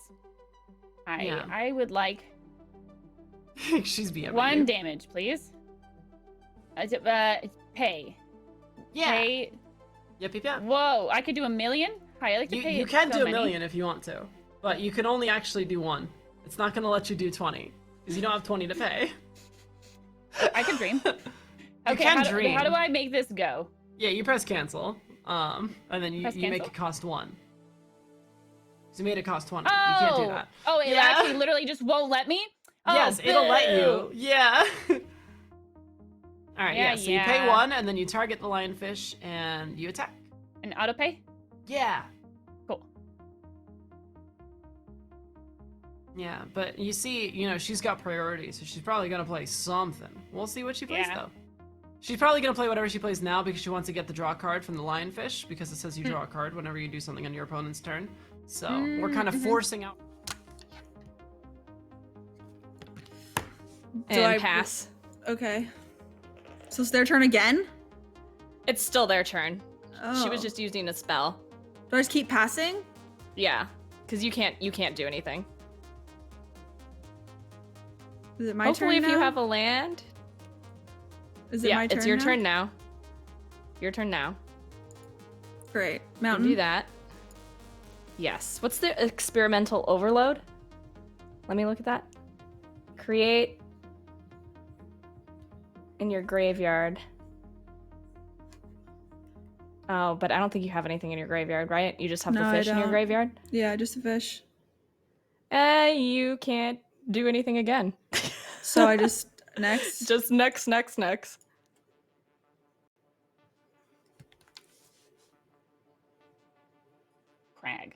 I would like... She's BMing 1 you. damage, please. Pay. Yeah. Pay. Yep. Whoa, I could do 1 million? I like to pay You can so do many. 1 million if you want to, but you can only actually do 1. It's not going to let you do 20 because you don't have 20 to pay. I can dream. You can dream. How do I make this go? Yeah, you press cancel, and then you make it cost 1. So you made it cost 20. You can't do that. Oh, it actually literally just won't let me? Yes, it'll let you. Yeah. All right, so you pay yeah. 1, and then you target the Lionfish, and you attack. An auto pay? Yeah. Cool. Yeah, but you see, she's got priorities, so she's probably going to play something. We'll see what she plays, though. She's probably going to play whatever she plays now because she wants to get the draw card from the Lionfish, because it says you draw a card whenever you do something on your opponent's turn. So we're kind of forcing out. And pass. Okay. So it's their turn again? It's still their turn. Oh. She was just using a spell. Do I just keep passing? Yeah, because you can't do anything. Is it my Hopefully, turn now? if you have a land. Is it my turn? It's your now? turn now. Your turn now. Great. You Mountain. can do that. Yes. What's the experimental overload? Let me look at that. Create in your graveyard. Oh, but I don't think you have anything in your graveyard, right? You just have the fish in your graveyard? Yeah, just a fish. You can't do anything again. So I just next. Just next. Crag.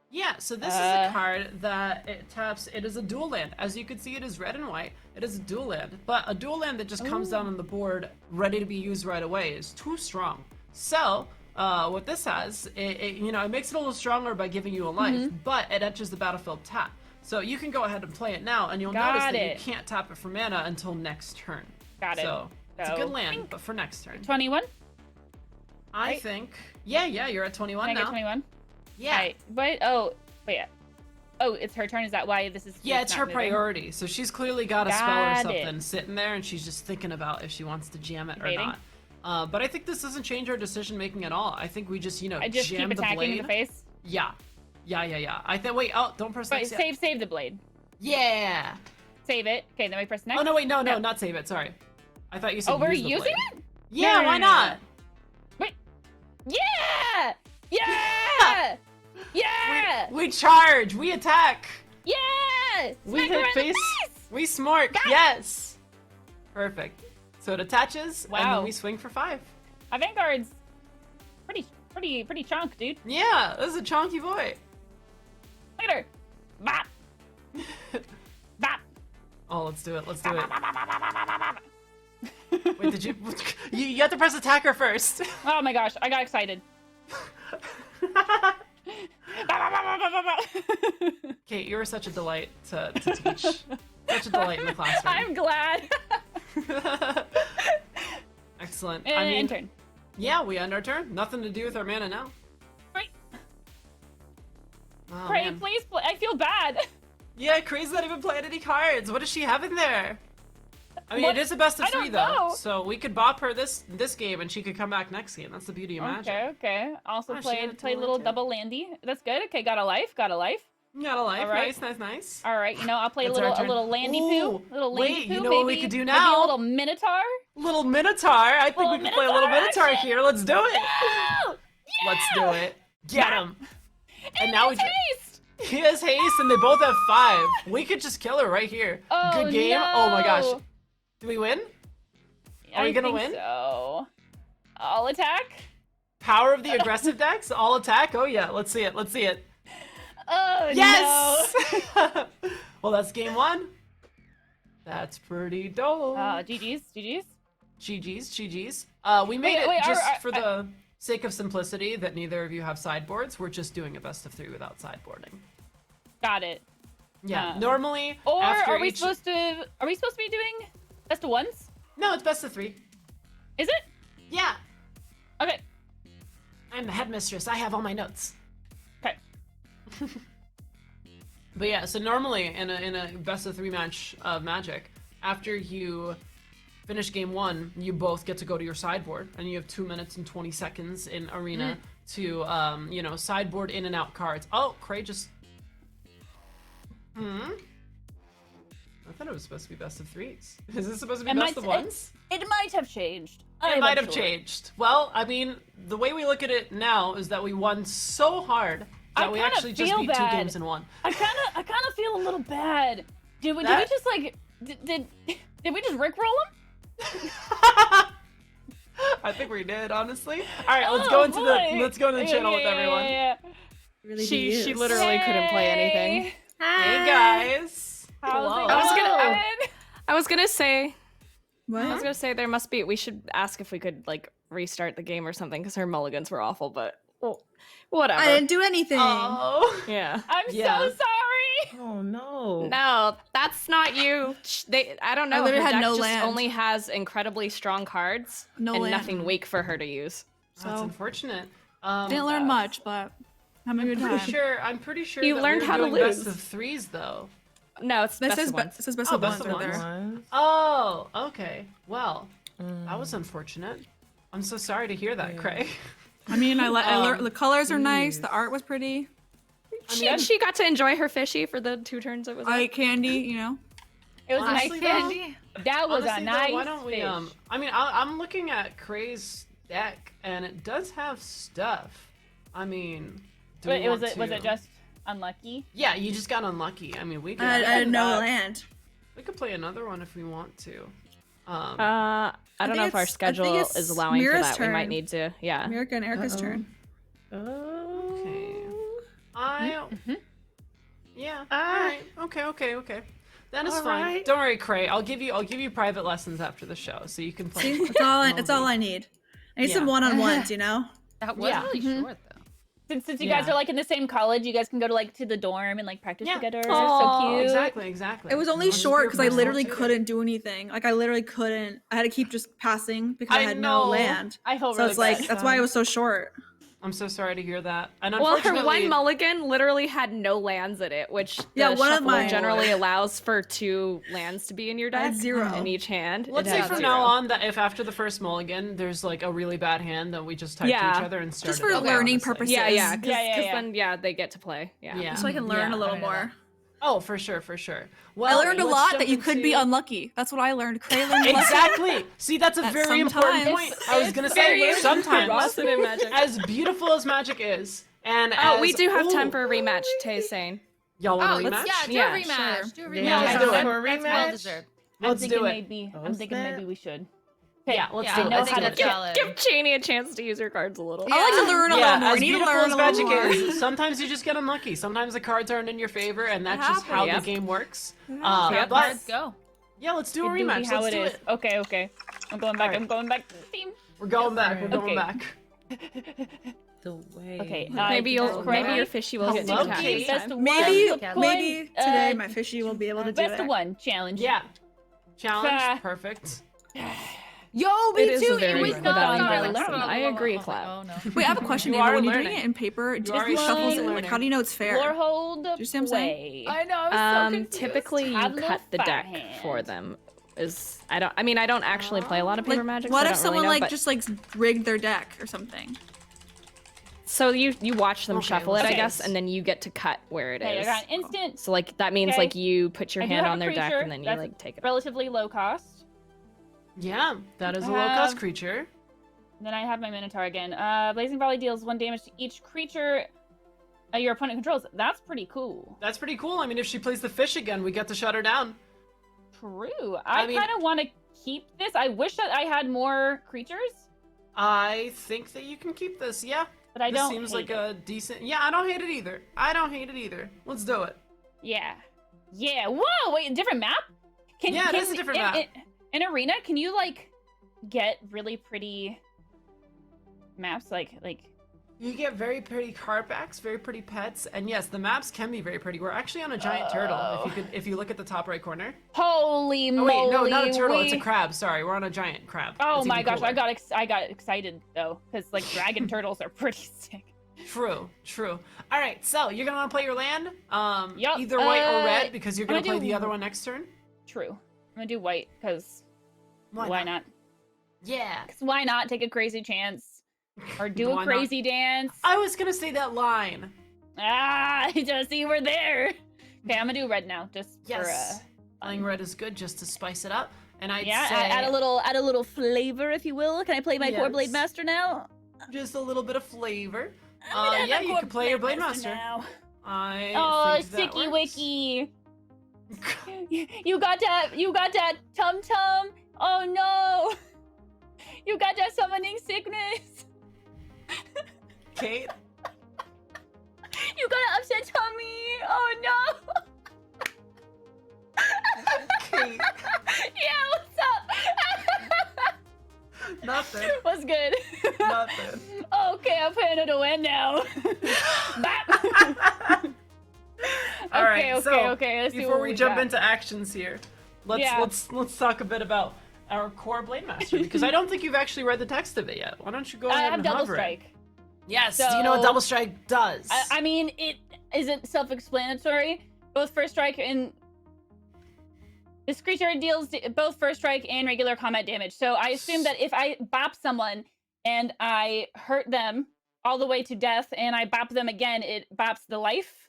Yeah, so this is a card that it taps. It is a dual land. As you can see, it is red and white. It is a dual land, but a dual land that just comes down on the board ready to be used right away is too strong. So what this has, it makes it a little stronger by giving you a life, but it enters the battlefield tap. So you can go ahead and play it now, and you'll notice that you can't tap it for mana until next turn. Got it. So it's a good land, but for next turn. 21? I think. Yeah, you're at 21 Can I now. get 21? Yeah. Right. Wait, wait. Oh, it's her turn. Is that why this is? Yeah, it's her moving? priority. So she's clearly got a spell or Got something it. sitting there, and she's just thinking about if she wants to jam it or Debating. not. But I think this doesn't change our decision making at all. I think we just, I just jam keep the attacking blade. in the face. Yeah. I think. Wait. Oh, don't press Wait, X yet. save the blade. Yeah. Save it. Okay, then we press next. Oh no, wait, no, not save it. Sorry, I thought you said. Oh, we're use the using blade. it? Yeah, No, why no. not? Wait. Yeah! Yeah! Yeah! We charge. We attack. Yeah! We Smack her hit in the face. face! We smart. Got it. Yes. Perfect. So it attaches, and Wow. then we swing for 5. Avangard's pretty chunk, dude. Yeah, this is a chonky boy. Look at her. Bop. Bop. Oh, let's do it. Let's do it. Wait, did you? You have to press attacker first. Oh my gosh, I got excited. Kate, you were such a delight to teach. Such a delight in the classroom. I'm glad. Excellent. And intern. Yeah, we end our turn. Nothing to do with our mana now. Right. Oh, Cray, man. please play. I feel bad. Yeah, Cray's not even playing any cards. What does she have in there? I mean, What? it is a best of I 3 don't though, know. so we could bop her this game and she could come back next game. That's the beauty of magic. Okay. Also Oh, she play had a play total little too. double landy. That's good. Okay, got a life. Got a life. All right. Nice. All right, I'll play That's a our little turn. landy Ooh, poo. Little landy wait, poo. you know what we maybe- could do maybe now? a little minotaur. Little Minotaur. I think we Little can play a little Minotaur Minotaur action. here. Let's do it. Oh, Let's do it. Get him. And now we. taste. He has haste, and they both have 5. We could just kill her right here. Oh, Good game. no. Oh my gosh. Do we win? Are we I gonna think win? So, I'll attack. Power of the aggressive decks. All attack. Oh yeah. Let's see it. Oh Yes. Well, that's game 1. That's pretty dope. no. GG's. GG's. We made Wait, it wait, just are- for the sake of simplicity that neither of you have sideboards. We're just doing a best of 3 without sideboarding. Got it. Yeah. Um, Normally, Or after are we each... supposed to be doing best of ones? No, it's best of 3. Is it? Yeah. Okay. I'm the headmistress. I have all my notes. Okay. But yeah, so normally in a best of 3 match of Magic, after you finish game 1, you both get to go to your sideboard, and you have 2 minutes and 20 seconds in Arena to sideboard in and out cards. Oh, Cray just. I thought it was supposed to be best of 3s. Is this supposed to be best of 1s? It might have changed. It might have changed. Well, I mean, the way we look at it now is that we won so hard that we kinda actually just feel beat 2 bad. games in 1. I kind of feel a little bad. Did we That- just like did we just rickroll him? I think we did, honestly. All right, let's Oh, go into boy. the channel with everyone. Really She literally couldn't play anything. Hey guys. How's Hello. it I was gonna- going? I was gonna say What? we should ask if we could like restart the game or something because her mulligans were awful, but whatever. I didn't do anything. Oh. Yeah. I'm Yeah. so sorry. Oh no. No, that's not you. I don't know. I literally her had deck no just land. only has incredibly strong cards No and land. nothing weak for her to use. That's So- unfortunate. Didn't learn much, but having a good time. I'm pretty sure You that learned we're how to doing best lose. of 3s though. No, it's This best is of ones. this is best Oh, of best ones of right there. Ones. Oh, okay. Well, that was unfortunate. I'm so sorry to hear that, Cray. I mean, I learned the colors are nice. The art was pretty. She got to enjoy her fishy for the 2 turns it was. I ate candy, you know. It was Honestly, a nice though- candy. That was Honestly, a though, nice why don't we? fish. I mean, I'm looking at Cray's deck, and it does have stuff. I mean, do we Was want it to- just unlucky? Yeah, you just got unlucky. I mean, we could. I had no uh, land. We could play another one if we want to. I don't think know if our it's- I think schedule it's is allowing for Mira's that. We might turn. need to. Yeah. America and Erica's turn. Okay. I. Yeah. Ah. All right. Okay. That is All fine. right. Don't worry, Cray. I'll give you private lessons after the show, so you can play. See, that's all I need. I need some Yeah. one-on-ones, you know. That was Yeah. really short though. Since you guys Yeah. are like in the same college, you guys can go to the dorm and like practice Yeah. together. Aw, So cute. Exactly. It was only I'll just be short your because I personal literally tutor. couldn't do anything. Like I literally couldn't. I had to keep just passing because I I had know. no land. I feel So really it's like bad. that's why it was so short. I'm so sorry to hear that. And Well, her unfortunately, one mulligan literally had no lands in it, which Yeah, the one of shuffler mine- generally allows for 2 lands to be in your I deck. had 0. in each hand. let's It say has from 0. now on that if after the first mulligan there's like a really bad hand, then we just type to Yeah. each other and start Just it for over, learning honestly. purposes. Yeah, Yeah, because Yeah. then they get to play. Yeah. Yeah. So I can learn Yeah, a little I know more. Oh, for sure, for sure. I Well, learned a let's lot jump that you could be into- unlucky. That's what I learned. Cray learned a lesson. Exactly. See, that's a That very important sometimes- point. I was gonna say very sometimes, Rosin and Magic. as beautiful as Magic is, and Oh, we as- do have time Ooh, for a rematch, Tay's saying. Y'all want Oh, a rematch? yeah, do Yeah, a rematch. sure. Do a rematch. Yeah, let's That's do it. For a That's well rematch? deserved. Let's I'm do thinking it. maybe. Oh, I'm thinking snap. maybe we should. Yeah, let's Yeah, do it. I Let's think do that's it. valid. Give Cheney a chance to use her cards a little. I like to learn a little more. as We need to beautiful learn as a little Magic more. is, sometimes you just get unlucky. Sometimes the cards aren't in your favor, and that's just how happens. the game works. Yep, But let's go. yeah, let's do a It do be rematch. how Let's it do is. it. Okay, okay. I'm going back. Alright. I'm going back to the team. We're going back. We're going Okay. back. The way. Okay. Maybe maybe your fishy will get Hello, to catch Kate. this Best time. of Maybe, one. Yeah. maybe Coin, today my fishy will be able to do Best it. of one challenge. Yeah. Challenge. Ah. Perfect. Yo, me It is too. a very It was not valuable sorry. lesson. I agree, Oh, Clap. Oh, no. Wait, I have a question. You Ava. are When you're doing learning. it in paper, You if are you shuffles it, learning. like how do you know it's fair? Floor hold you see what I'm saying? play. I know. I was so confused. Typically you Have no cut the fat deck hand. for them. I don't actually play a lot of paper Like, magic. what so I if don't someone really know, like but- just like rigged their deck or something? So you watch them Okay, shuffle it, I okay. guess, and then you get to cut where it Okay, I is. got an instant, So like that means Okay. like you put your I do hand have on a their deck creature and then you that's like take it. relatively low cost. Yeah, that is a I low-cost have- creature. Then I have my Minotaur again. Blazing Volley deals 1 damage to each creature your opponent controls. That's pretty cool. That's pretty cool. I mean, if she plays the fish again, we get to shut her down. True. I I mean- kind of want to keep this. I wish that I had more creatures, I think that you can keep this. Yeah. but I This don't. seems hate like a decent. Yeah, I don't hate it either. I don't hate it either. Let's do it. Yeah. Yeah. Whoa. Wait. Different map? Yeah, it is a different map. In Arena, can you like get really pretty maps? Like. You get very pretty card backs, very pretty pets, and yes, the maps can be very pretty. We're actually on a giant turtle. If you look at the top right corner. Holy Oh moly! wait, no, not a turtle. It's a crab. Sorry, we're on a giant crab. Oh It's my even gosh, cooler. I got excited though, because like dragon turtles are pretty sick. True, true. All right, so you're gonna want to play your land, Yup, either white or red, because you're I'm gonna gonna play do- the other one next turn. True. I'm gonna do white because why not? Yeah. 'Cause why not take a crazy chance or do Why a not? crazy dance? I was gonna say that line. Ah, just see we're there. Okay, I'm gonna do red now, just Yes. for Playing red is good just to spice it up, and I'd yeah, say add a little flavor, if you will. Can I play my core Blade Yes. Master now? just a little bit of flavor. I'm gonna have Yeah, my you core can play your Blade Master Master. now. I Oh, think that sticky works. wicky. You got that tum tum. Oh no. You got that summoning sickness. Kate, You got an upset tummy. Oh no. Kate, Yeah, what's up? nothing, What's good? nothing. Okay, I'm playing to win now. All right, okay, so okay. Let's see before what we we jump got. into actions here, let's Yeah. let's talk a bit about our core Blade Master because I don't think you've actually read the text of it yet. Why don't you go I ahead have and double hover it? strike. Yes. Do you know what So- double strike does? I mean, it isn't self-explanatory. Both first strike and this creature deals both first strike and regular combat damage. So I assume that if I bop someone and I hurt them all the way to death, and I bop them again, it bops the life.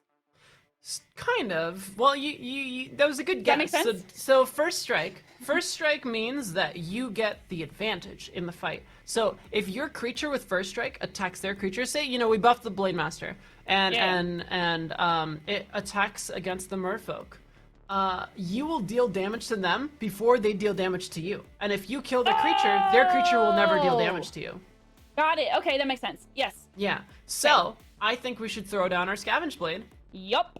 Kind of. Well, you that was a good That guess. make sense? So first strike means that you get the advantage in the fight. So if your creature with first strike attacks their creature, say we buffed the Blade Master, and Yeah. it attacks against the Merfolk. You will deal damage to them before they deal damage to you. And if you kill the creature, their creature will never deal damage to you. Got it. Okay, that makes sense. Yes. Yeah. So I think we should throw down our Scavenge Blade. Yup.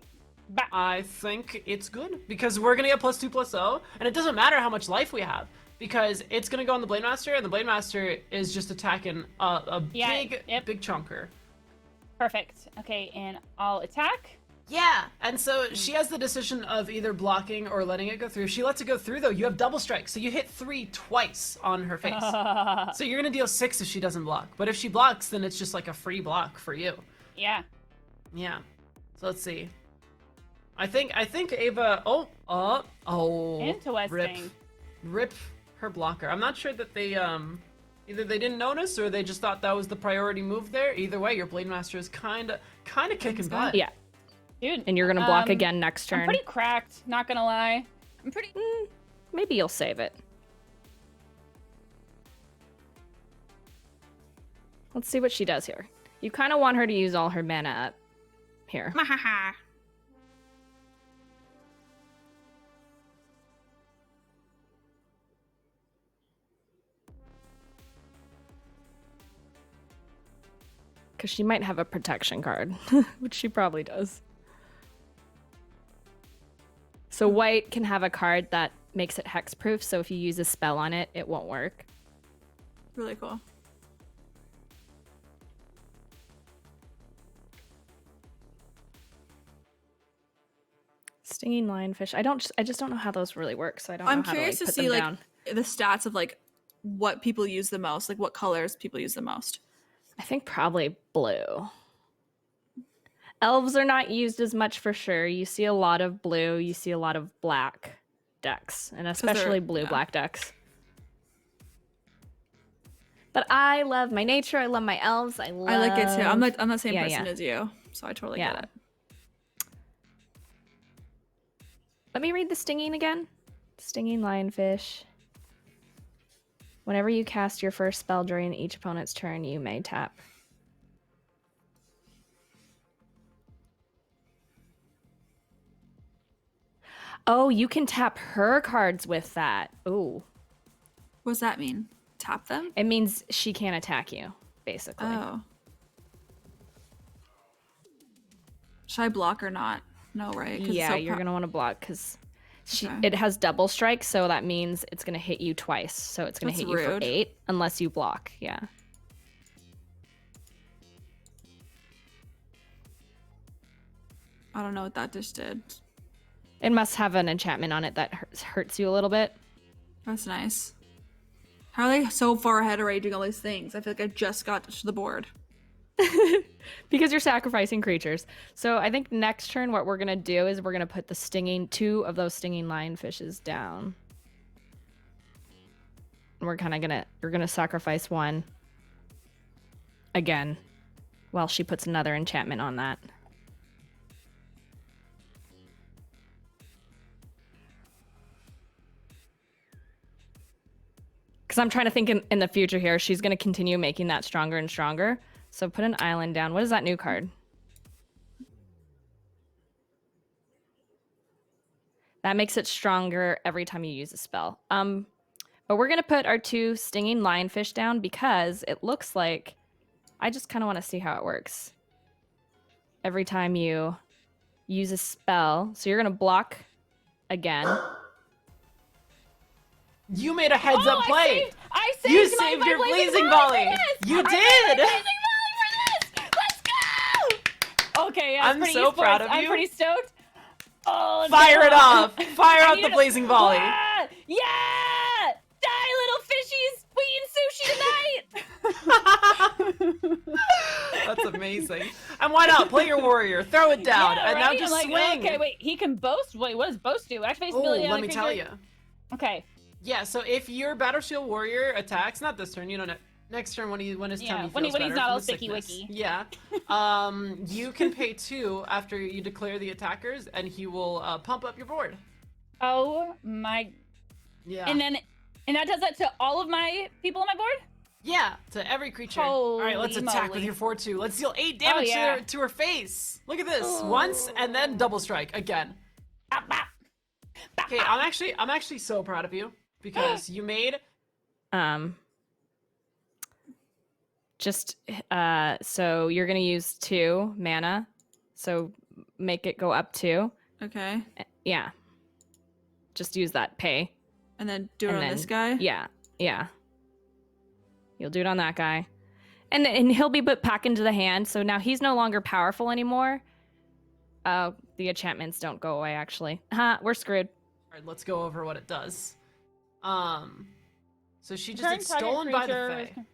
I think it's good because we're gonna get +2/+0, and it doesn't matter how much life we have because it's gonna go on the Blade Master, and the Blade Master is just attacking a Yeah, big chunker. Perfect. Okay, and I'll attack. Yeah, and so she has the decision of either blocking or letting it go through. If she lets it go through, though, you have double strike, so you hit 3 twice on her face. So you're gonna deal 6 if she doesn't block, but if she blocks, then it's just like a free block for you. Yeah. Yeah. So let's see. I think Ava. Oh. Interesting. Rip her blocker. I'm not sure that they either they didn't notice or they just thought that was the priority move there. Either way, your Blade Master is kind of kicking butt. Yeah. Dude, And you're gonna block again next turn. I'm pretty cracked, not gonna lie. I'm pretty... Maybe you'll save it. Let's see what she does here. You kind of want her to use all her mana up here. Because she might have a protection card, which she probably does. So white can have a card that makes it hexproof, so if you use a spell on it, it won't work. Really cool. Stinging lionfish. I just don't know how those really work, so I don't I'm know how curious to, to put them see like down. the stats of like what people use the most, like what colors people use the most. I think probably blue. Elves are not used as much for sure. You see a lot of blue, you see a lot of black decks, and especially blue-black decks. But I love my nature, I love my elves, I like it too. I'm the same Yeah, person yeah. as you, so I totally get it. Let me read the stinging again. Stinging lionfish. Whenever you cast your first spell during each opponent's turn, you may tap. Oh, you can tap her cards with that. Ooh. What does that mean? Tap them? It means she can't attack you, basically. Oh. Should I block or not? No, right? 'Cause it's Yeah, so you're gonna want to block because Okay. it has double strike, so that means it's gonna hit you twice. So it's gonna That's hit you for rude. 8 unless you block. Yeah. I don't know what that dish did. It must have an enchantment on it that hurts you a little bit. That's nice. How are they so far ahead already doing all these things? I feel like I just got to the board. Because you're sacrificing creatures. So I think next turn what we're gonna do is we're gonna put the two of those stinging lionfishes down. And you're gonna sacrifice one again while she puts another enchantment on that. Because I'm trying to think in the future here, she's going to continue making that stronger and stronger. So put an island down. What is that new card? That makes it stronger every time you use a spell. But we're going to put our 2 stinging lionfish down because it looks like... I just kind of want to see how it works. Every time you use a spell. So you're going to block again. You made a heads-up play. I saved You my saved your blazing blazing volley volley. for this! You I saved did. my blazing volley for this! Let's go! Okay, yeah, I'm so proud of I'm you. pretty stoked. Oh, let's Fire go. it off. Fire I out need the to- blazing volley. Ah, yeah! Die, little fishies! We eating sushi tonight! That's amazing. And why not? Play your warrior. Throw it down. Yeah, and now right? just I'm like, swing. okay, wait, he can boast? Wait, what does boast do? Activate Oh, ability on let a me creature. tell you. Okay. Yeah, so if your Battle Shield Warrior attacks, not this turn, you don't know. Next turn when his tummy feels when he's better not from all the sticky sickness. wicky. Yeah. You can pay 2 after you declare the attackers, and he will pump up your board. Oh my. Yeah. And that does that to all of my people on my board? Yeah, to every creature. All right, let's Holy attack moly. with your 4/2. Let's deal 8 damage yeah. to her face. Look at this. Once, and then double strike again. Bop, bop. Okay, I'm actually so proud of you because you made So you're gonna use 2 mana, so make it go up 2. Okay. Yeah, just use that pay. And then do it And on then- this guy? Yeah. You'll do it on that guy, and he'll be put back into the hand. So now he's no longer powerful anymore. The enchantments don't go away. Actually, we're screwed. All right, let's go over what it does. So she just Current gets target stolen by the creature Fae.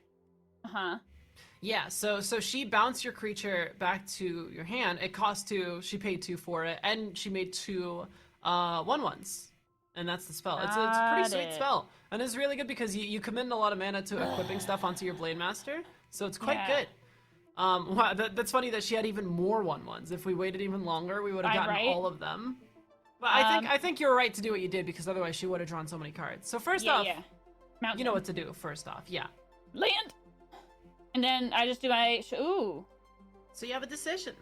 Uh-huh. Yeah, so she bounced your creature back to your hand. It cost 2. She paid 2 for it, and she made 2 1/1s, and that's the spell. It's a pretty Got sweet it. spell, and it's really good because you commit a lot of mana to equipping stuff onto your Blade Master, so it's quite Yeah. good. Wow, that's funny that she had even more 1/1s. If we waited even longer, we would have gotten Right? all of them. But I think you're right to do what you did, because otherwise she would have drawn so many cards. So first off, Mountain. you know what to do. First off, yeah. Land. And then I just do my ooh. So you have a decision.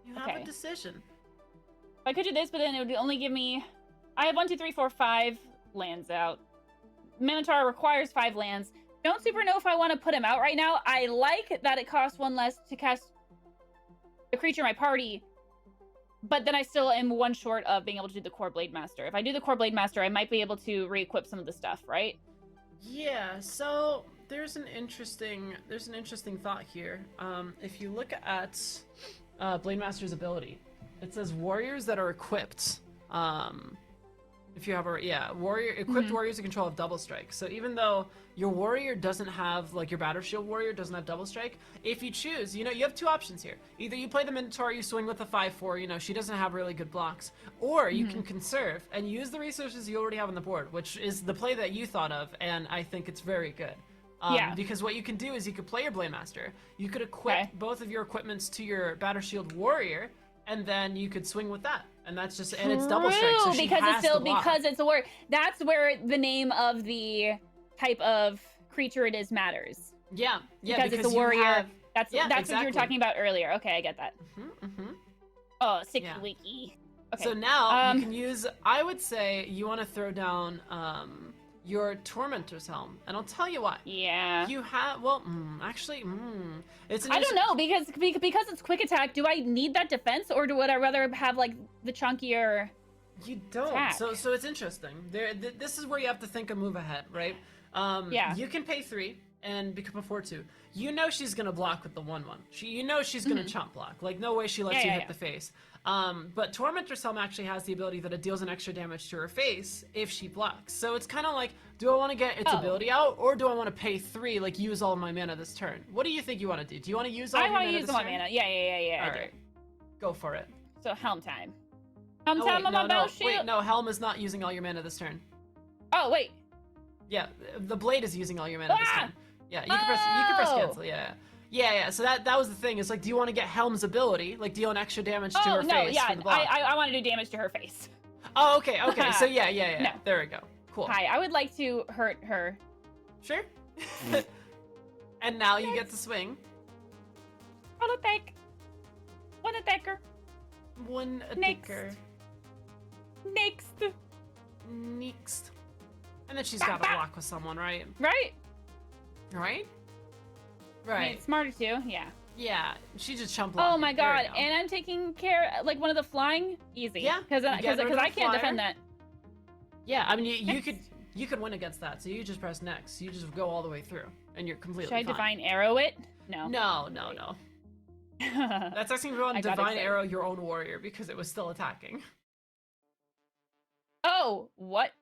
You have Okay. a decision. I could do this, but then it would only give me. I have 1, 2, 3, 4, 5 lands out. Minotaur requires 5 lands. Don't super know if I want to put him out right now. I like that it costs 1 less to cast a creature in my party, but then I still am 1 short of being able to do the Core Blade Master. If I do the Core Blade Master, I might be able to re-equip some of the stuff, right? Yeah, so there's an interesting thought here. If you look at Blade Master's ability, it says warriors that are equipped. If you have equipped warriors in control of double strike. So even though your warrior doesn't have, like, your Battle Shield warrior doesn't have double strike, if you choose, you have 2 options here. Either you play the Minotaur, you swing with the 5/4, she doesn't have really good blocks, or you can conserve and use the resources you already have on the board, which is the play that you thought of, and I think it's very good. Because what you can do is you could play your Blade Master, you could equip both of your equipments to your Battle Shield warrior, and then you could swing with that. And that's just, and it's double strike, so she because has it's still to block. because it's a word. That's where the name of the type of creature it is matters. Yeah, Because it's a you warrior. have- That's what you exactly. were talking about earlier. Okay, I get that. Oh, sick Yeah. wiki. Okay. So now you can use, I would say you want to throw down your Tormentor's Helm, and I'll tell you why. Yeah. You have, it's an I don't know because it's quick attack. Do I need that defense, or would I rather have like the chunkier? You don't. attack? So it's interesting. This is where you have to think a move ahead, right? Yeah. You can pay 3 and become a 4/2. She's gonna block with the 1/1. She's gonna chump block. Like, no way she lets you hit the face. But Tormentor's Helm actually has the ability that it deals an extra damage to her face if she blocks. So it's kind of like, do I want to get its ability out, or do I want to pay 3, like use all of my mana this turn? What do you think you want to do? Do you want to use all I of your want mana to use this my turn? mana. Yeah. All I do. right. Go for it. So helm time. Helm Oh, time wait, on my no, battle no. shield. Wait, no, Helm is not using all your mana this turn. Oh wait. Yeah, the blade is using all your mana this Ah! turn. Yeah, you can press Oh! cancel. Yeah. So that was the thing. It's like, do you want to get Helm's ability, like deal an extra damage to Oh her no, face yeah. for the block? I want to do damage to her face. Oh, okay. So yeah. No. There we go. Cool. Hi, I would like to hurt her. Sure. And now you get to swing. I'll attack. One attacker. One Next. attacker. Next. Next. And then she's got to block with someone, right? Right? Right? I Right. mean, smarter too. Yeah. Yeah. She just chump Oh blocked. my There we god! go. And I'm taking care like one of the flying easy. Yeah, Because you get rid of I the can't defend flyer. that. Yeah, I mean, you could win against that. So you just press next. You just go all the way through, and you're completely Should I fine. divine arrow it? No. No. That's asking if you want I to got divine excited. arrow your own warrior because it was still attacking. Oh, what?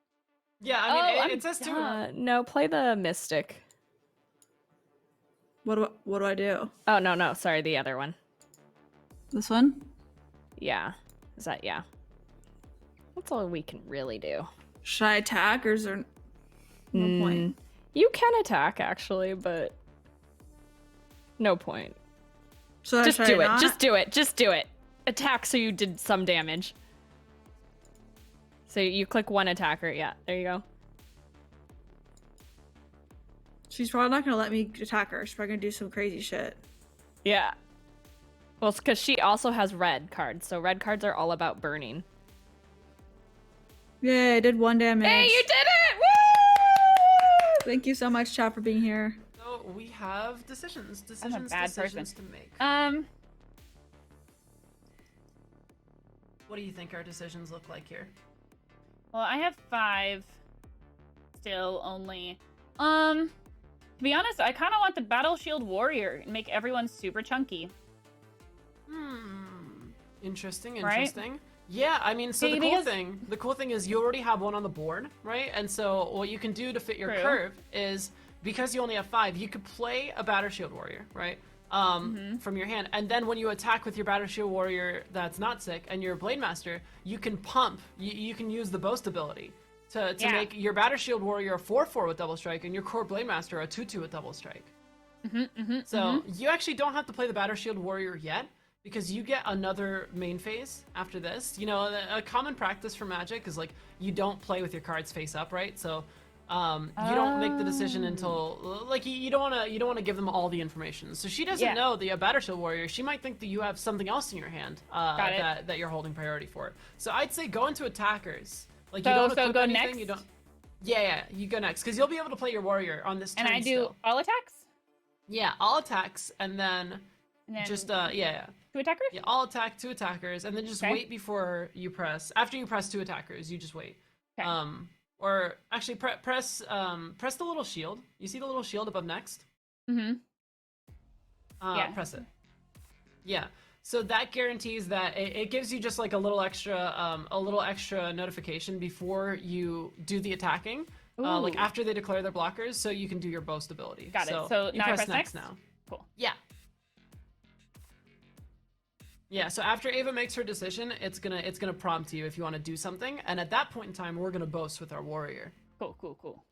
Yeah, I mean, I'm it says to. No, play the Mystic. What do I do? Oh, no, sorry, the other one. This one? Yeah. Is that, yeah. That's all we can really do. Should I attack, or is there no point? You can attack, actually, but no point. Should Just I do it. not? Just do it. Attack so you did some damage. So you click one attacker. Yeah, there you go. She's probably not gonna let me attack her. She's probably gonna do some crazy shit. Yeah. Well, it's because she also has red cards, so red cards are all about burning. Yay, I did 1 damage. Hey, you did it! Woo! Thank you so much, chat, for being here. So we have decisions bad person. to make. What do you think our decisions look like here? Well, I have 5 still only. To be honest, I kind of want the Battle Shield Warrior and make everyone super chunky. Interesting. Right? Yeah, I mean, so Yeah, the cool thing is you already have one on the board, right? And so what you can do to fit your True. curve is, because you only have 5, you could play a Battle Shield Warrior, right? From your hand, and then when you attack with your Battle Shield Warrior that's not sick and your Blade Master, you can pump. You can use the boast ability to Yeah. make your Battle Shield Warrior a 4/4 with double strike and your Core Blade Master a 2/2 with double strike. So you actually don't have to play the Batter Shield Warrior yet, because you get another main phase after this. You know, a common practice for Magic is like you don't play with your cards face up, right? So you don't make the decision until like you don't want to give them all the information. So she doesn't know the Batter Shield Warrior. She might think that you have something else in your hand that you're holding priority for. So I'd say go into attackers. Like you don't equip go anything. next? You don't. Yeah, you go next because you'll be able to play your warrior on this turn. And I do still. all attacks? Yeah, all attacks, and then just 2 attackers? Yeah, all attack, 2 attackers, and then just Okay. wait before you press. After you press 2 attackers, you just wait. Okay. Or actually press the little shield. You see the little shield above next? Yeah. Press it. Yeah. So that guarantees that it gives you just like a little extra notification before you do the attacking. Like after they declare their blockers, so you can do your boast ability. Got it. So you now I press press next? now. Cool. Yeah. Yeah, so after Ava makes her decision, it's gonna prompt you if you want to do something, and at that point in time, we're gonna boast with our warrior. Cool.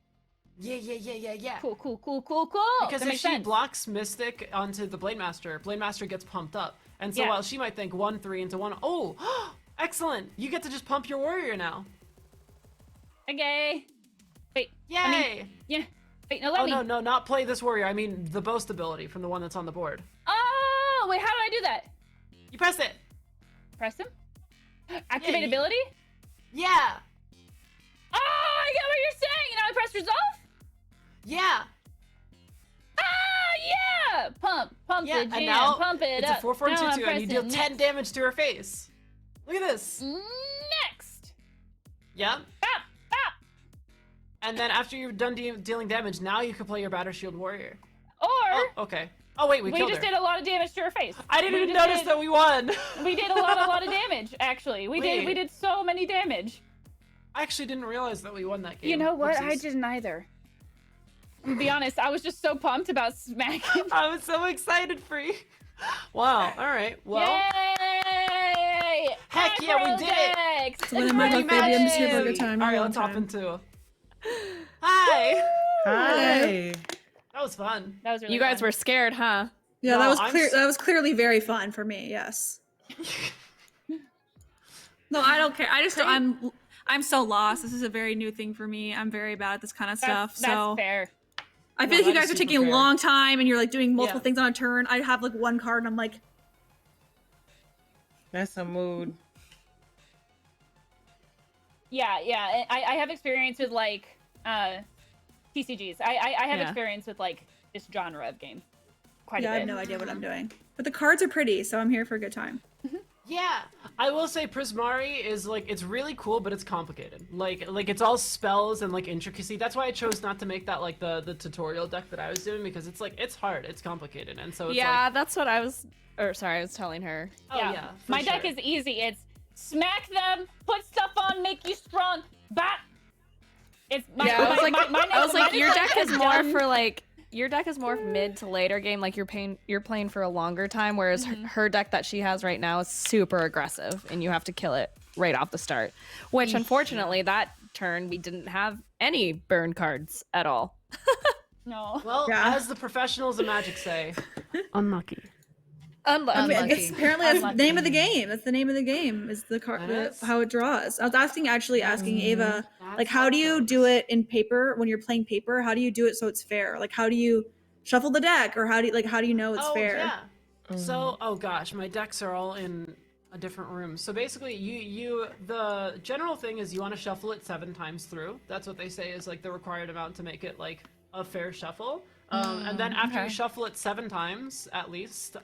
Yeah. Cool. Because That if makes she sense. blocks Mystic onto the Blade Master gets pumped up, and so Yeah. while she might think 1-3 into 1, oh, excellent! You get to just pump your warrior now. Okay. Wait. Yay! I mean, yeah. Wait, no, let Oh me. no, not play this warrior. I mean the boast ability from the one that's on the board. Oh, wait, how do I do that? You press it. Press him? Activate you- ability? Yeah. Oh, I get what you're saying. Now I press resolve? Yeah. Yeah! Pump Yeah. the And jam, now pump it it's up. a 4-4 Now I'm 2-2, and you deal pressing 10 damage to her face. Look at this. Next. Yeah. Bop. And then after you're done dealing damage, now you can play your Batter Shield Warrior. Or Oh, okay. Oh wait, we killed just her. did a lot of damage to her face. I didn't We even just notice did- that we won. We did a lot of damage, actually. We Wait. did so many damage. I actually didn't realize that we won that game. You know what? I Whoopsies. didn't either. To be honest, I was just so pumped about smacking. I was so excited for you. Wow. All right. Well. Yay! Heck yeah, we did it! Acrobatics! When I'm my luck, baby, I'm just here for a good time. All have right, a let's good hop time. into. Hi. Hi. That was fun. That was really You guys fun. were scared, huh? Yeah, No, that was I'm clear. s- That was clearly very fun for me. Yes. No, I don't care. I just I'm so lost. This is a very new thing for me. I'm very bad at this kind of stuff. That's So fair. I No, feel like you that guys is are super taking a fair. long time and you're like doing multiple Yeah. things on a turn. I have like one card and I'm like, That's a mood. Yeah. I have experience with like TCGs. I have Yeah. experience with like this genre of game. Quite yeah, a I bit. have no idea what I'm doing. But the cards are pretty, so I'm here for a good time. Yeah, I will say Prismari is like it's really cool, but it's complicated. Like it's all spells and like intricacy. That's why I chose not to make that like the tutorial deck that I was doing, because it's like it's hard, it's complicated, and so it's Yeah, like, that's what I was. Or sorry, I was telling her. oh yeah, for My deck sure. is easy. It's smack them, put stuff on, make you strong. Bat. It's my. Yeah, I was like, mine I was like, mine your deck is more done. for like. Your deck is more mid to later game, like you're playing for a longer time, whereas her deck that she has right now is super aggressive, and you have to kill it right off the start. Which, unfortunately, that turn we didn't have any burn cards at all. No. Well, Yeah. as the professionals of Magic say, unlucky. Unlucky. I mean, it's apparently that's the Unlucky. name of the game. That's the name of the game. Is the card That is. how it draws? I was asking Ava, That's like, how how it do you goes. do it in paper when you're playing paper? How do you do it so it's fair? Like, how do you shuffle the deck, or how do you know it's Oh fair? yeah. So oh gosh, my decks are all in a different room. So basically, the general thing is you want to shuffle it 7 times through. That's what they say is like the required amount to make it like a fair shuffle. And then after you shuffle it 7 times at least,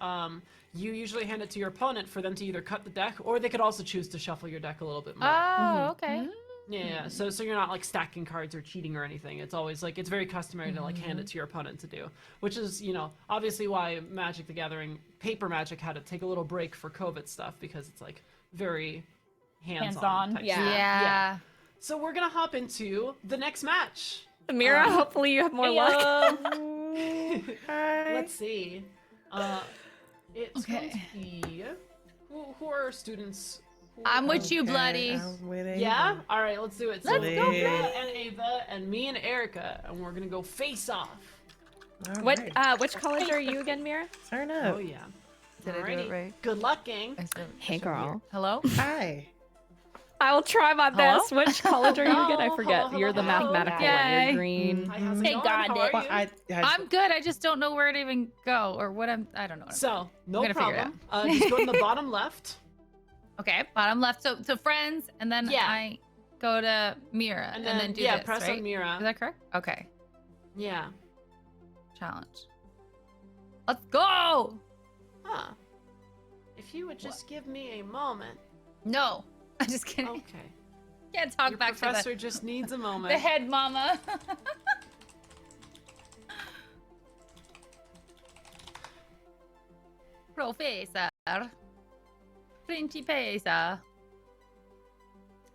you usually hand it to your opponent for them to either cut the deck, or they could also choose to shuffle your deck a little bit more. Oh, okay. Yeah. So you're not like stacking cards or cheating or anything. It's always like it's very customary to like hand it to your opponent to do, which is obviously why Magic the Gathering paper Magic had to take a little break for COVID stuff, because it's like very hands-on. type Yeah. stuff. Yeah. So we're gonna hop into the next match. Mira, hopefully you have more luck. Let's see. It's going to be who are our students? I'm with you, Okay, bloody. I'm with Ava. Yeah? All right, let's do it. So Let's go, Mira Brad. and Ava and me and Erica, and we're gonna go face off. What? Alright. Which college are you again, Mira? Turn up. Oh yeah. Did I do Alrighty. it right? Good luck, gang. Hey, girl. Hello? Hi. I will try my Hello? best. Which college are you again? I Hello, forget. hello, You're the hello. mathematical one. Yay. You're green. Hi, how's it Hey, going? God, How are Well, you? I'm good. I just don't know where to even go or what I don't know. What I'm So, no gonna figure it problem. Just go to the bottom left. Okay, bottom left. So friends, and then Yeah. I go to Mira, And and then, then do yeah, this, press right? on Mira. Is that correct? Okay. Yeah. Challenge. Let's go! Huh. If you would just give me a moment. No, I'm just kidding. Okay. Can't talk Your back professor to just needs a the moment. head mama. Professor. Principessa.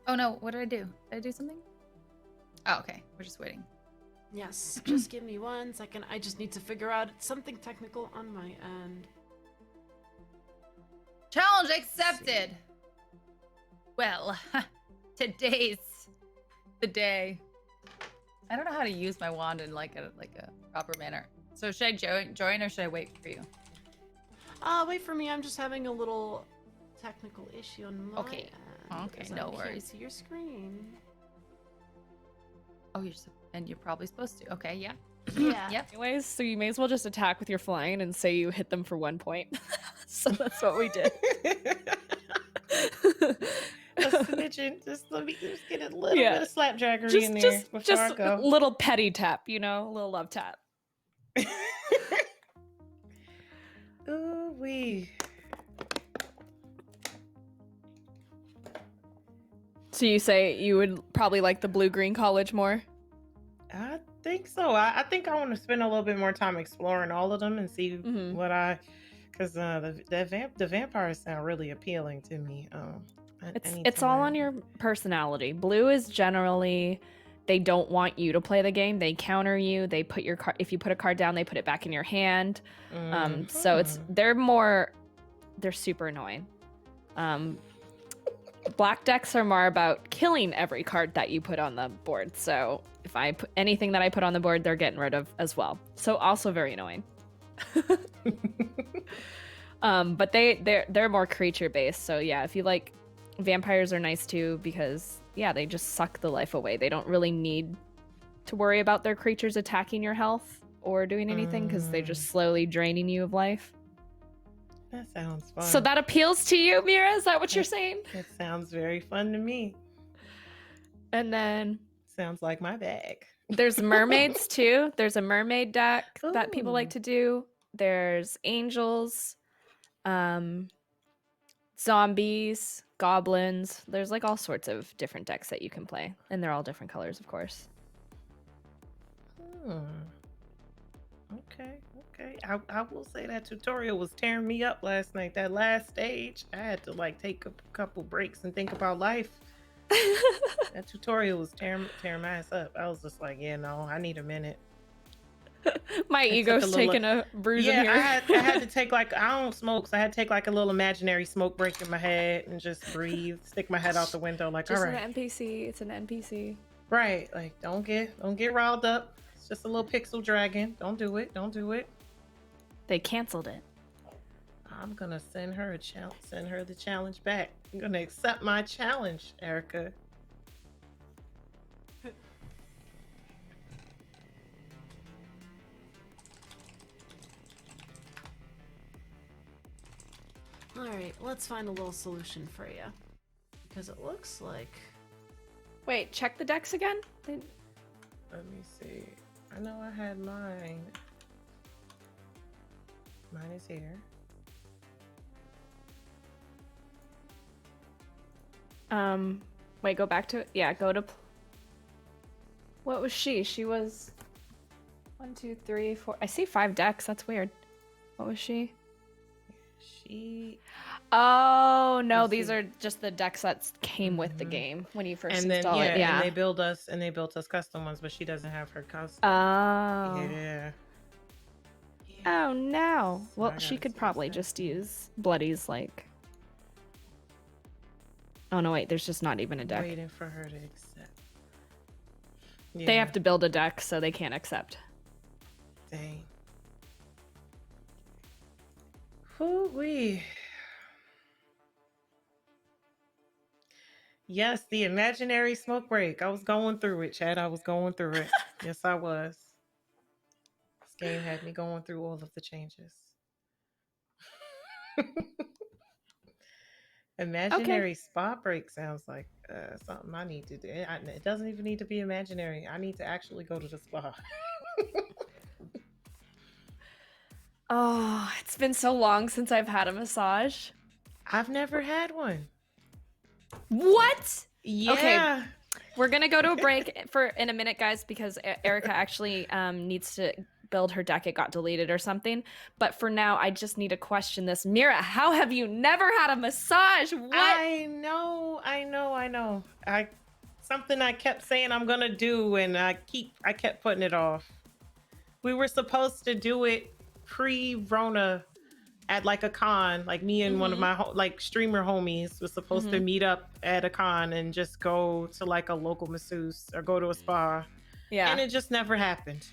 Oh no, what did I do? Did I do something? Oh, okay. We're just waiting. Yes, just give me 1 second. I just need to figure out something technical on my end. Challenge accepted. Well, today's the day. I don't know how to use my wand in like a proper manner. So should I join or should I wait for you? Wait for me. I'm just having a little technical issue on my Okay. end. Okay, 'cause no I can't worries. see your screen. Oh, and you're probably supposed to. Okay, yeah. Yeah. Yep. Anyways, so you may as well just attack with your flying and say you hit them for 1 point. So that's what we did. A smidgen. Just let me just get a little bit of slapjackery in there before I just go. a little petty tap, you know, a little love tap. Ooh wee. So you say you would probably like the blue-green college more? I think so. I think I want to spend a little bit more time exploring all of them and see Mhm. what because the vampires sound really appealing to me. It's all on your personality. Blue is generally they don't want you to play the game. They counter you. They put your card if you put a card down, they put it back in your hand. So they're super annoying. Black decks are more about killing every card that you put on the board. So if I put anything that I put on the board, they're getting rid of as well. So also very annoying. But they're more creature based. So yeah, if you like, vampires are nice too because yeah, they just suck the life away. They don't really need to worry about their creatures attacking your health or doing anything because they're just slowly draining you of life. That sounds fun. So that appeals to you, Mira? Is that what you're saying? It sounds very fun to me. And then Sounds like my bag. there's mermaids too. There's a mermaid deck that people Ooh. like to do. There's angels, zombies, goblins. There's like all sorts of different decks that you can play, and they're all different colors, of course. Okay. I will say that tutorial was tearing me up last night. That last stage, I had to like take a couple breaks and think about life. That tutorial was tearing my ass up. I was just like, yeah, no, I need a minute. My took ego's a little- taking a bruise in Yeah, here. I had to take like I don't smoke, so I had to take like a little imaginary smoke break in my head and just breathe, stick my head out the window, like Just all right, an NPC. It's an NPC. right, like don't get riled up. It's just a little pixel dragon. Don't do it. They canceled it. I'm gonna send her the challenge back. I'm gonna accept my challenge, Erica. Alright, let's find a little solution for you. Because it looks like... Wait, check the decks again. Let me see. I know I had mine. Mine is here. Wait, go back to it. Yeah, go to. What was she? She was 1, 2, 3, 4. I see 5 decks. That's weird. What was she? She Oh no, You these see. are just the decks that came with the Mhm. game when you first and then install it. Yeah. and they built us custom ones, but she doesn't have her custom. Oh. Yeah. Oh no. So I Well, she gotta could fix probably that. just use Bloody's like. Oh no, wait. There's just not even a deck. Waiting for her to accept. They have to build a deck, so they can't accept. Dang. Ooh-wee. Yes, the imaginary smoke break. I was going through it, Chad. I was going through it. Yes, I was. This game had me going through all of the changes. Imaginary spot break sounds like something I need to do. It doesn't even need to be imaginary. I need to actually go to the spa. Oh, it's been so long since I've had a massage. I've never had one. What? Yeah. Okay. We're gonna go to a break in a minute, guys, because Erica actually needs to build her deck. It got deleted or something. But for now, I just need to question this. Mira, how have you never had a massage? What? I know. Something I kept saying I'm gonna do, and I kept putting it off. We were supposed to do it pre-Rona at like a con, like me and one of my streamer homies was supposed to meet up at a con and just go to like a local masseuse or go to a spa. Yeah. And it just never happened.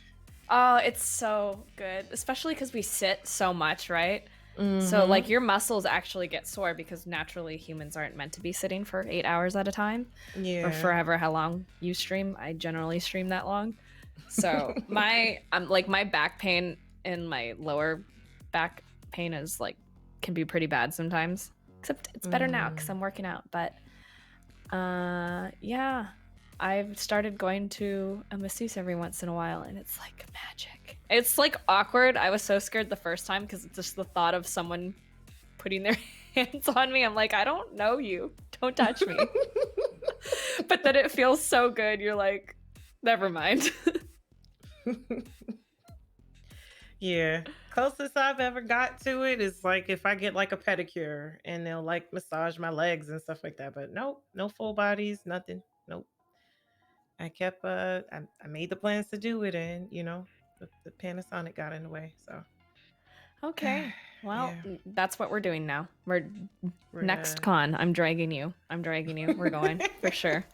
Oh, it's so good, especially because we sit so much, right? Mm-hmm. So like your muscles actually get sore because naturally humans aren't meant to be sitting for 8 hours at a time. Yeah. Or forever how long you stream. I generally stream that long. So my back pain and my lower back pain is like can be pretty bad sometimes. Except it's better now because I'm working out. But yeah. I've started going to a masseuse every once in a while, and it's like magic. It's like awkward. I was so scared the first time because it's just the thought of someone putting their hands on me. I'm like, I don't know you. Don't touch me. But then it feels so good. You're like, never mind. Yeah. Closest I've ever got to it is like if I get like a pedicure and they'll like massage my legs and stuff like that. But nope, no full bodies, nothing. Nope. I made the plans to do it, and the Panasonic got in the way. So Okay. Well, yeah. that's what we're doing now. We're next con. I'm dragging you. We're going for sure.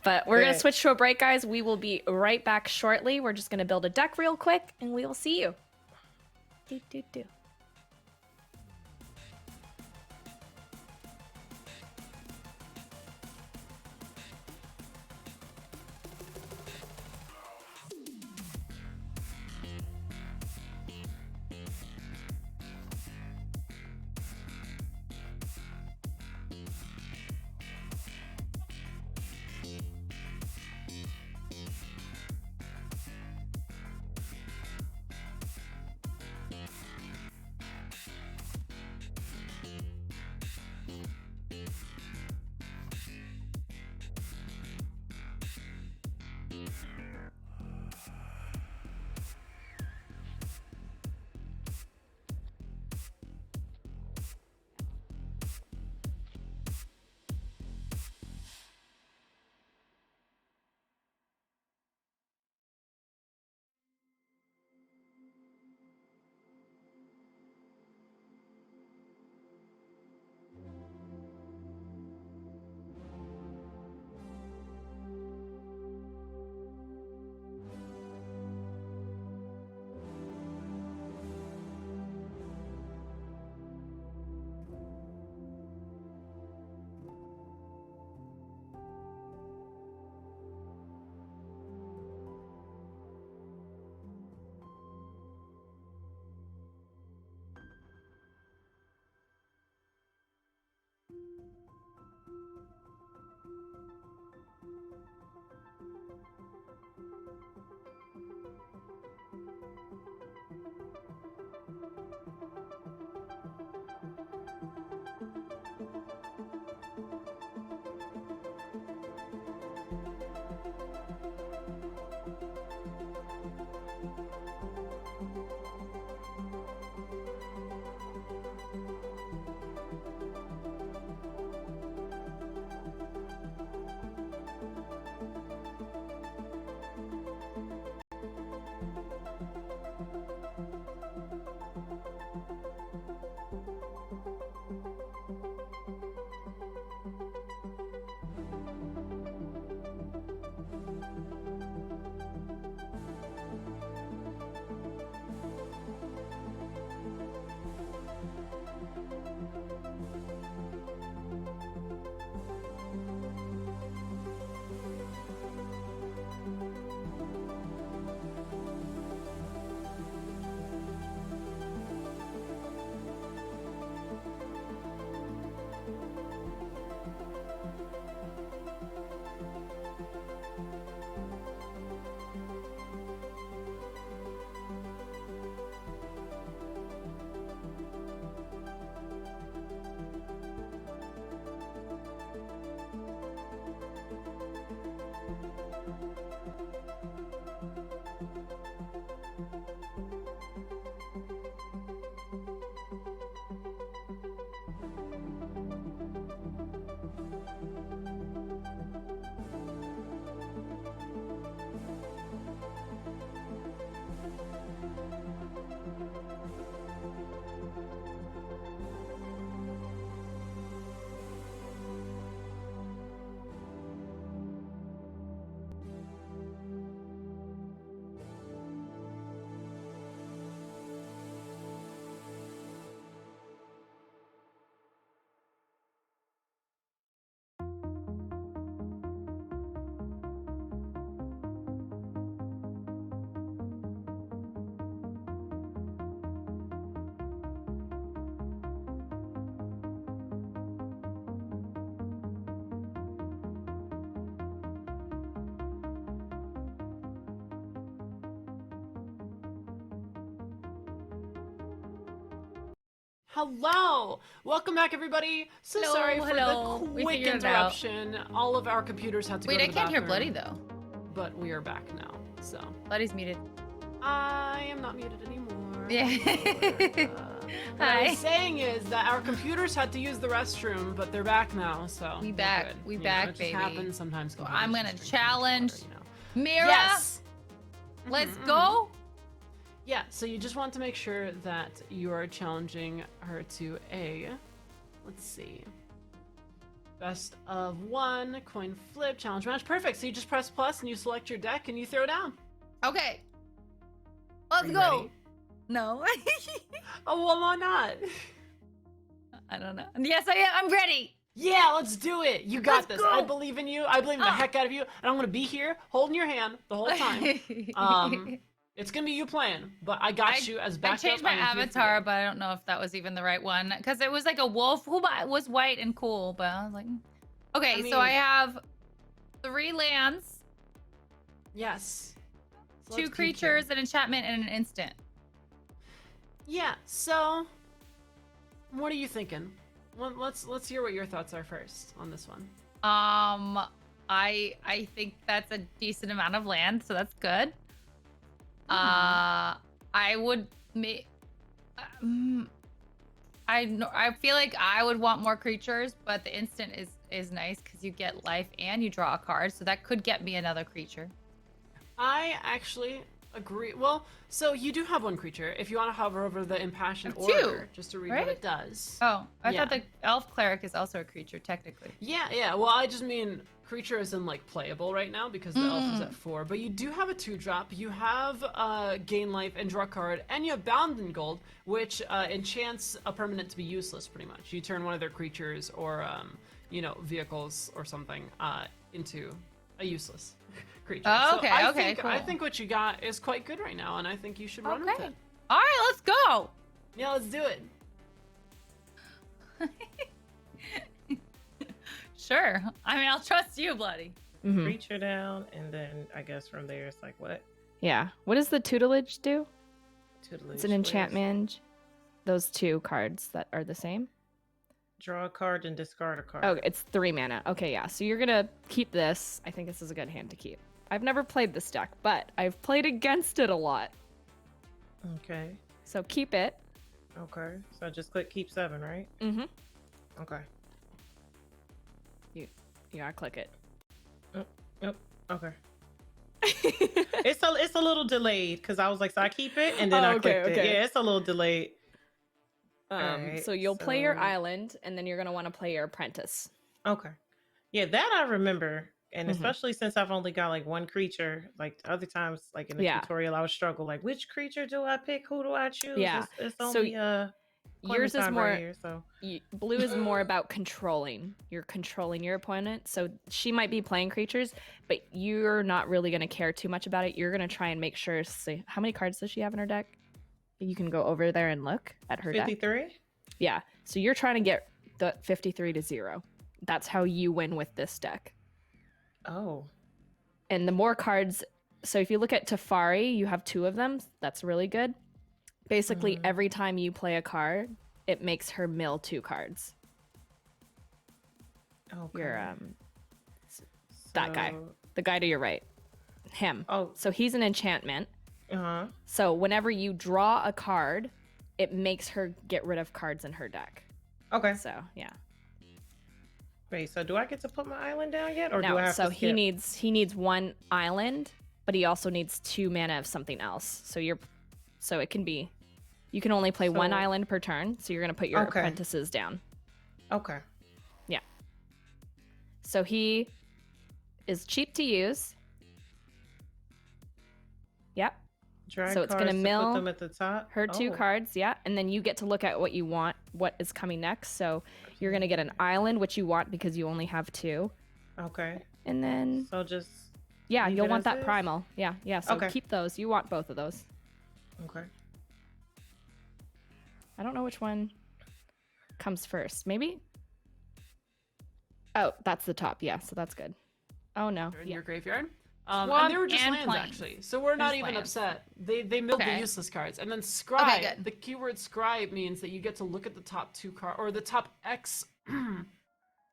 But we're going to switch to a break, guys. We will be right back shortly. We're just going to build a deck real quick, and we will see you. Do. Hello! Welcome back, everybody. So Hello, sorry for hello. the We quick figured it out. interruption. All of our computers had to Wait, go I to the can't hear bathroom, Bloody though. but we are back now. So Bloody's muted. I am not muted anymore. Yeah. What I was saying is that our computers had to use the restroom, but they're back now. So We we're back. good. We You know, back, it just baby. happens sometimes. So computers I'm gonna just drink too much challenge water, you know. Mira, Yes. let's Mhm, go. Yeah, so you just want to make sure that you are challenging her to let's see, best of 1 coin flip challenge match. Perfect. So you just press plus and you select your deck and you throw down. Okay. Are Let's you go. ready? No. Oh, well, why not? I don't know. Yes, I am. I'm ready. Yeah, let's do it. You got Let's this. I go. believe in you. I believe in the heck out of you. And I'm going to be here holding your hand the whole time. It's going to be you playing, but I got you as I backup. changed my I'm here for you. avatar, but I don't know if that was even the right one because it was like a wolf who was white and cool. But I was like, okay, I mean- so I have 3 lands, Yes. So 2 let's peek here. creatures, an enchantment, and an instant. Yeah, so what are you thinking? Well, let's hear what your thoughts are first on this one. I think that's a decent amount of land, so that's good. I would I feel like I would want more creatures, but the instant is nice because you get life and you draw a card, so that could get me another creature. I actually agree. Well, so you do have 1 creature. If you want to hover over the impassioned I have 2, order, just to read right? what it does. Oh, I Yeah. thought the elf cleric is also a creature technically. Yeah. Well, I just mean creature is in like playable right now because the elf is at 4. But you do have a 2-drop. You have gain life and draw a card, and you have bound in gold, which enchants a permanent to be useless. Pretty much, you turn one of their creatures or vehicles or something into a useless creature. Oh, So okay, I okay, think, I cool. think what you got is quite good right now, and I think you should run with Okay. it. All right, let's go. Yeah, let's do it. Sure. I mean, I'll trust you, Bloody. Mhm. Creature down, and then I guess from there it's like what? Yeah. What does the tutelage do? Tutelage. It's an where's- enchantment. Those 2 cards that are the same. Draw a card and discard a card. Oh, it's 3 mana. Okay, yeah. So you're gonna keep this. I think this is a good hand to keep. I've never played this deck, but I've played against it a lot. Okay. So keep it. Okay. So I just click keep 7, right? Mm-hmm. Okay. You gotta click it. Yep. Okay. It's a little delayed because I was like, so I keep it and then Oh, I okay, clicked it. okay. Yeah, it's a little delayed. So Alright, you'll play your so- island, and then you're gonna want to play your apprentice. Okay. Yeah, that I remember. And Mhm. especially since I've only got like 1 creature, like other times, like in the Yeah. tutorial, I would struggle. Like, which creature do I pick? Who do I choose? Yeah. It's So only Yours is Clementine more. right here, so Blue is more about controlling. You're controlling your opponent. So she might be playing creatures, but you're not really gonna care too much about it. You're gonna try and make sure. See, how many cards does she have in her deck? You can go over there and look at her deck. 53. Yeah. So you're trying to get the 53 to 0. That's how you win with this deck. Oh. And the more cards, so if you look at Teferi, you have 2 of them. That's really good. Basically, Mhm. every time you play a card, it makes her mill 2 cards. Okay. You're that guy. So- The guy to your right. Him. Oh. So he's an enchantment. Uh-huh. So whenever you draw a card, it makes her get rid of cards in her deck. Okay. So yeah. Wait, so do I get to put my island down yet? Or do No, I have so to he skip? needs 1 island, but he also needs 2 mana of something else. So it can be, you can only play 1 So- island per turn. So you're gonna put your Okay. apprentices down. Okay. So he is cheap to use. Yep. Drag So it's gonna cards to mill put them at the top. Her 2 Oh, cards, yeah. And then you get to look at what you want, what is coming next. So you're gonna get an island, which you want because you only have 2. Okay. And then So just yeah, leave you'll it want as that is? primal. Yeah. So Okay. keep those. You want both of those. okay. I don't know which one comes first. Maybe? Oh, that's the top. Yeah, so that's good. Oh no. You're in Yeah. your graveyard. And they were just and lands, plains. actually. So we're not Just even lands. upset. They milled the Okay. useless cards. And then scry, good. the keyword scry means that you get to look at the top 2 cards, or the top X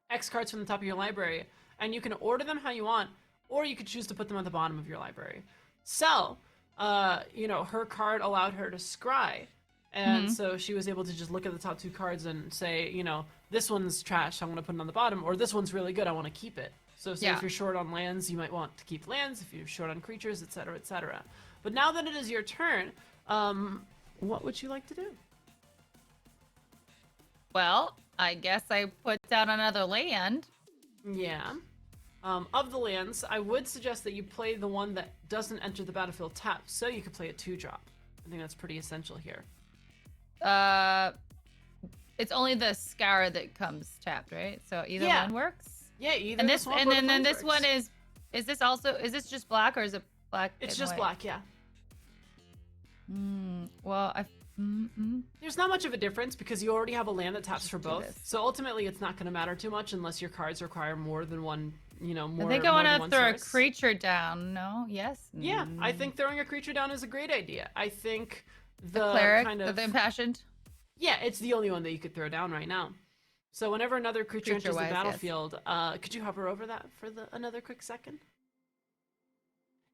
X cards from the top of your library, and you can order them how you want, or you could choose to put them at the bottom of your library. So, her card allowed her to scry. And so she was able to just look at the top 2 cards and say, this one's trash, I'm going to put it on the bottom, or this one's really good, I want to keep it. So say if you're short on lands, you might want to keep lands, if you're short on creatures, etc., etc. But now that it is your turn, what would you like to do? Well, I guess I put down another land. Yeah. Of the lands, I would suggest that you play the one that doesn't enter the battlefield tapped, so you could play a 2-drop. I think that's pretty essential here. It's only the Scour that comes tapped, right? So either one works. Yeah, either And the this, swamp and or the then this plains one works. is this just black or is it black? It's and just white? black, yeah. Well, There's not much of a difference because you already have a land that taps for do both. this. So ultimately, it's not going to matter too much unless your cards require more than one. More. I think I more want than to one throw source. a creature down. No, yes. Yeah, I think throwing a creature down is a great idea. I think the Cleric, kind of the impassioned. yeah, it's the only one that you could throw down right now. So whenever another creature enters the Creature-wise, yes. battlefield, could you hover over that for another quick second?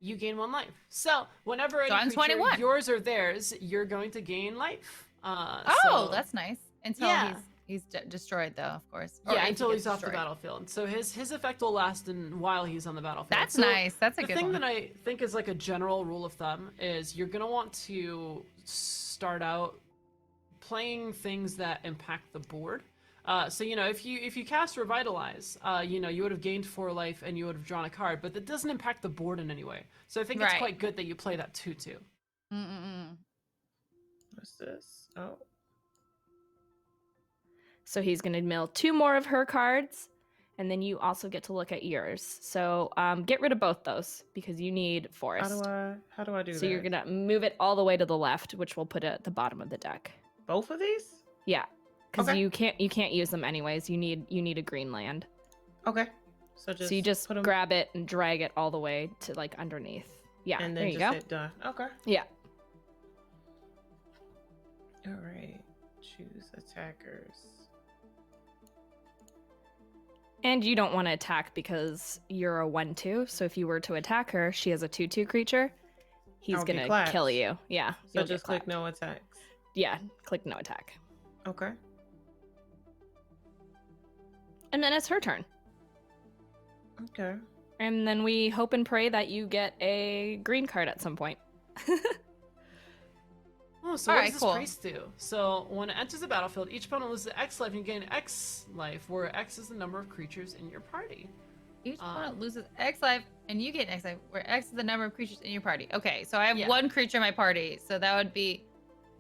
You gain 1 life. So whenever any I'm creature, 21. yours or theirs, you're going to gain life. Oh, so- that's nice. Until Yeah. he's destroyed, though, of course. Or Yeah, if he until gets he's off the destroyed. battlefield. So his effect will last while he's on the battlefield. That's So nice. That's a the good thing one. that I think is like a general rule of thumb is you're gonna want to start out playing things that impact the board. So if you cast Revitalize, you would have gained 4 life and you would have drawn a card, but that doesn't impact the board in any way. So I think it's Right. quite good that you play that 2/2. What's this? Oh. So he's going to mill 2 more of her cards, and then you also get to look at yours. So get rid of both those because you need forest. How do I do that? So you're gonna move it all the way to the left, which we'll put it at the bottom of the deck. Both of these? Yeah, because Okay. you can't use them anyways. You need a green land. Okay. So So you just put 'em- grab it and drag it all the way to like underneath. Yeah, and there then you just go. hit done. Okay. Yeah. All right. Choose attackers. And you don't want to attack because you're a 1/2. So if you were to attack her, she has a 2/2 creature. He's I'll get gonna clapped. kill you. Yeah. So you'll get just click clapped. no attacks. Yeah, click no attack. Okay. And then it's her turn. Okay. And then we hope and pray that you get a green card at some point. Oh, so All what right, does this cool. priest do? So when it enters the battlefield, each opponent loses X life and you gain X life, where X is the number of creatures in your party. Each opponent loses X life, and you get X life, where X is the number of creatures in your party. Okay, so I have Yeah. 1 creature in my party, so that would be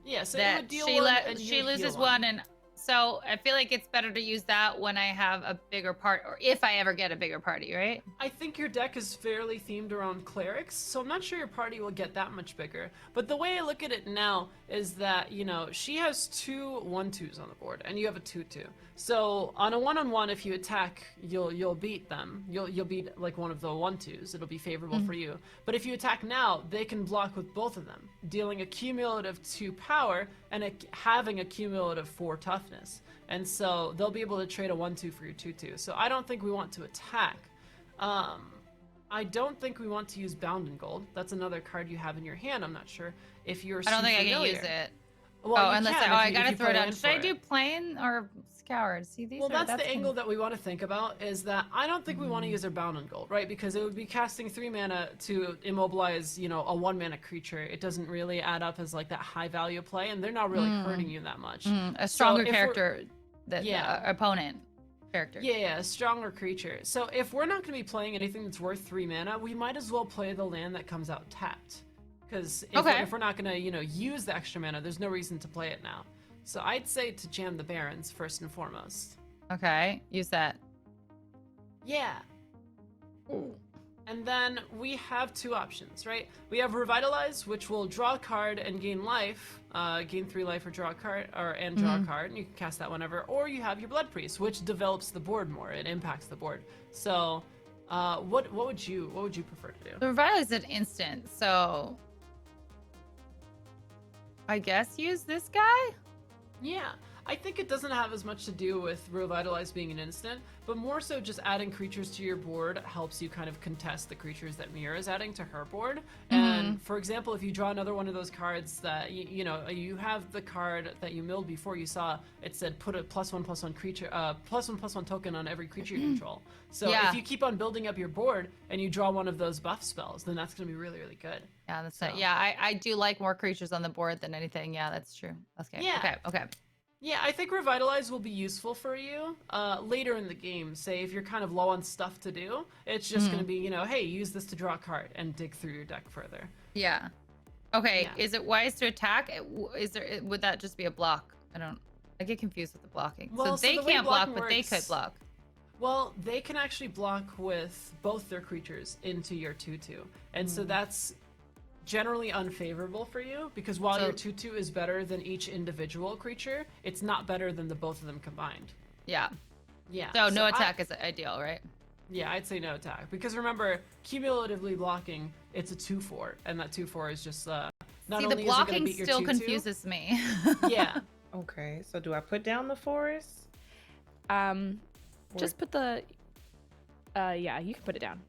Yeah, so it that would deal she 1 and she you loses heal 1, and so I feel like it's better to use that when I have a bigger part, or if I ever get a bigger party, right? I think your deck is fairly themed around clerics, so I'm not sure your party will get that much bigger. But the way I look at it now is that, she has 2 1/2s on the board, and you have a 2/2. So on a 1-on-1, if you attack, you'll beat them. You'll beat like one of the 1/2s. It'll be favorable for you. But if you attack now, they can block with both of them, dealing a cumulative 2 power and having a cumulative 4 toughness. And so they'll be able to trade a 1/2 for your 2/2. So I don't think we want to attack. I don't think we want to use Bound in Gold. That's another card you have in your hand. I'm not sure if you're. I don't think I can familiar. use it. Well, you unless can I if you- if gotta you throw it play down. land Should I for do it. plain or scoured? See, these Well, are that's the angle that we want to think about, is that I don't think we want to use our Bound in Gold, right? Because it would be casting 3 mana to immobilize, a 1-mana creature. It doesn't really add up as like that high value play, and they're not really hurting you that much. a stronger if we're- character than Yeah. the opponent character. Yeah, a stronger creature. So if we're not going to be playing anything that's worth 3 mana, we might as well play the land that comes out tapped. Because if we're not going to, use the extra mana, there's no reason to play it now. So I'd say to jam the Barons first and foremost. Okay, use that. Yeah. And then we have 2 options, right? We have Revitalize, which will draw a card and gain life, gain 3 life or draw a card, and draw a card, and you can cast that whenever. Or you have your Blood Priest, which develops the board more. It impacts the board. So What would you prefer to do? The Revitalize is instant, so I guess use this guy? Yeah, I think it doesn't have as much to do with Revitalize being an instant, but more so just adding creatures to your board helps you kind of contest the creatures that Mira is adding to her board. And for example, if you draw another one of those cards that, you know, you have the card that you milled before, you saw it said put a +1/+1 creature, +1/+1 token on every creature you control. So if you keep on building up your board and you draw one of those buff spells, then that's going to be really, really good. Yeah, that's it. Yeah, I do like more creatures on the board than anything. Yeah, that's true. Okay. Yeah. Okay. Yeah, I think Revitalize will be useful for you later in the game. Say if you're kind of low on stuff to do, it's just going to be, you know, hey, use this to draw a card and dig through your deck further. Yeah. Okay. Yeah. Is it wise to attack? Would that just be a block? I get confused with the blocking. Well, so they the way can't block, blocking but they works- could block. Well, they can actually block with both their creatures into your 2/2. And so that's generally unfavorable for you because while your 2/2 is better than each individual creature, it's not better than the both of them combined. Yeah. Yeah. So no attack is ideal, right? Yeah, I'd say no attack because remember, cumulatively blocking, it's a 2/4, and that 2/4 is just not See, only the is it blocking gonna beat your still 2/2, confuses me. Yeah. Okay, so do I put down the forest? Just put the. Yeah, you can put it down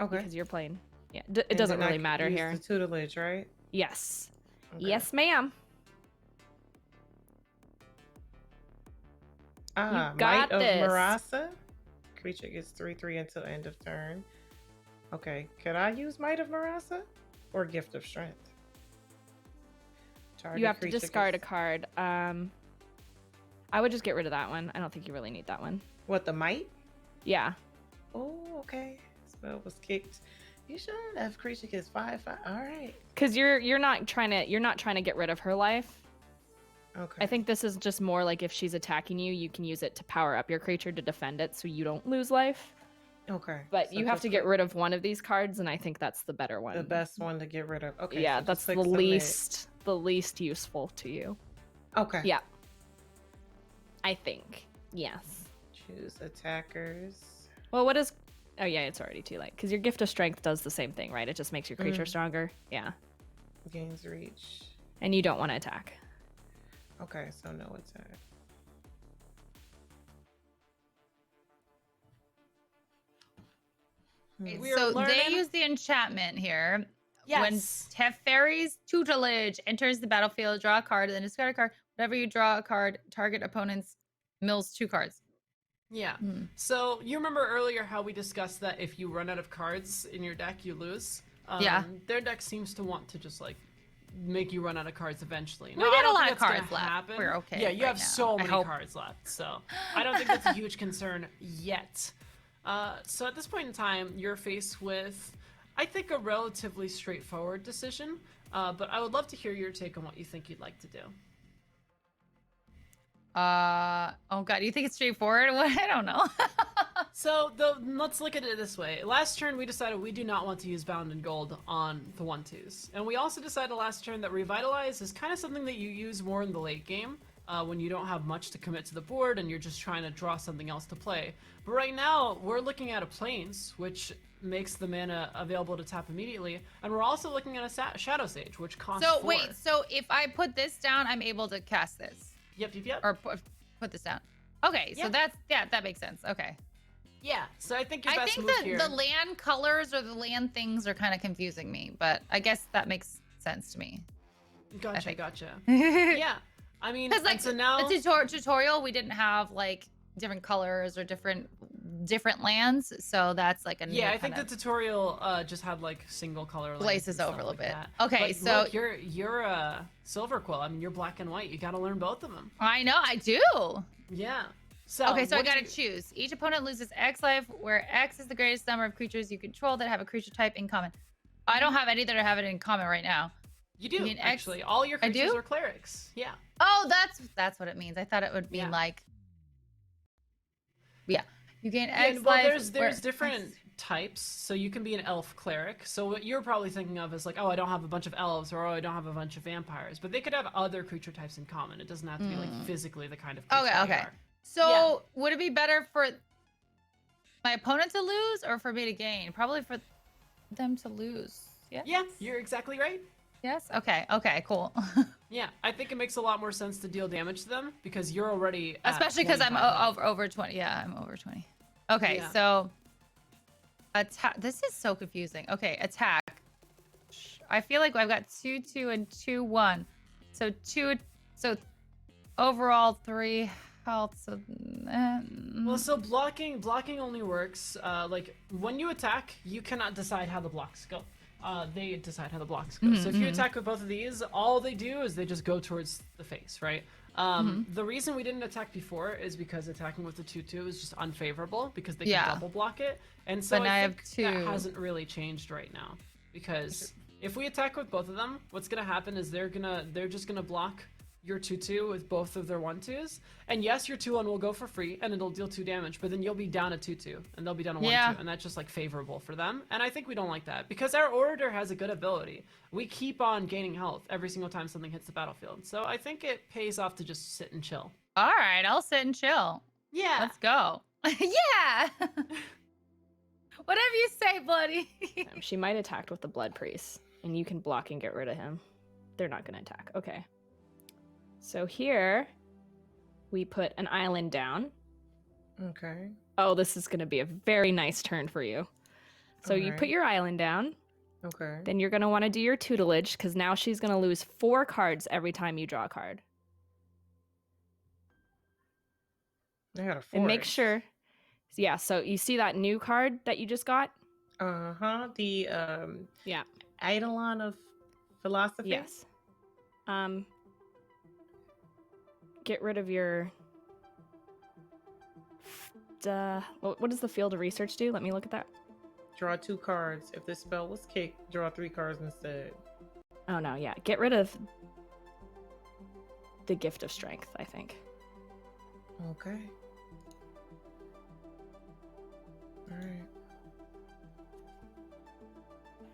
Okay. because you're playing. Yeah, it And doesn't then I really can matter use here. The tutelage, right? Yes. Okay. Yes, ma'am. Might got of this. Marasa. Creature gets 3/3 until end of turn. Okay, could I use Might of Marasa or Gift of Strength? Target You have to creature discard a gets- card. I would just get rid of that one. I don't think you really need that one. What, the Might? Yeah. Oh, okay. Spell was kicked. You should have creature gets 5/5. All right. Because you're not trying to get rid of her life. Okay. I think this is just more like if she's attacking you, you can use it to power up your creature to defend it so you don't lose life. Okay. But so you have just to get rid of one of these cards, and I think that's the better one. the best one to get rid of. Okay. Yeah, so that's just the click submit. least useful to you. Okay. Yeah. I think. Yes. Choose attackers. Well, what is? Oh yeah, it's already too late because your Gift of Strength does the same thing, right? It just makes your creature stronger. Yeah. Gains reach. And you don't want to attack. Okay, so no attack. We are So learning- they use the enchantment here. Yes. When Teferi's tutelage enters the battlefield, draw a card, then discard a card. Whenever you draw a card, target opponent's mills 2 cards. Yeah. So you remember earlier how we discussed that if you run out of cards in your deck, you lose? Yeah. Their deck seems to want to just like make you run out of cards eventually. We Now, I got a don't lot think of that's gonna cards left. happen. We're okay Yeah, you right have now. so I many hope. cards left. So I don't think that's a huge concern yet. So at this point in time, you're faced with, I think, a relatively straightforward decision. But I would love to hear your take on what you think you'd like to do. Oh god, you think it's straightforward? What? I don't know. So let's look at it this way. Last turn, we decided we do not want to use Bound in Gold on the 1/2s. And we also decided last turn that Revitalize is kind of something that you use more in the late game when you don't have much to commit to the board and you're just trying to draw something else to play. But right now, we're looking at a Plains, which makes the mana available to tap immediately. And we're also looking at a Shadow Sage, which costs So 4. wait, so if I put this down, I'm able to cast this Yep. or put this down. Okay, so Yeah. that makes sense. Okay. Yeah, so I think your I best think move that here... the land colors or the land things are kind of confusing me, but I guess that makes sense to me. Gotcha, think. gotcha. Because Yeah, I mean, like and so now... the tutorial, we didn't have like different colors or different lands, so that's like a new Yeah, I think kind the of tutorial just had like single color lands glaces and over a stuff little like bit. that. Okay, But so look, you're a silver quill. I mean, you're black and white. You got to learn both of them. I know I do. Yeah. So Okay, so I what do gotta you- choose. Each opponent loses X life, where X is the greatest number of creatures you control that have a creature type in common. I don't have any that have it in common right now. You do you mean X? actually. All your I creatures do? are clerics. Yeah. Oh, that's what it means. I thought it would mean Yeah. like, yeah, you gain Yeah, X well, life. there's where- different types. So you can be an elf cleric. So what you're probably thinking of is like, oh, I don't have a bunch of elves, or oh, I don't have a bunch of vampires. But they could have other creature types in common. It doesn't have to be like physically the kind of creature Okay, they okay. are. So Yeah. would it be better for? My opponent to lose or for me to gain? Probably for them to lose. Yeah. Yeah, you're exactly right. Yes. Okay. Okay. Cool. Yeah, I think it makes a lot more sense to deal damage to them because you're already at Especially because I'm 25 health. over 20. Yeah, I'm over 20. Okay, Yeah. so attack. This is so confusing. Okay, attack. I feel like I've got 2-2 and 2-1. So so overall 3 health. So Well, so blocking only works like when you attack, you cannot decide how the blocks go. They decide how the blocks go. So if you attack with both of these, all they do is they just go towards the face, right? The reason we didn't attack before is because attacking with the 2-2 is just unfavorable because they can double block it. And so But I I think have 2. that hasn't really changed right now because if we attack with both of them, what's gonna happen is they're just gonna block your 2-2 with both of their 1-2s. And yes, your 2-1 will go for free and it'll deal 2 damage, but then you'll be down a 2-2 and they'll be down a 1-2, and that's just like favorable for them. And I think we don't like that because our orator has a good ability. We keep on gaining health every single time something hits the battlefield. So I think it pays off to just sit and chill. all right, I'll sit and chill. Yeah. Let's go. Yeah. Whatever you say, buddy. She might attack with the Blood Priest, and you can block and get rid of him. They're not going to attack. Okay. So here, we put an island down. Okay. Oh, this is going to be a very nice turn for you. So you put your island down. Okay. Then you're going to want to do your tutelage, because now she's going to lose 4 cards every time you draw a card. I got a 4. And make sure... Yeah, so you see that new card that you just got? Uh-huh. The, Yeah. Eidolon of Philosophy? Yes. Get rid of your... what does the Field of Research do? Let me look at that. Draw 2 cards. If this spell was kicked, draw 3 cards instead. Oh, no, yeah. Get rid of the Gift of Strength, I think. Okay. All right.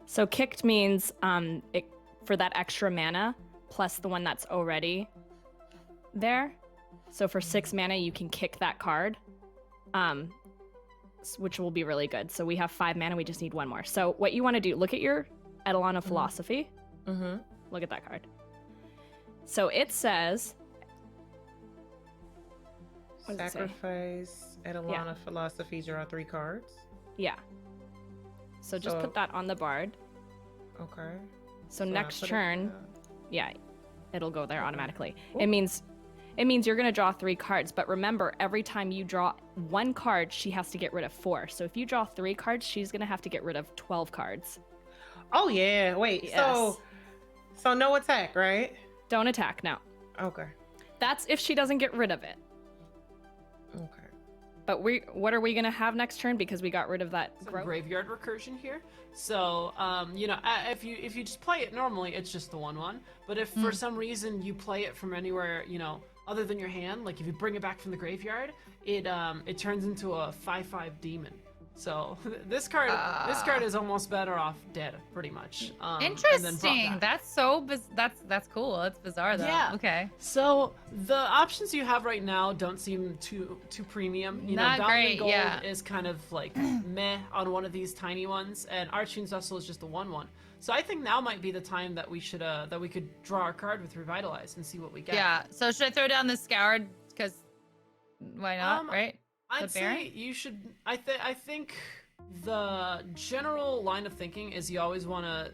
So kicked means for that extra mana, plus the one that's already there. So for 6 mana, you can kick that card, which will be really good. So we have 5 mana, we just need 1 more. So what you want to do, look at your Eidolon of Philosophy. Mm-hmm. Look at that card. So it says... What does it say? Sacrifice Eidolon of Philosophy, draw 3 cards. Yeah. So just put that on the board. Okay. So I next put it turn, down. yeah, it'll go there automatically. It means you're gonna draw 3 cards, but remember, every time you draw 1 card, she has to get rid of 4. So if you draw 3 cards, she's gonna have to get rid of 12 cards. Oh yeah, wait. Yes. So no attack, right? Don't attack now. Okay. That's if she doesn't get rid of it. Okay. But what are we gonna have next turn because we got rid of that Some growth? graveyard recursion here. So, you know, if you just play it normally, it's just the 1/1. But if for some reason you play it from anywhere, you know, other than your hand, like if you bring it back from the graveyard, it turns into a 5/5 demon. So this card is almost better off dead, pretty much. And then brought Interesting. back. That's so that's cool. That's bizarre though. Yeah. Okay. So the options you have right now don't seem too premium. You Not know, great, Gold yeah. is kind of like meh on one of these tiny ones, and Archfiend's Vessel is just a 1/1. So I think now might be the time that we should that we could draw our card with Revitalize and see what we get. Yeah. So should I throw down the Scoured? Because why not? Right. I'd The Baron? say you should. I think the general line of thinking is you always want to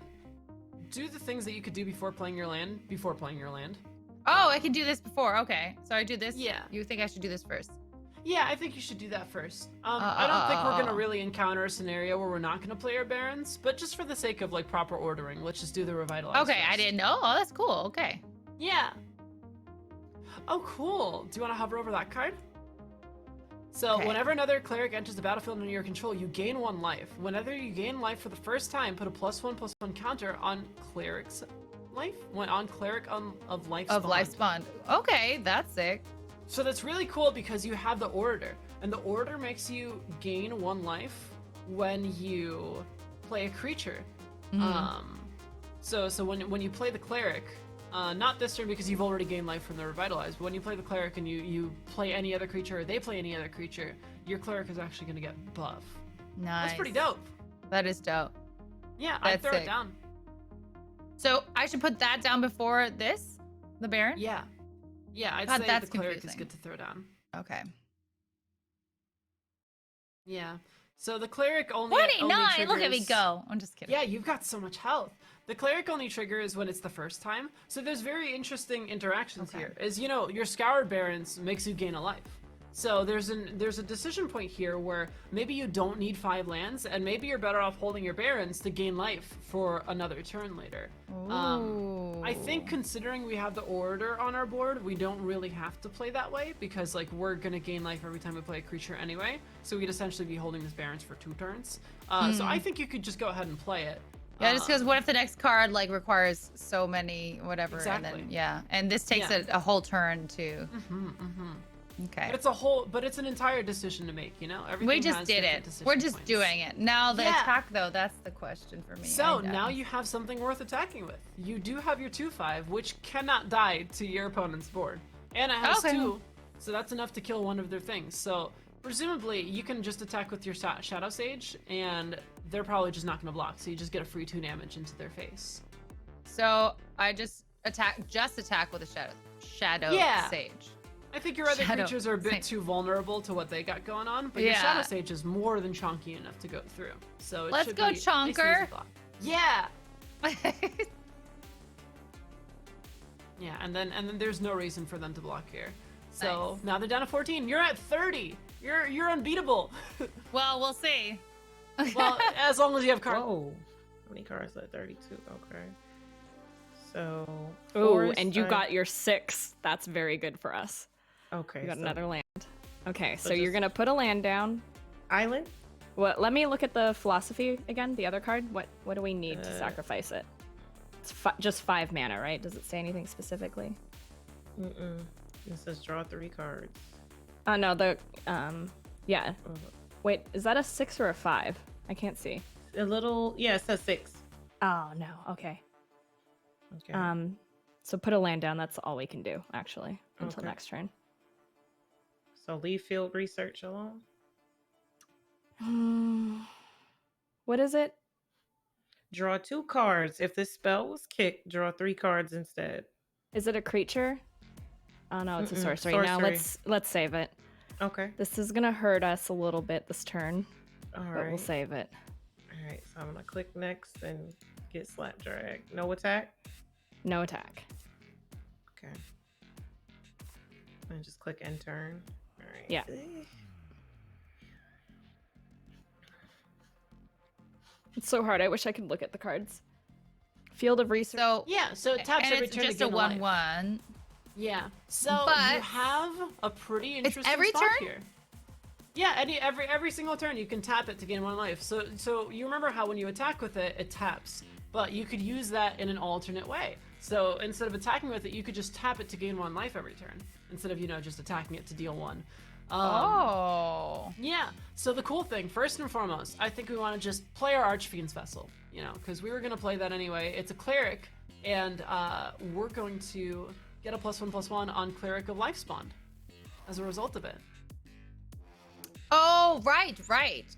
do the things that you could do before playing your land. Oh, I can do this before. Okay. So I do this. Yeah. You think I should do this first? Yeah, I think you should do that first. I don't think we're gonna really encounter a scenario where we're not gonna play our Barons, but just for the sake of like proper ordering, let's just do the Revitalize. Okay. I first. didn't know. Oh, that's cool. Okay. Yeah. Oh, cool. Do you want to hover over that card? So Okay. whenever another cleric enters the battlefield under your control, you gain 1 life. Whenever you gain life for the first time, put a +1/+1 counter on cleric's life. On cleric of life's Of bond. Life's Bond. Okay, that's sick. So that's really cool because you have the orator, and the orator makes you gain 1 life when you play a creature. So when you play the cleric, Not this turn because you've already gained life from the Revitalize, but when you play the Cleric and you play any other creature or they play any other creature, your Cleric is actually going to get buff. Nice. That's pretty dope. That is dope. Yeah, I'd throw sick. it down. So I should put that down before this? The Baron? Yeah. Yeah, I'd God, say that's the Cleric is confusing. good to throw down. Okay. Yeah. So the Cleric only 29! Look at me triggers- go. I'm just kidding. Yeah, you've got so much health. The Cleric only triggers when it's the first time, so there's very interesting interactions here. As you know, your Scoured Barons makes you gain a life. So there's a decision point here where maybe you don't need 5 lands, and maybe you're better off holding your Barons to gain life for another turn later. I think considering we have the Orator on our board, we don't really have to play that way, because like we're gonna gain life every time we play a creature anyway, so we'd essentially be holding this Barons for 2 turns. So I think you could just go ahead and play it. Yeah, just because what if the next card like requires so many whatever, Exactly. and then and this takes Yeah. a whole turn to. Okay. But it's an entire decision to make, you know? Everything We just has did different it. decision We're just points. doing it. Now the Yeah. attack though, that's the question for me. So I know. now you have something worth attacking with. You do have your 2/5, which cannot die to your opponent's board. And it has Okay. 2, so that's enough to kill one of their things. So presumably you can just attack with your Shadow Sage, and they're probably just not going to block, so you just get a free 2 damage into their face. So I just attack with a shadow Yeah. sage. I think your other Shadow creatures are a bit Sage. too vulnerable to what they got going on, but your Yeah. Shadow Sage is more than chunky enough to go through. So it Let's should go, be nice and easy Chonker. block. Yeah. Yeah, and then there's no reason for them to block here. So Nice. now they're down to 14. You're at 30. You're unbeatable. Well, we'll see. Well, as long as you have cards. Whoa. How many cards at 32? Okay. So. Oh, forest, and you I- got your 6. That's very good for us. Okay. You got so another land. Okay, So so you're just- gonna put a land down. Island? What? Let me look at the philosophy again. The other card. What do we need to sacrifice it? It's just 5 mana, right? Does it say anything specifically? Mm-mm. It says draw 3 cards. Oh no, yeah. Oh, Wait, is that a 6 or a 5? I can't see. a little. Yeah, it says 6. Oh no. Okay. Okay. So put a land down. That's all we can do actually until Okay. next turn. So leave field research alone. What is it? Draw 2 cards. If this spell was kicked, draw 3 cards instead. Is it a creature? Oh no, it's a Mm-mm, sorcery. Now sorcery. let's save it. Okay. This is gonna hurt us a little bit this turn, All but right. we'll save it. All right. So I'm gonna click next and get slap drag. No attack. No attack. Okay. And just click end turn. All right. Yeah. It's so hard. I wish I could look at the cards. Field of research. So Yeah, so it taps and every it's turn to just a gain life. 1/1. Yeah. So But- you have a pretty interesting every spot turn? here. Yeah, every single turn you can tap it to gain 1 life. So you remember how when you attack with it, it taps, but you could use that in an alternate way. So instead of attacking with it, you could just tap it to gain 1 life every turn instead of just attacking it to deal 1. Oh. Yeah. So the cool thing, first and foremost, I think we want to just play our Archfiend's Vessel, because we were going to play that anyway. It's a cleric, and we're going to get a +1/+1 on Cleric of Lifespawn as a result of it. Oh, right.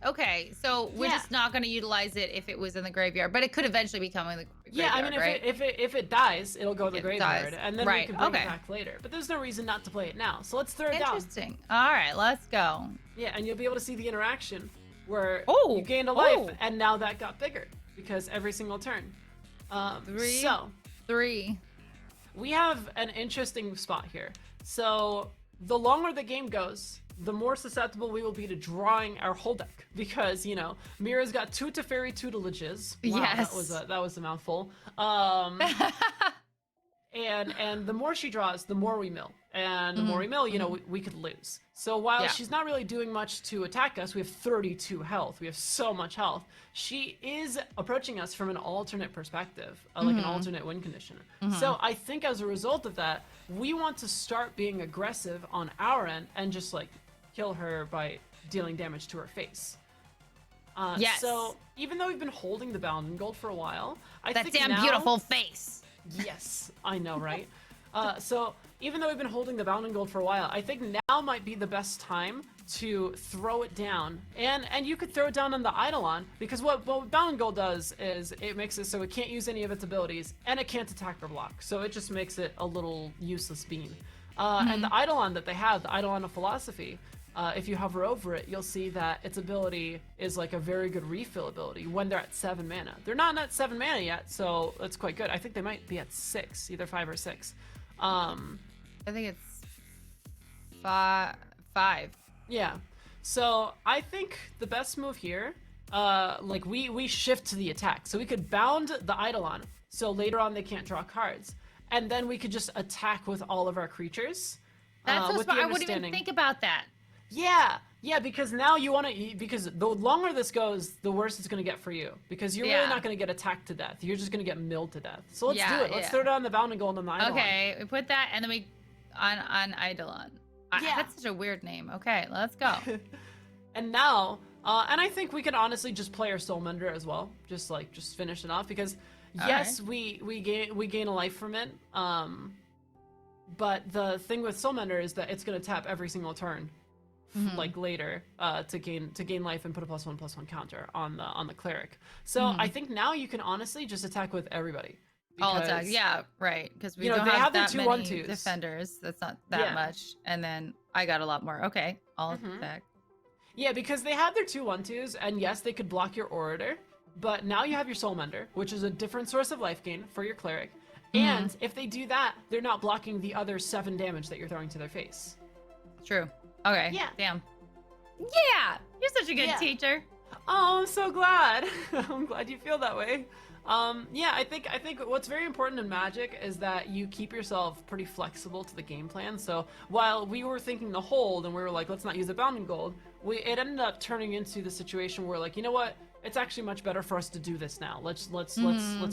Okay. So we're Yeah. just not going to utilize it if it was in the graveyard, but it could eventually become in the graveyard, Yeah, I mean, right? if it dies, it'll go to the It graveyard, dies. and then Right, we can bring okay. it back later. But there's no reason not to play it now. So let's throw it down. Interesting. All right, let's go. Yeah, and you'll be able to see the interaction where Oh, you gained a life, oh. and now that got bigger because every single turn. 3. So 3. we have an interesting spot here. So the longer the game goes, the more susceptible we will be to drawing our whole deck because Mira's got 2 Teferi tutelages. Wow, Yes. that was a mouthful. And the more she draws, the more we mill, and the more we mill, we could lose. So while Yeah. she's not really doing much to attack us, we have 32 health. We have so much health. She is approaching us from an alternate perspective, like an alternate win condition. So I think as a result of that, we want to start being aggressive on our end and just kill her by dealing damage to her face. Yes. So even though we've been holding the Bound in Gold for a while, I That think damn now beautiful face. Yes, I know, right? So even though we've been holding the Bound and Gold for a while, I think now might be the best time to throw it down. And you could throw it down on the Eidolon, because what Bound and Gold does is it makes it so it can't use any of its abilities, and it can't attack or block. So it just makes it a little useless bean. And the Eidolon that they have, the Eidolon of Philosophy, if you hover over it, you'll see that its ability is like a very good refill ability when they're at 7 mana. They're not at 7 mana yet, so that's quite good. I think they might be at 6, either 5 or 6. I think it's 5. Yeah. So I think the best move here, like we shift to the attack. So we could bound the Eidolon, so later on they can't draw cards. And then we could just attack with all of our creatures. That's so with the smart. I wouldn't even understanding- think about that. Yeah, because now you want to, because the longer this goes, the worse it's going to get for you. Because you're really not going to get attacked to death. You're just going to get milled to death. So let's do it. Let's throw down the Bound and Gold on the Eidolon. Okay, we put that, and then we on Eidolon. That's such a weird name. Okay, let's go. And now, and I think we can honestly just play our Soulmender as well. Just finish it off, because yes, we gain a life from it. But the thing with Soulmender is that it's going to tap every single turn. Like later, to gain life and put a +1/+1 counter on the cleric. So I think now you can honestly just attack with everybody. All attack, yeah, right. Because we you know, don't they have have their that 2 many 1/2s. defenders. That's not that much. And then I got a lot more. Okay, all attack. Yeah, because they have their 2 1/2s, and yes, they could block your Orator, but now you have your Soulmender, which is a different source of life gain for your cleric. And if they do that, they're not blocking the other 7 damage that you're throwing to their face. True. Okay. Yeah. Damn. Yeah, you're such a good teacher. Oh, I'm so glad. I'm glad you feel that way. Yeah, I think what's very important in Magic is that you keep yourself pretty flexible to the game plan. So while we were thinking to hold and we were like, let's not use the Bound and Gold, it ended up turning into the situation where, like, you know what? It's actually much better for us to do this now. Let's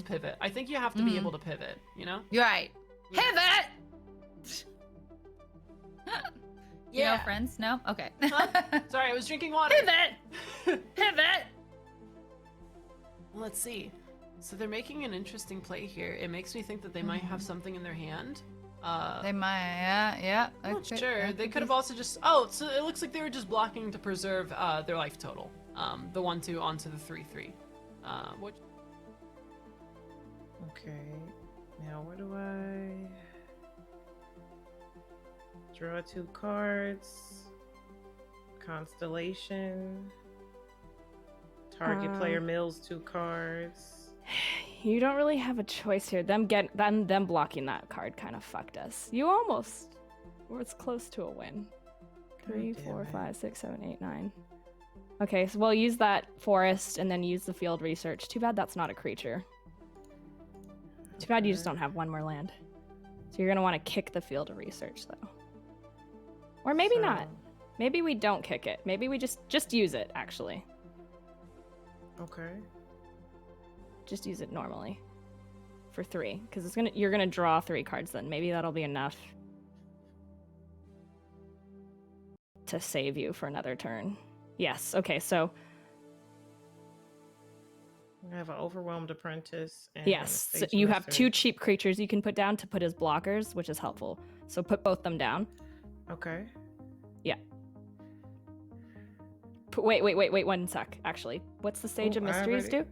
pivot. I think you have to be able to pivot, you know? You're right. Pivot! You know, friends? No? Okay. Sorry, I was drinking water. Pivot! Pivot! Well, let's see. So they're making an interesting play here. It makes me think that they might have something in their hand. They might, yeah. I'm not sure. They could have also just... Oh, so it looks like they were just blocking to preserve their life total. The 1/2 onto the 3/3. Which... Okay. Now where do I... Draw 2 cards. Constellation. Target player mills 2 cards. You don't really have a choice here. Them blocking that card kind of fucked us. You almost were close to a win. 3, 4, 5, 6, 7, 8, 9. Okay, so we'll use that forest and then use the field research. Too bad that's not a creature. Too bad you just don't have 1 more land. So you're gonna want to kick the field of research though. Or maybe not. Maybe we don't kick it. Maybe we just use it actually. Okay. Just use it normally for 3 because you're gonna draw 3 cards then. Maybe that'll be enough to save you for another turn. Yes. Okay. So I have an overwhelmed apprentice. And yes, so you have 2 cheap creatures you can put down to put as blockers, which is helpful. So put both them down. Okay. Yeah. Wait 1 sec. Actually, what's the Sage of Mysteries do?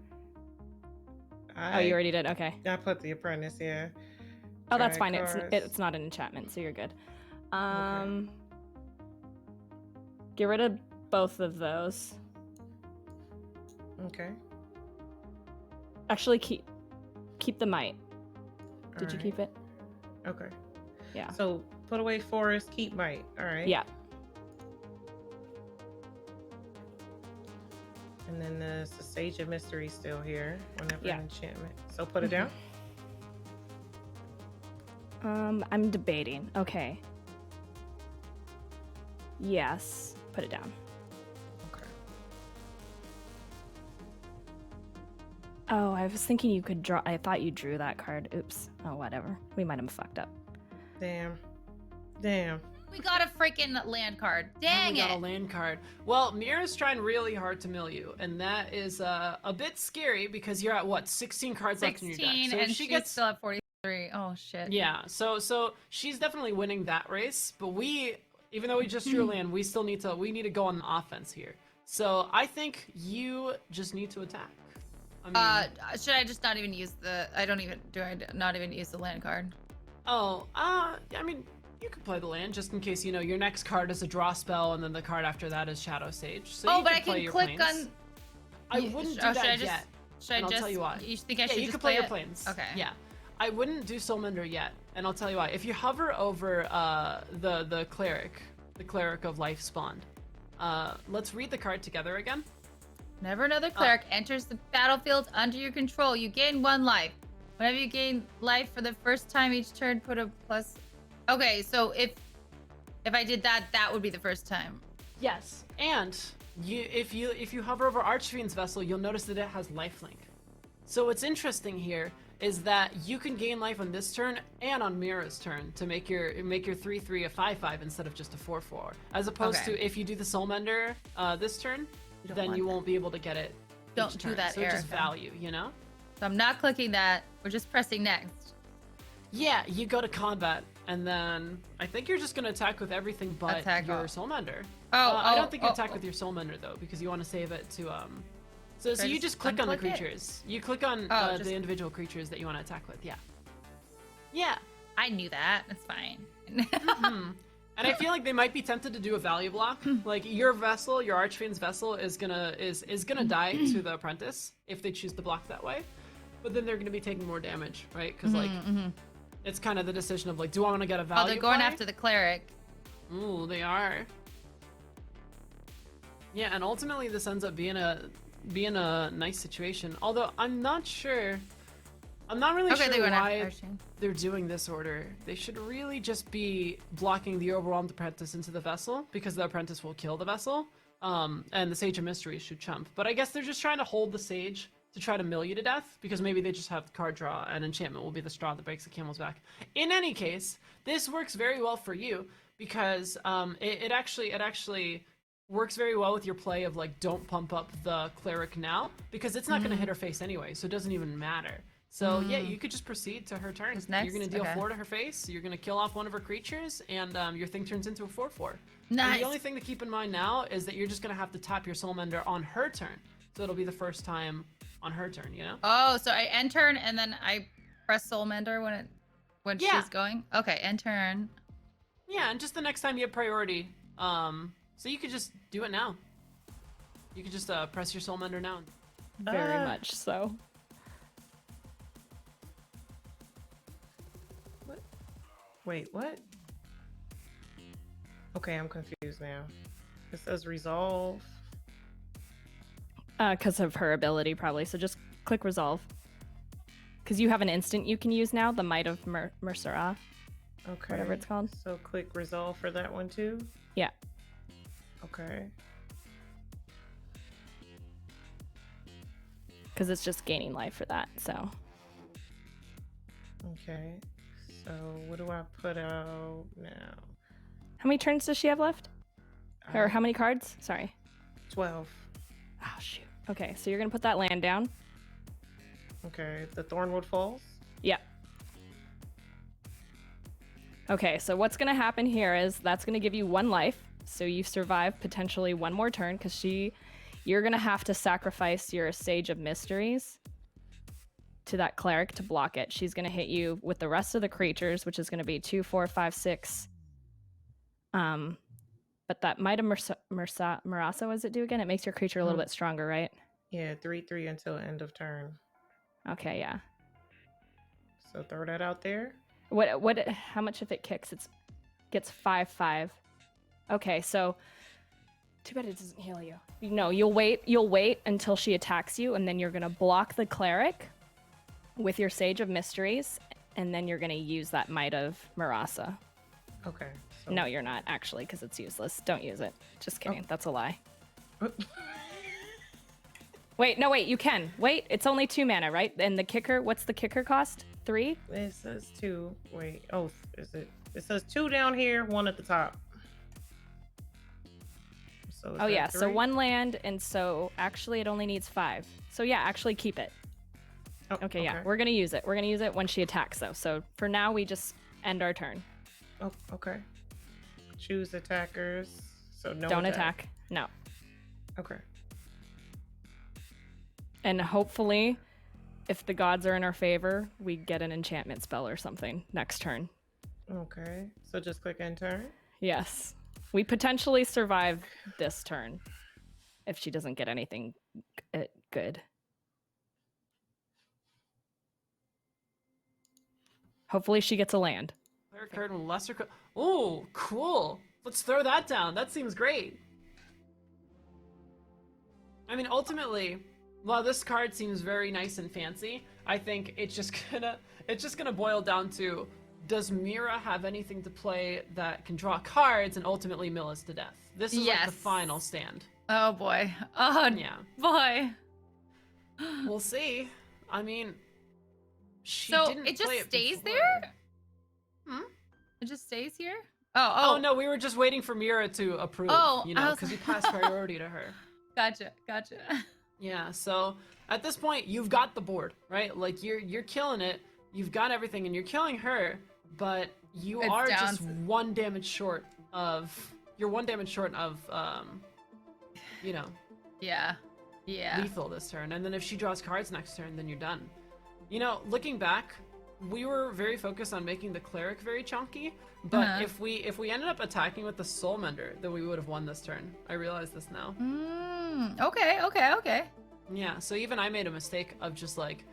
Oh, you already did. Okay. I put the apprentice. Yeah. Oh, that's fine. It's not an enchantment, so you're good. Okay. Get rid of both of those. Okay. Actually, keep the might. Did you keep it? Okay. Yeah. So put away forest, keep might. All right. Yeah. And then there's the Sage of Mystery still here. Whenever an enchantment. So put it down. I'm debating. Okay. Yes. Put it down. Okay. Oh, I was thinking you could draw. I thought you drew that card. Oops. Oh, whatever. We might have fucked up. Damn. We got a freaking land card. Dang we got a land card. Well, Mira's trying really hard to mill you, and that is a bit scary because you're at what, 16 cards left in your deck. So and if she she's gets still at 40. 3. Oh shit. Yeah, so she's definitely winning that race, but even though we just drew a land, we need to go on the offense here. So I think you just need to attack. I mean, should I just not even use the? Not even use the land card? I mean, you could play the land just in case your next card is a draw spell, and then the card after that is Shadow Sage. So But I play can your click planes. on. I wouldn't do that yet. Should I and I'll just? tell you why. You think I should you just could play your it? planes. Okay. Yeah. I wouldn't do Soulmender yet, and I'll tell you why. If you hover over the cleric of life spawned, let's read the card together again. Whenever another cleric enters the battlefield under your control, you gain 1 life. Whenever you gain life for the first time each turn, put a plus. Okay, so if I did that, that would be the first time. Yes, and if you hover over Archfiend's Vessel, you'll notice that it has lifelink. So what's interesting here is that you can gain life on this turn and on Mira's turn to make your 3/3 a 5/5 instead of just a 4/4. As opposed to if you do the Soulmender this turn, then you won't be able to get it. Don't each do turn. that, So it's just Erica. value, So I'm not clicking that. We're just pressing next. Yeah, you go to combat, and then I think you're just gonna attack with everything but your Soulmender. I don't think you attack with your Soulmender though, because you want to save it to So you just click on the creatures. You click on the individual creatures that you want to attack with. Yeah. Yeah. I knew that. That's fine. And I feel like they might be tempted to do a value block. Like your vessel, your Archfiend's Vessel is gonna die to the apprentice if they choose to block that way. But then they're gonna be taking more damage, right? Because it's kind of the decision of like, do I want to get a value? Oh, they're going play? after the cleric. Ooh, they are. Yeah, and ultimately this ends up being a nice situation. Although I'm not really sure why they're doing this order. They should really just be blocking the Overwhelmed Apprentice into the vessel, because the apprentice will kill the vessel. And the Sage of Mysteries should chump. But I guess they're just trying to hold the Sage to try to mill you to death, because maybe they just have card draw and enchantment will be the straw that breaks the camel's back. In any case, this works very well for you, because it actually works very well with your play of like, don't pump up the cleric now, because it's not going to hit her face anyway, so it doesn't even matter. So yeah, you could just proceed to her turn. You're going to deal 4 to her face, you're going to kill off one of her creatures, and your thing turns into a 4/4. Nice. And the only thing to keep in mind now is that you're just going to have to tap your Soulmender on her turn. So it'll be the first time on her turn, Oh, so I end turn and then I press Soulmender when she's going? Okay, end turn. Yeah, and just the next time you have priority. So you could just do it now. You could just press your Soulmender now. Very much so. What? Wait, what? Okay, I'm confused now. It says resolve. Because of her ability, probably. So just click resolve. Because you have an instant you can use now, the Might of Mercera. Okay. Whatever it's called. So click resolve for that one too? Yeah. Okay. Because it's just gaining life for that, so. Okay. So what do I put out now? How many turns does she have left? Or how many cards? Sorry. 12. Oh, shoot. Okay, so you're going to put that land down. Okay, the Thornwood Falls? Yeah. Okay, so what's going to happen here is that's going to give you 1 life. So you survive potentially 1 more turn, because you're going to have to sacrifice your Sage of Mysteries to that cleric to block it. She's going to hit you with the rest of the creatures, which is going to be 2, 4, 5, 6. But that Might of Marasa, what does it do again? It makes your creature a little bit stronger, right? Yeah, 3/3 until end of turn. Okay, yeah. So throw that out there. How much if it kicks? It gets 5/5. Okay, so too bad it doesn't heal you. No, you'll wait until she attacks you, and then you're gonna block the cleric with your Sage of Mysteries, and then you're gonna use that Might of Marasa. Okay. So... No, you're not actually, because it's useless. Don't use it. Just kidding. Oh. That's a lie. Wait, you can. Wait, it's only 2 mana, right? And the kicker, what's the kicker cost? 3? It says 2. Wait. Oh, is it? It says 2 down here, 1 at the top. So oh yeah, 3? so 1 land, and so actually it only needs 5. So yeah, actually keep it. Oh, Okay, yeah, we're gonna use it. We're gonna use it when she attacks, though. So for now, we just end our turn. Oh, okay. Choose attackers. So no. Don't attack. No. Okay. And hopefully, if the gods are in our favor, we get an enchantment spell or something next turn. Okay. So just click end turn. Yes. We potentially survive this turn if she doesn't get anything good. Hopefully she gets a land. Player card with lesser. Oh, cool. Let's throw that down. That seems great. I mean, ultimately, while this card seems very nice and fancy, I think it's just gonna boil down to, does Mira have anything to play that can draw cards and ultimately mill us to death? This is like the final stand. Oh boy. Oh Yeah. boy. We'll see. I mean, she So didn't it play just stays before. there? Hmm? It just stays here? Oh no, we were just waiting for Mira to approve. Oh, you I know, was- because we passed priority to her. Gotcha. Yeah, so at this point you've got the board, right? Like you're killing it. You've got everything and you're killing her, but you It's are down just to- one damage short of you know, Yeah. lethal this turn. And then if she draws cards next turn, then you're done. You know, looking back, we were very focused on making the cleric very chunky, but if we ended up attacking with the soul mender, then we would have won this turn. I realize this now. Okay. Yeah, so even I made a mistake of just like,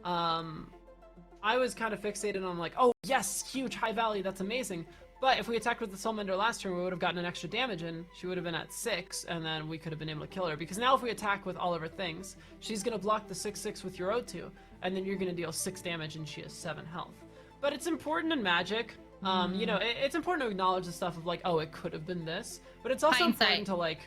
I was kind of fixated on like, oh yes, huge high value, that's amazing. But if we attacked with the Soulmender last turn, we would have gotten an extra damage in. She would have been at 6, and then we could have been able to kill her. Because now if we attack with all of her things, she's going to block the 6/6 with your O2, and then you're going to deal 6 damage and she has 7 health. But it's important in Magic, you know, it's important to acknowledge the stuff of like, oh, it could have been this. But it's also important to like,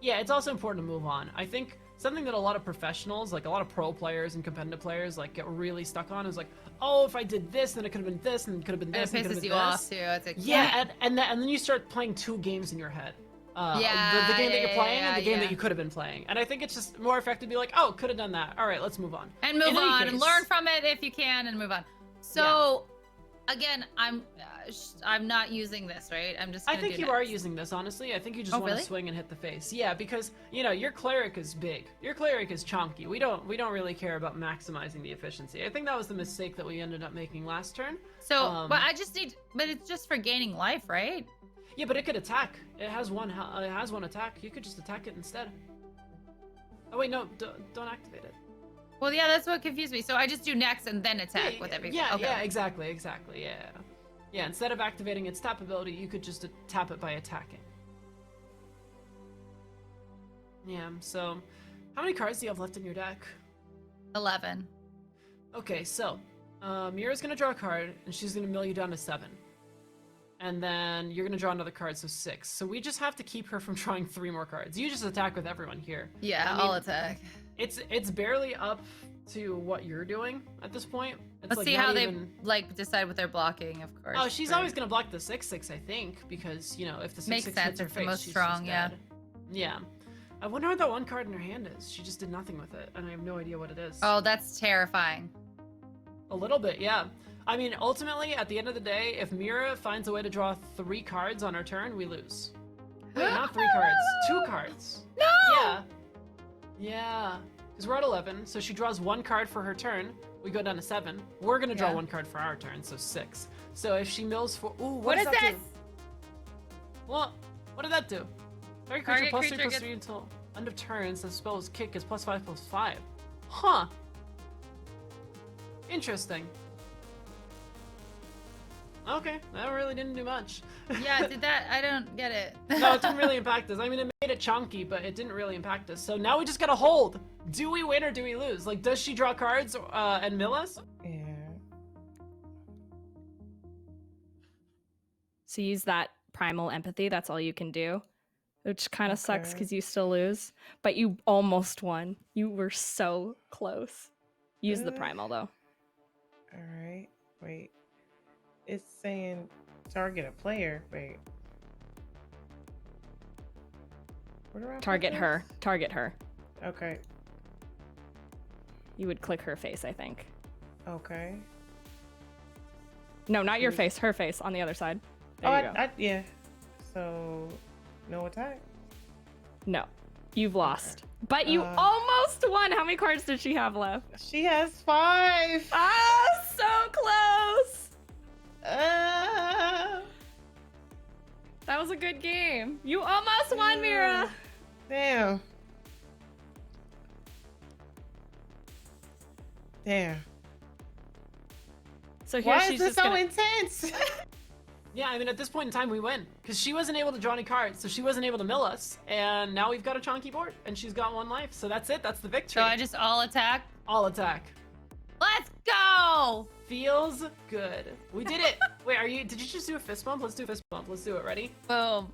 yeah, it's also important to move on. I think something that a lot of professionals, like a lot of pro players and competitive players, like get really stuck on is like, oh, if I did this, then it could have been this, and it could have been this, And it and it could pisses have been you this. off too. It's like, Yeah, and then you start playing 2 games in your head. The game that you're playing and the game that you could have been playing. And I think it's just more effective to be like, oh, could have done that. All right, let's move on. And move In any on case- and learn from it if you can and move on. So, again, I'm not using this, right? I'm just. I Gonna think do you next. are using this, honestly. I think you just Oh, want really? to swing and hit the face. Yeah, because, you know, your cleric is big. Your cleric is chunky. We don't really care about maximizing the efficiency. I think that was the mistake that we ended up making last turn. So, but I just need. But it's just for gaining life, right? Yeah, but it could attack. It has one attack. You could just attack it instead. Oh wait, no, don't activate it. Well, yeah, that's what confused me. So I just do next and then attack Yeah, with everything. Yeah, Okay. yeah, exactly, yeah. Yeah, instead of activating its tap ability, you could just tap it by attacking. Yeah, so how many cards do you have left in your deck? 11. Okay, so Mira's gonna draw a card, and she's gonna mill you down to 7. And then you're gonna draw another card, so 6. So we just have to keep her from drawing 3 more cards. You just attack with everyone here. Yeah, I mean, I'll attack. It's barely up to what you're doing at this point. It's Let's like see not how they even... decide what they're blocking, of course. Oh, she's right? always gonna block the 6/6, I think, because you know if the 6/6 Makes hits sense, her it's the face, most she's strong, just yeah. dead. Yeah. I wonder what that one card in her hand is. She just did nothing with it, and I have no idea what it is. Oh, that's terrifying. A little bit, yeah. I mean, ultimately, at the end of the day, if Mira finds a way to draw 3 cards on her turn, we lose. Wait, not 3 cards, 2 cards. No! Yeah. Yeah. Because we're at 11, so she draws 1 card for her turn. We go down to 7. We're gonna draw 1 card for our turn, so 6. So if she mills for, ooh, what does that this? do? What did that do? Target creature plus 3 until end of turn. So the spell's kick is +5/+5. Huh. Interesting. Okay, that really didn't do much. Yeah, did that? I don't get it. No, it didn't really impact us. I mean, it made it chunky, but it didn't really impact us. So now we just gotta hold. Do we win or do we lose? Like, does she draw cards and mill us? Yeah. So use that primal empathy. That's all you can do, which kind of sucks because you still lose. But you almost won. You were so close. Use the primal though. All right. Wait. It's saying target a player. Wait. Where do I put Target this? her. Target her. Okay. You would click her face, I think. Okay. No, not your face. Her face on the other side. There Oh, you go. yeah. So, no attack. No, you've lost. But you almost won. How many cards did she have left? She has 5. Ah, so close. That was a good game. You almost won, Mira. Damn. So here Why she's is this just so gonna... intense? Yeah, I mean, at this point in time, we win. Because she wasn't able to draw any cards, so she wasn't able to mill us. And now we've got a chunky board, and she's got 1 life. So that's it. That's the victory. So I just all attack. All attack. Let's go. Feels good. We did it. Wait, did you just do a fist bump? Let's do a fist bump. Let's do it. Ready? Boom.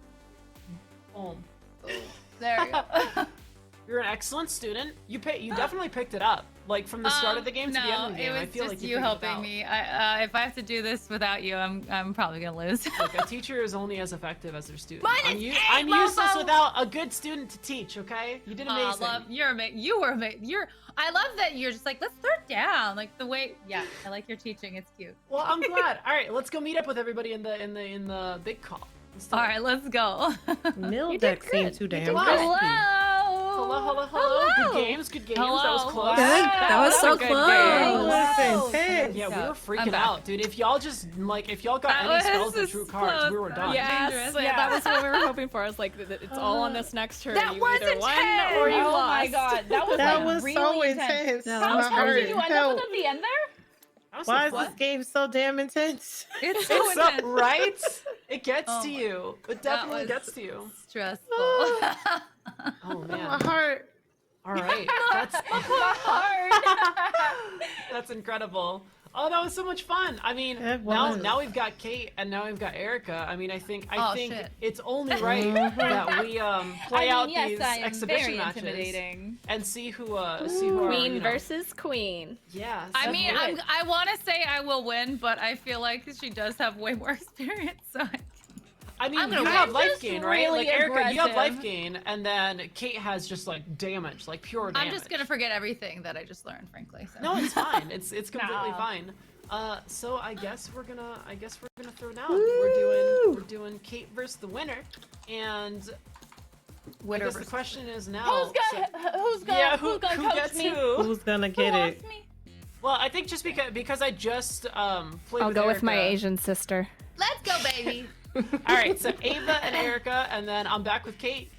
Boom. There we go. You're an excellent student. You definitely picked it up. Like from the start of the game to the end of the game. It was I feel just like you figured it helping out. me. If I have to do this without you, I'm probably gonna lose. Look, a teacher is only as effective as their student. Mine is I'm 8, useless Mofo. without a good student to teach. Okay, you did amazing. You're amazing. You were amazing. I love that you're just like, let's start down. Like the way. Yeah, I like your teaching. It's cute. Well, I'm glad. All right, let's go meet up with everybody in the big call. All right, let's go. Mill deck seemed too damn good. risky. Hello. Good games. That was close. Good. That was so a good close. game. That was intense. Yeah, we were I'm freaking back. out, dude. If y'all got That any spells was with true cards, close. we were done. Yes, Dangerous. yeah, that was what we were hoping for. I was like, it's all on this next turn. That you was either won intense. or you Oh lost. my god, that was That like was really so intense. intense. Yeah, My that was How heart did you end up helped. with at the end there? That was Why so is fun. this game so damn intense? It's so It's up, intense. right? It gets Oh to my- you. It That definitely was gets to you. stressful. Oh My man. heart. All right. That's Hard. that's incredible. Oh, that was so much fun. I mean, It now was. we've got Kate and now we've got Erica. I mean, I think Oh, shit. it's only right that we play out yes, these I am exhibition very matches intimidating. and see who are, you Queen know- versus queen. Yeah. I so mean, good. I want to say I will win, but I feel like she does have way more experience. So I mean, I'm gonna you win. have life Just gain, right? really Like Erica, you have life aggressive. gain, and then Kate has just like damage, like pure damage. I'm just gonna forget everything that I just learned, frankly. So. No, it's fine. It's completely Nah. fine. So I guess we're gonna throw down. We're doing Kate versus the winner, and I guess the question is now. Who's gonna yeah, who's gonna who coach gets me? who? Who's gonna Who get wants it? me? Well, I think just because I just played. I'll go with my Erica. Asian sister. Let's go, baby. All right, so Ava and Erica, and then I'm back with Kate.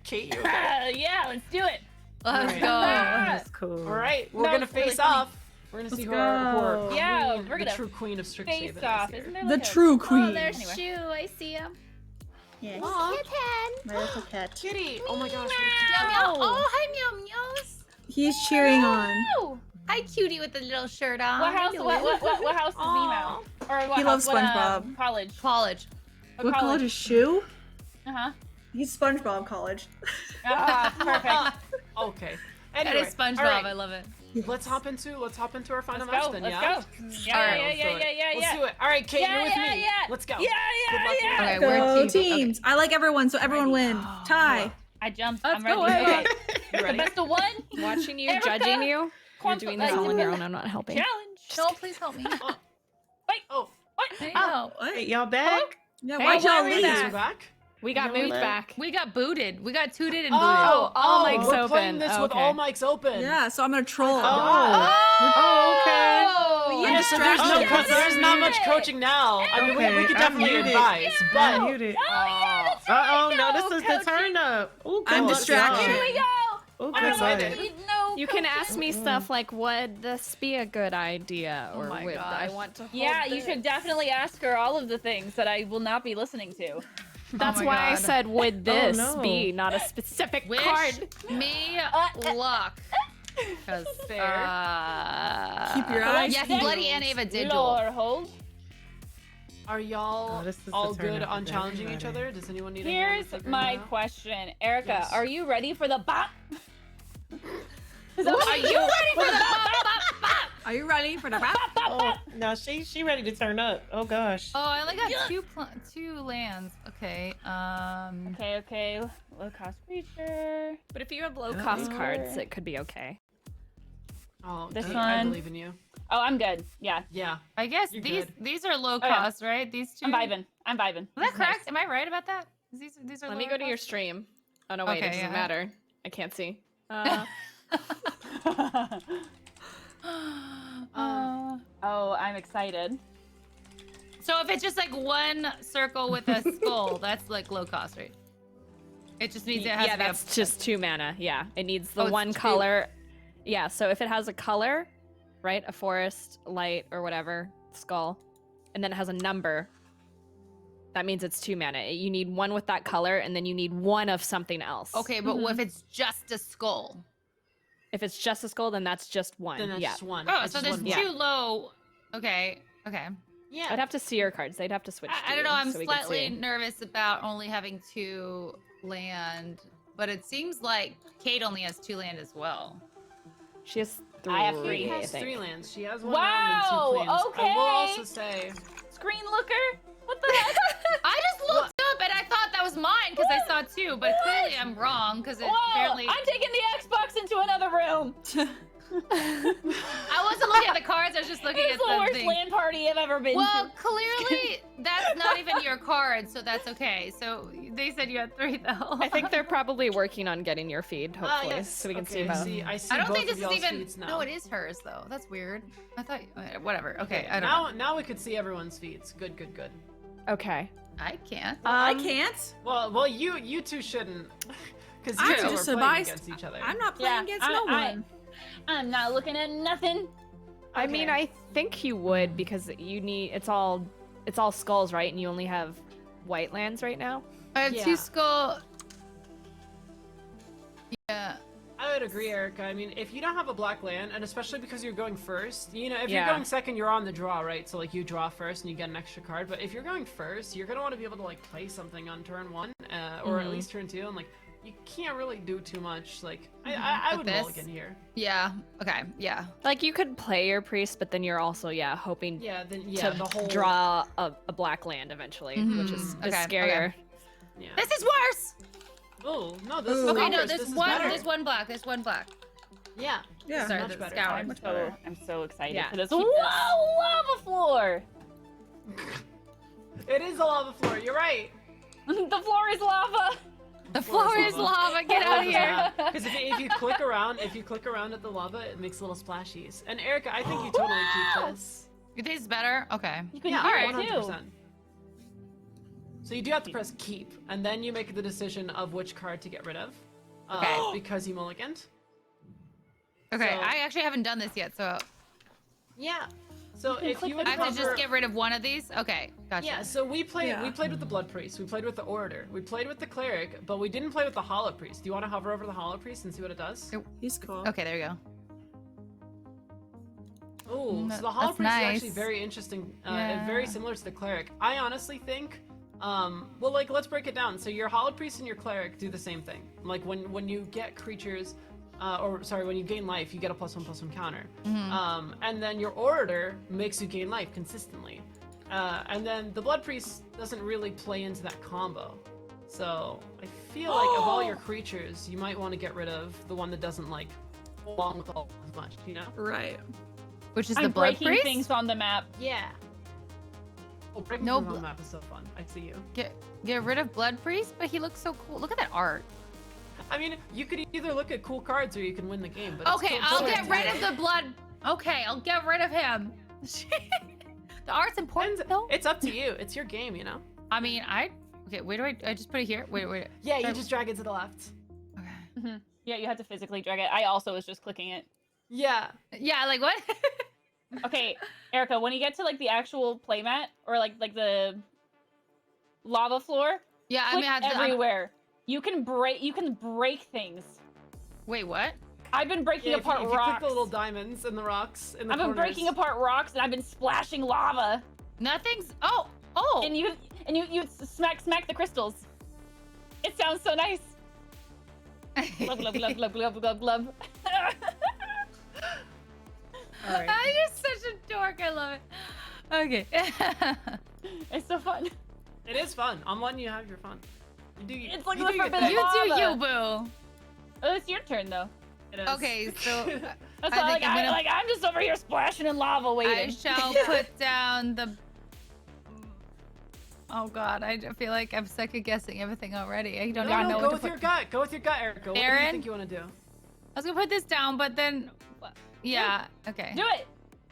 Kate, you okay? Yeah, let's do it. Let's Alright. go. That's cool. All right, we're No, gonna it's really face funny. off. We're gonna see who go. our Yeah, queen, we're the gonna true queen of Strixhaven Face is off. here. Isn't there The like true a... queen. Oh, there's Anyway. Shu. I see him. Yes. Aw, Cat. Kitty! Oh my gosh! Meow, meow. Oh, hi, meow meows. He's cheering on. Oh, Hi, cutie with the little shirt on. what house? Hello. What house does he know? Or what He loves house, what, SpongeBob. college. College. What college is Shu? Uh huh. He's SpongeBob college. Ah, perfect. Okay. That Anyway, is SpongeBob. all right, I love it. let's hop into our final Let's match go. then. Let's Yeah. go. Yeah, All right, yeah, let's yeah, do it. yeah, yeah, Let's yeah. do it. All right, Kate, Yeah, you're with yeah, me. yeah. Let's go. Yeah, Good luck. yeah. Okay, Go we're teams. I like everyone, so everyone win. Tie. I jumped. Let's I'm ready. go, Okay. You The ready? best of one. Watching you, Erica, judging you. You're Quant- doing this all on your own. I'm not helping. Challenge. No, please help me. Oh, I know. Hey, y'all back? Yeah, Hey, why'd y'all why are we leave? you're back. We got You know moved what? back. We got booted. We got tooted and booted. Oh, all mics we're playing open. this with Okay. all mics open. Yeah, so I'm gonna troll. Oh, okay. Oh, Yeah, so there's no, Okay. there's not much coaching now. I mean, we Okay, could I'm definitely muted. advise, but I'm muted. Oh, Uh-oh, no, this is the coaching. turn up. Ooh, I'm good luck, distracted. y'all. Here we go. Ooh, I'm good excited. luck. No. You can ask me stuff like, would this be a good idea? Or my would I gosh. want to hold Yeah, you this? should definitely ask her all of the things that I will not be listening to. That's my why I God. said, would this no. be, not a specific Wish card. me luck. Because Fair. Keep your eyes yes, peeled. Bloody and Ava did duel. Lower hold. are y'all Oh, this is the all turn good up on for challenging each everybody. other? Does anyone need a hand Here's figuring my it out? question, Erica. Yes. Are you ready for the bop? Are you ready for the Are you ready for the rap? Oh, now she ready to turn up. Oh gosh. Oh, I only got two lands. Okay. Okay. Low cost creature. But if you have low cost cards, it could be okay. Oh, This Kate, I one. believe in you. Oh, I'm good. Yeah. Yeah. I guess You're these good. these are low yeah. cost, right? These two. I'm vibing. I'm vibing. Is that This is correct? Am I right about that? These are. Let me lower go to your cost? stream. Oh no, wait, Okay, it doesn't yeah. matter. I can't see. nice. Oh, I'm excited. So if it's just like one circle with a skull, that's like low cost, right? It just means it has Yeah, to be that's just 2 mana. Yeah, it needs the Oh, it's one 2. color. Yeah, so if it has a color, right, a forest, light, or whatever, skull, and then it has a number, that means it's 2 mana. You need one with that color, and then you need one of something else. Okay, but what if it's just a skull? If it's just a skull, then that's just one. Then that's yeah. just one. Oh, That's so just there's one two block. low. Okay. Yeah. I'd have to see your cards. They'd have to switch. I to don't know. you I'm so we can slightly see. nervous about only having 2 land, but it seems like Kate only has 2 land as well. She has 3. I have Kate three, I has think. 3 lands. She has 1 Wow, land and 2 planes. I okay. will also say. Screen looker? What the heck? I just looked up and I thought that was mine because I saw 2, but clearly I'm wrong because it Whoa! apparently. I'm taking the Xbox into another room. I wasn't looking at the cards. I was just looking It's at the the worst thing. LAN party I've ever been Well, to. clearly that's not even your card, so that's okay. So they said you had 3 though. I think they're probably working on getting your feed, hopefully, Yes. so we can okay, see both. I see I don't both think of this is y'all's even. feeds now. No, it is hers though. That's weird. I thought whatever. Okay, I don't now, know. now we could see everyone's feeds. Good. Okay. I can't. I can't. Well, you two shouldn't, because I'm you two just are a playing byst- against each other. I'm not playing Yeah, against no one. I'm not looking at nothing. I mean, I think you would because you need it's all skulls, right? And you only have white lands right now. I have Yeah. 2 skull. Yeah. I would agree, Erica. I mean, if you don't have a black land, and especially because you're going first, you know, if Yeah. you're going second, you're on the draw, right? So like you draw first and you get an extra card. But if you're going first, you're gonna want to be able to like play something on turn 1, or at least turn 2, and like you can't really do too much. Like I With would this? mulligan here. Yeah. Okay. Yeah. Like you could play your priest, but then you're also Then hoping yeah, to the whole draw a black land eventually, which is Okay, scarier. okay. Yeah. This is worse. Oh no, this is Ooh. Okay, no, worse. there's This is one. better. There's one black. There's one black. Yeah. Yeah. Sorry, much the better. scouring. I'm so excited Yeah. for this. Keep Whoa, this. lava floor! It is a lava floor. You're right. The floor is lava. The floor is lava. Get out of here. Because if you click around, at the lava, it makes little splashies. And Erica, I think you totally keep this. You think it's better? Okay. You can Yeah, hear all it right, too. 100%. So you do have to press keep, and then you make the decision of which card to get rid of. Okay. Because you mulliganed. Okay. So- I actually haven't done this yet, so Yeah. So if you would I have to cover... just get rid of one of these. Okay. Gotcha. Yeah, so we played Yeah. with the Blood Priest, we played with the Orator, we played with the Cleric, but we didn't play with the Hollow Priest. Do you want to hover over the Hollow Priest and see what it does? He's cool. Okay. There you go. Oh, so the Hollow That's Priest is nice. actually very interesting, Yeah. very similar to the Cleric. I honestly think, well, like, let's break it down. So your Hollow Priest and your Cleric do the same thing. Like, when you get creatures, when you gain life, you get a +1/+1 counter. And then your Orator makes you gain life consistently. And then the Blood Priest doesn't really play into that combo. So I feel like of all your creatures, you might want to get rid of the one that doesn't, like, go along with all as much, you know? Right. Which is I'm the blood breaking priest. things on the map. Yeah. Oh, breaking No things on bl- the map is so fun. I see you. Get rid of blood priest, but he looks so cool. Look at that art. I mean, you could either look at cool cards or you can win the game. But Okay, it's I'll totally get up rid to of you. the blood. Okay, I'll get rid of him. The art's important though. It's up to you. It's your game, you know. I mean, okay. Where do I just put it here? Wait. Yeah, you Sorry. just drag it to the left. Okay. Yeah, you have to physically drag it. I also was just clicking it. Yeah. Yeah, like what? Okay, Erica, when you get to like the actual playmat or like the lava floor, Yeah, I click mean, I have to, everywhere. You can break things. wait, what? I've been breaking Yeah, apart if you rocks. click the little diamonds and the rocks in the I've been corners. breaking apart rocks and I've been splashing lava. Nothing's. Oh. And you smack the crystals. It sounds so nice. Glub glub glub glub glub glub glub. All right. You're such a dork. I love it. Okay. It's so fun. It is fun. I'm letting you have your fun. You do. It's like you the do your forbidden thing. You do lava. you, boo. Oh, it's your turn though. It is. Okay, so That's I why, think I'm just over here splashing in lava I waiting. shall put down the. Oh God, I feel like I'm second guessing everything already. I don't even know Go what with to your put. gut. Go with your gut, Erica. What do you Aaron? think you want to do? I was gonna put this down, but then. Yeah. Okay. Do it.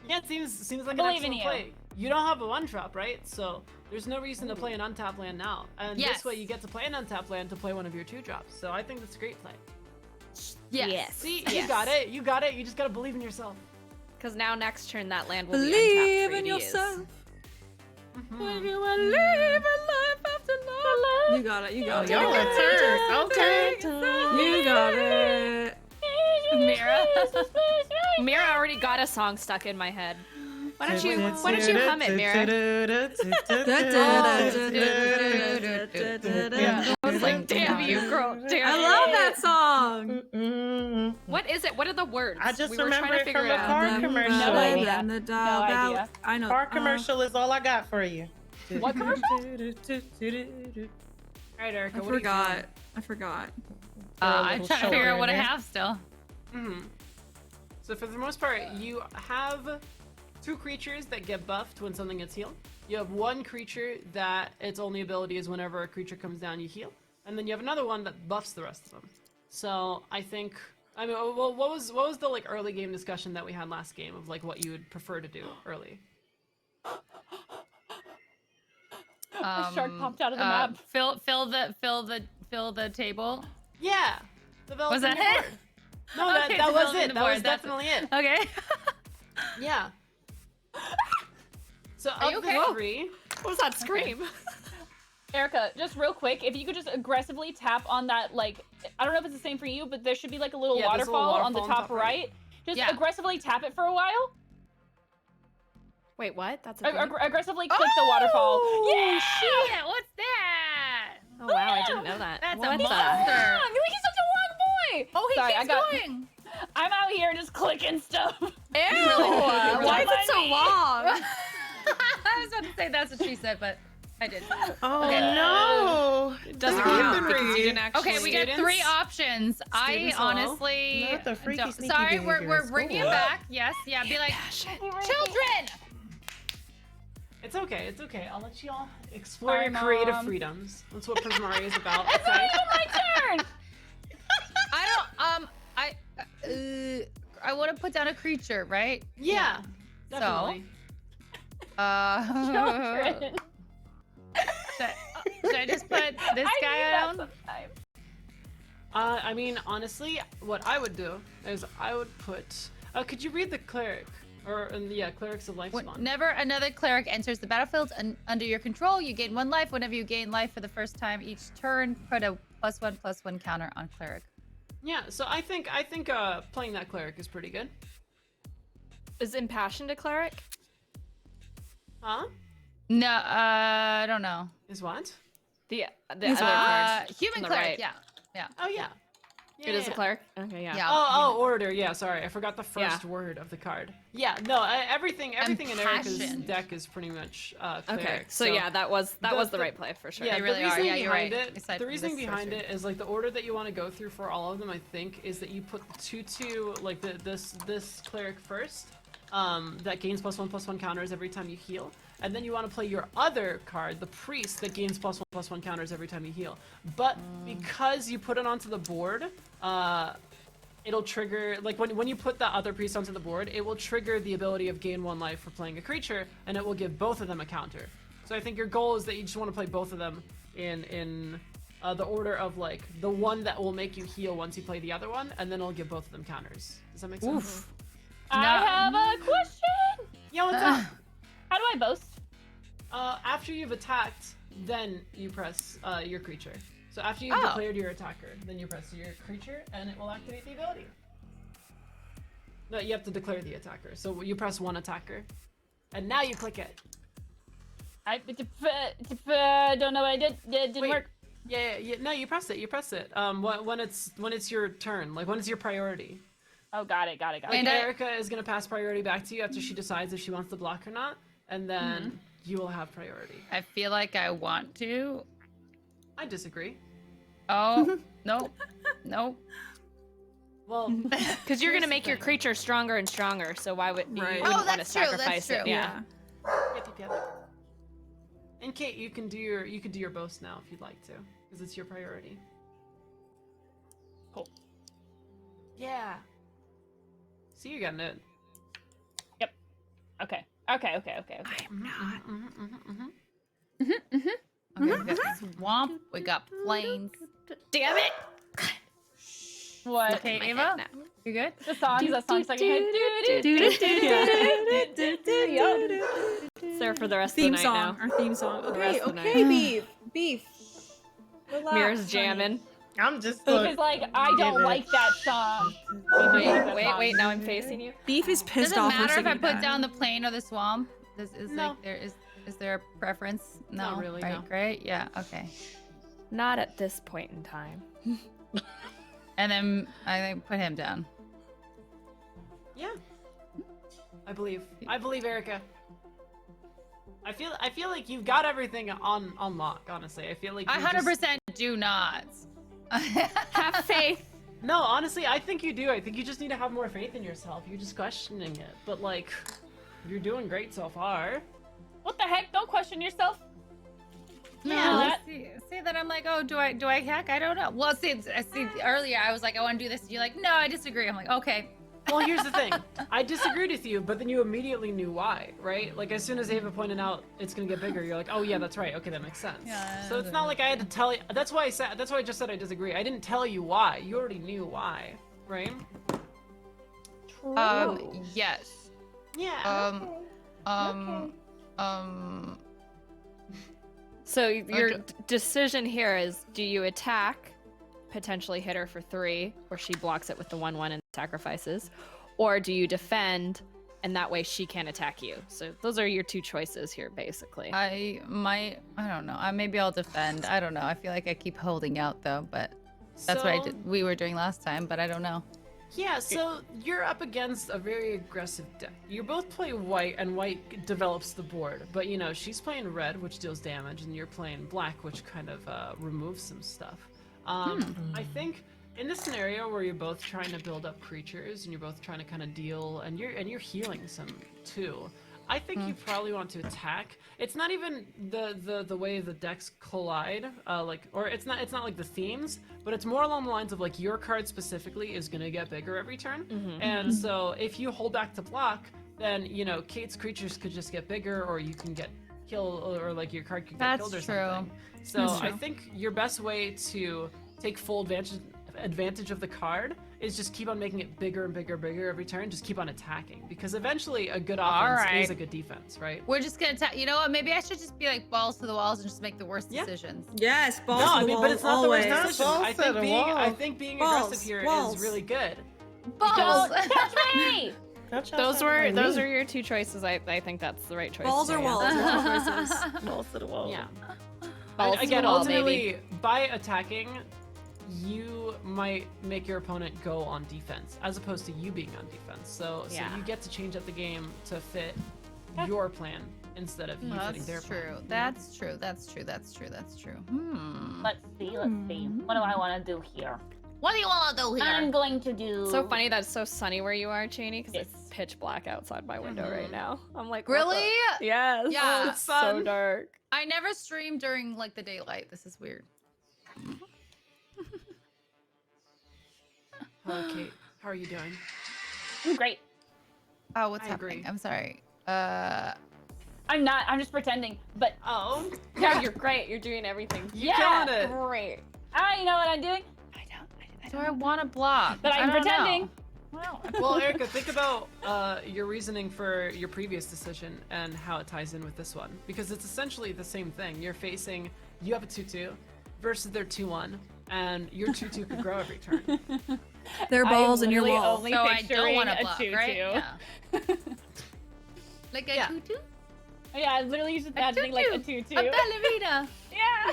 Yeah, it seems like an Believe in excellent you. play. You don't have a one drop, right? So there's no reason to play an untapped land now. And this way you get to play an untapped land to play one of your 2-drops. So I think that's a great play. Yes. See, you got it. You got it. You just gotta believe in yourself. Because now next turn that land will be Believe untapped for in you to use. yourself. When you are living life after love. You got it. You got it. Your turn. Okay. You got it. Mira. Mira already got a song stuck in my head. Why don't you hum it, Mira? I was like, damn you, girl. Damn I you. love that song. What is it? What are the words? I just we were remember trying to it figure from it a out. car commercial. No idea. idea. I know. Car commercial is all I got for you. What commercial? All right, Erica. I what are you forgot. I forgot. I'm trying to figure out what I shoulder. have still. feeling? So for the most part, you have 2 creatures that get buffed when something gets healed. You have 1 creature that its only ability is whenever a creature comes down, you heal. And then you have another one that buffs the rest of them. So I think, I mean, well, what was the like early game discussion that we had last game of like what you would prefer to do early? A shark popped out of the map. Fill the table. Yeah, develop Was a that new it? board. No, Okay, that was developing it. the That board, was that's- definitely it. Okay. Yeah. So you of okay? the 3, What was that scream? Erica, just real quick, if you could just aggressively tap on that, like, I don't know if it's the same for you, but there should be like a little Yeah, there's a little waterfall on the waterfall top right. Just Yeah. aggressively tap it for a while. Wait, what? That's a thing? Aggressively click the waterfall. Yeah! Shit, what's that? Oh wow, I didn't know that. That's what a the- monster. He's such a long boy. Oh, he Sorry, keeps going. I'm out here just clicking stuff. Ew. Why is it so long? I was about to say that's what she said, but I didn't. Oh no! It doesn't Keep count it because you read. didn't actually. Okay, we got 3 options. I Students, hello? honestly. Not the freaky, don't- sneaky sorry, behavior we're in bringing it school. back. Yes, yeah. Be like, children. it's okay. It's okay. I'll let you all explore Sorry, your creative Mom. freedoms. That's what Prismari is about. It's not Okay. even my turn. I want to put down a creature, right? Yeah, definitely. Children. Should I just put this I guy do that down? sometimes. I mean, honestly, what I would do is I would put. Could you read the cleric? Or yeah, clerics of life spawn. Whenever another cleric enters the battlefield under your control, you gain 1 life. Whenever you gain life for the first time each turn, put a +1/+1 counter on cleric. Yeah, so I think playing that cleric is pretty good. Is impassioned a cleric? Huh? No, I don't know. Is what? The other card. Human on the cleric, right. yeah. Oh yeah. It is a cleric. Okay, yeah. Yeah. Oh, order. Yeah, sorry, I forgot the first word of the card. Yeah, no, everything in Erica's Impassioned. deck is pretty much cleric. Okay, so yeah, that was the the- right play for sure. Yeah, They really the are. reasoning Yeah, you're behind right. it. Aside The from reasoning this behind sorcery. it is like the order that you want to go through for all of them. I think is that you put the 2/2 like this cleric first. That gains +1/+1 counters every time you heal, and then you want to play your other card, the priest, that gains +1/+1 counters every time you heal. But because you put it onto the board, it'll trigger, like when you put the other priest onto the board, it will trigger the ability of gain 1 life for playing a creature, and it will give both of them a counter. So I think your goal is that you just want to play both of them in the order of like the one that will make you heal once you play the other one, and then it'll give both of them counters. Does that make sense? I have a question. Yeah, what's up? How do I boast? After you've attacked, then you press your creature. So after you've declared your attacker, then you press your creature, and it will activate the ability. No, you have to declare the attacker. So you press 1 attacker, and now you click it. I don't know what I did. It didn't Wait. work. Yeah. No, you press it. You press it. When it's your turn, like when it's your priority. Oh, got it. Like Erica is gonna pass priority back to you after she decides if she wants to block or not, and then you will have priority. I feel like I want to. I disagree. Oh, no. Well, Well, Because you're gonna make your creature stronger and stronger, so why would you Right. wouldn't Oh, want to that's true, that's sacrifice it? true. Yeah. yep. And Kate, you can do your boast now if you'd like to, because it's your priority. Cool. Yeah. See, you're getting it. Okay. I'm not. Okay, we got swamp. We got plains. Damn it! What? Okay, Ava, you good? The song stuck in my head. Sir, for the rest Theme of the night song. now. Our theme song. Okay, rest of the okay, beef. Relax, Mira's honey. jamming. I'm just Because like I don't like that song. Wait, now I'm facing you. Beef is pissed Does it off. for matter if I singing put that. down the plain or the swamp? No. Is there a preference? No, Not really, right? no. Great. Yeah. Okay. Not at this point in time. And then I think put him down. Yeah. I believe, Erica. I feel like you've got everything on lock. Honestly, I feel like I you just- 100% do not. Have faith. No, honestly, I think you do. I think you just need to have more faith in yourself. You're just questioning it, but like, you're doing great so far. What the heck? Don't question yourself. Yeah. See that I'm like, oh, do I hack? I don't know. Well, see, earlier I was like, I want to do this. And you're like, no, I disagree. I'm like, okay. Well, here's the thing. I disagreed with you, but then you immediately knew why, right? Like, as soon as Ava pointed out it's gonna get bigger, you're like, oh yeah, that's right. Okay, that makes sense. Yeah, So it's not like I had to tell you. That's why I just said I disagree. I didn't tell you why. You already knew why, right? Yes. Yeah. So your decision here is: do you attack, potentially hit her for 3, or she blocks it with the 1/1 and sacrifices, or do you defend, and that way she can't attack you? So those are your 2 choices here, basically. I don't know. Maybe I'll defend. I don't know. I feel like I keep holding out though, but that's what we were doing last time, but I don't know. Yeah, so you're up against a very aggressive deck. You both play white, and white develops the board. But, you know, she's playing red, which deals damage, and you're playing black, which kind of removes some stuff. I think in this scenario where you're both trying to build up creatures, and you're both trying to kind of deal, and you're healing some too, I think you probably want to attack. It's not even the way the decks collide, it's not like the themes, but it's more along the lines of like your card specifically is gonna get bigger every turn, and so if you hold back to block, then you know Kate's creatures could just get bigger, or you can get killed, or like your card could get killed or something. So I think your best way to take full advantage of the card is just keep on making it bigger and bigger every turn. Just keep on attacking, because eventually a good offense is a good defense, right? We're just gonna you know what? Maybe I should just be like balls to the walls and just make the worst decisions. Yes, balls No, to I the mean, wall, but it's not always. the worst decision. Balls I to think the being wall. aggressive Balls, here balls. is really good. Don't touch me! Those are your 2 choices. I think that's the right choice. Balls or to walls? answer. What's your choices? Balls to the wall. Yeah. Balls to Again, the wall, ultimately, by attacking, you might make your opponent go on defense, as opposed to you being on defense. So Yeah. you get to change up the game to fit your plan instead of you fitting their That's plan. true. you know? That's true. That's true. Let's see. What do I want to do here? What do you want to do here? I'm going to do. So funny that it's so sunny where you are, Cheney, because it's pitch black outside my window right now. I'm like, what Really? the- Yes. Yeah. It's so dark. I never stream during like the daylight. This is weird. Kate, how are you doing? I'm great. Oh, what's I happening? agree. I'm sorry. I'm not. I'm just pretending. But Oh, Yeah, you're great. You're doing everything. you're killing it. Great. I know what I'm doing. do I want to block? But I I'm don't know. pretending. Well, Erica, think about your reasoning for your previous decision and how it ties in with this one, because it's essentially the same thing. You have a 2/2 versus their 2/1, and your 2/2 could grow every turn. Their balls I'm and your literally wall. only So I don't picturing want a to block, right? 2/2. Yeah. Like a Yeah. tutu? Yeah, I'm literally just imagining like a 2/2. A ballerina. Yeah.